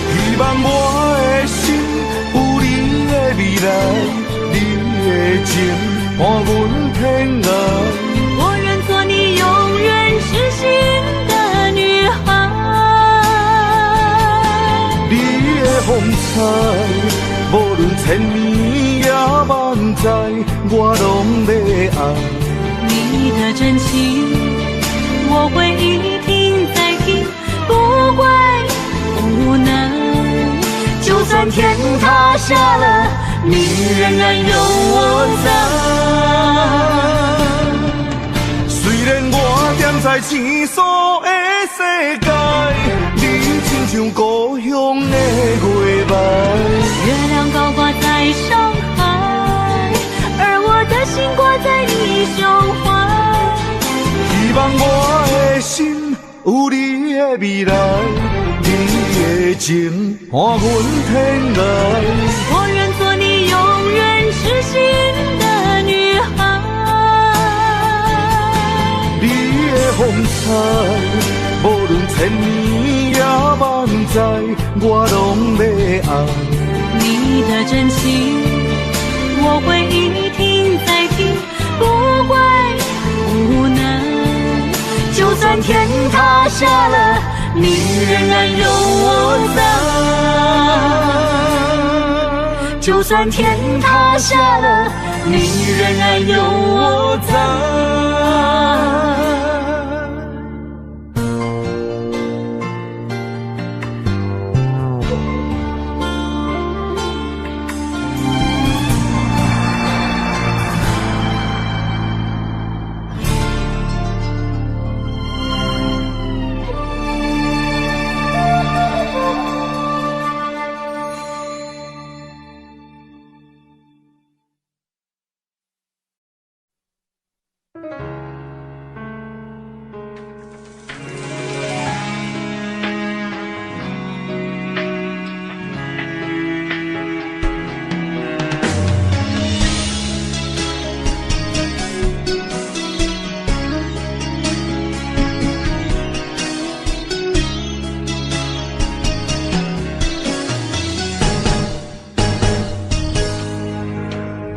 希望我的心有你的未来，你的情伴阮天涯。我愿做你永远痴心的女孩。你的风采，无论千年也万载，我拢要爱。你的真情，我会一听再听，不怪无能。就算天塌下了，你仍然有我在。虽然我踮在青锁的世界，你亲像故乡的月白。月亮高挂在上海，而我的心挂在你胸怀。希望我的心有你的未来，你的情伴阮天涯。我愿做你永远痴心的女孩。你的风采，无论千年也万载，我拢要爱。你的真情，我会一听再听，不怪无能。就算天塌下了，你仍然有我在。就算天塌下了，你仍然有我在。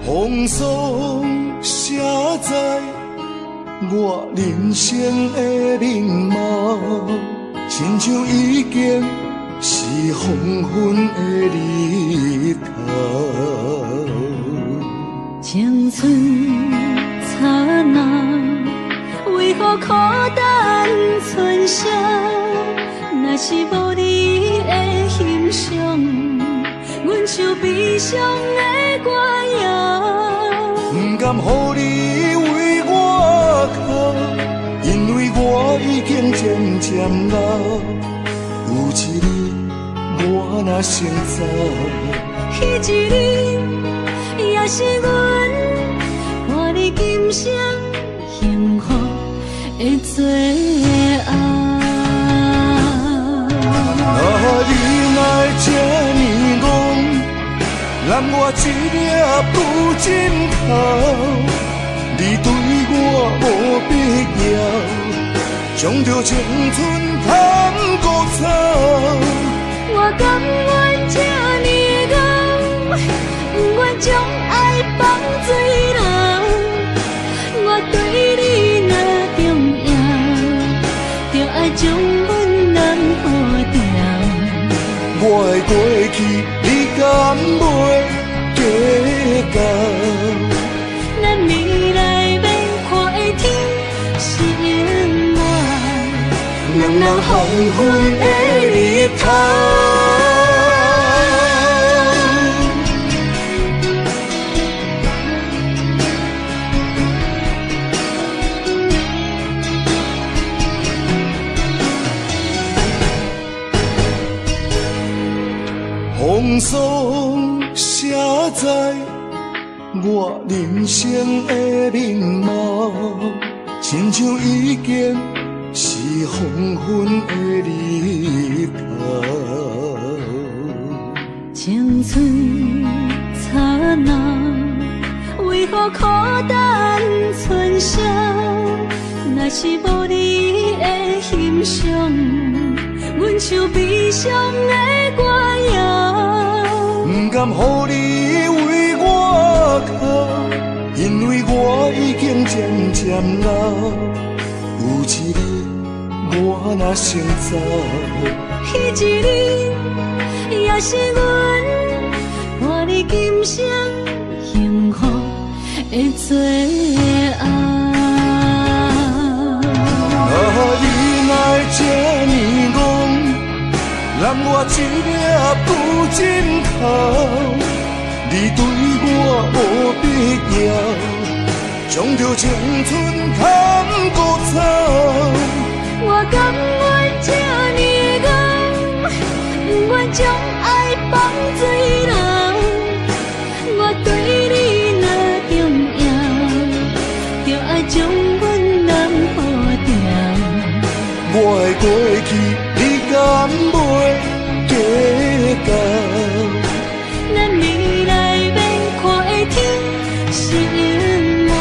风霜写在我人生的面貌，亲像已经是黄昏的日头。青春刹那，为何孤单存剩？若是无你的欣赏，阮像悲伤的歌谣。不甘予你为我哭，因为我已经渐渐老。有一日我若先走，彼一日也是阮看你今生幸福的最后。你来这呢戆，揽我一粒不枕头。你对我无必要，将着青春贪孤草。我甘愿这呢戆，不愿将爱放水流。我对你若重要，就爱将阮人抱牢。我的过去，你敢袂计较？咱未来要看的天是永远，人人黄昏的日头。风霜写在我人生的面貌，亲像已经是黄昏的日头。青春刹那，为何孤单春宵？若是无你的欣赏，阮像悲伤的歌谣。不甘予你为我哭，因为我已经渐渐老。有一日我若先走，彼一日也是阮伴你今生幸福的最后。你来这呢戆，让我一粒不尽头。你对我无必要，将着青春砍孤草。我甘愿这呢戆，不愿将爱放水流。我对你若重要，就爱将阮人抱牢。我的过去，你敢袂计较？咱未来免看的天是永远，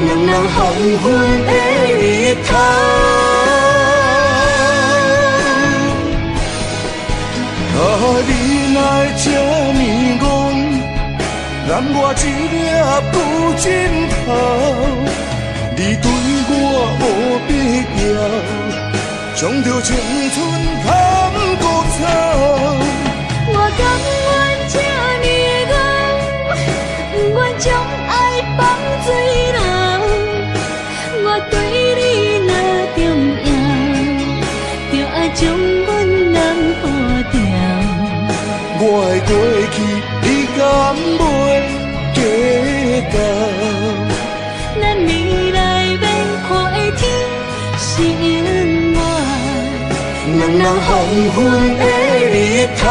两人黄昏的日头。你来这呢戆，让我一粒不尽头。你对我无必要，将着青春砍孤草。我甘愿这呢戆，不愿将爱放水流。我对你若重要，就爱将阮人抱牢。我的过去，你敢袂计较？咱未来免看的天是永远，两人黄昏的日头。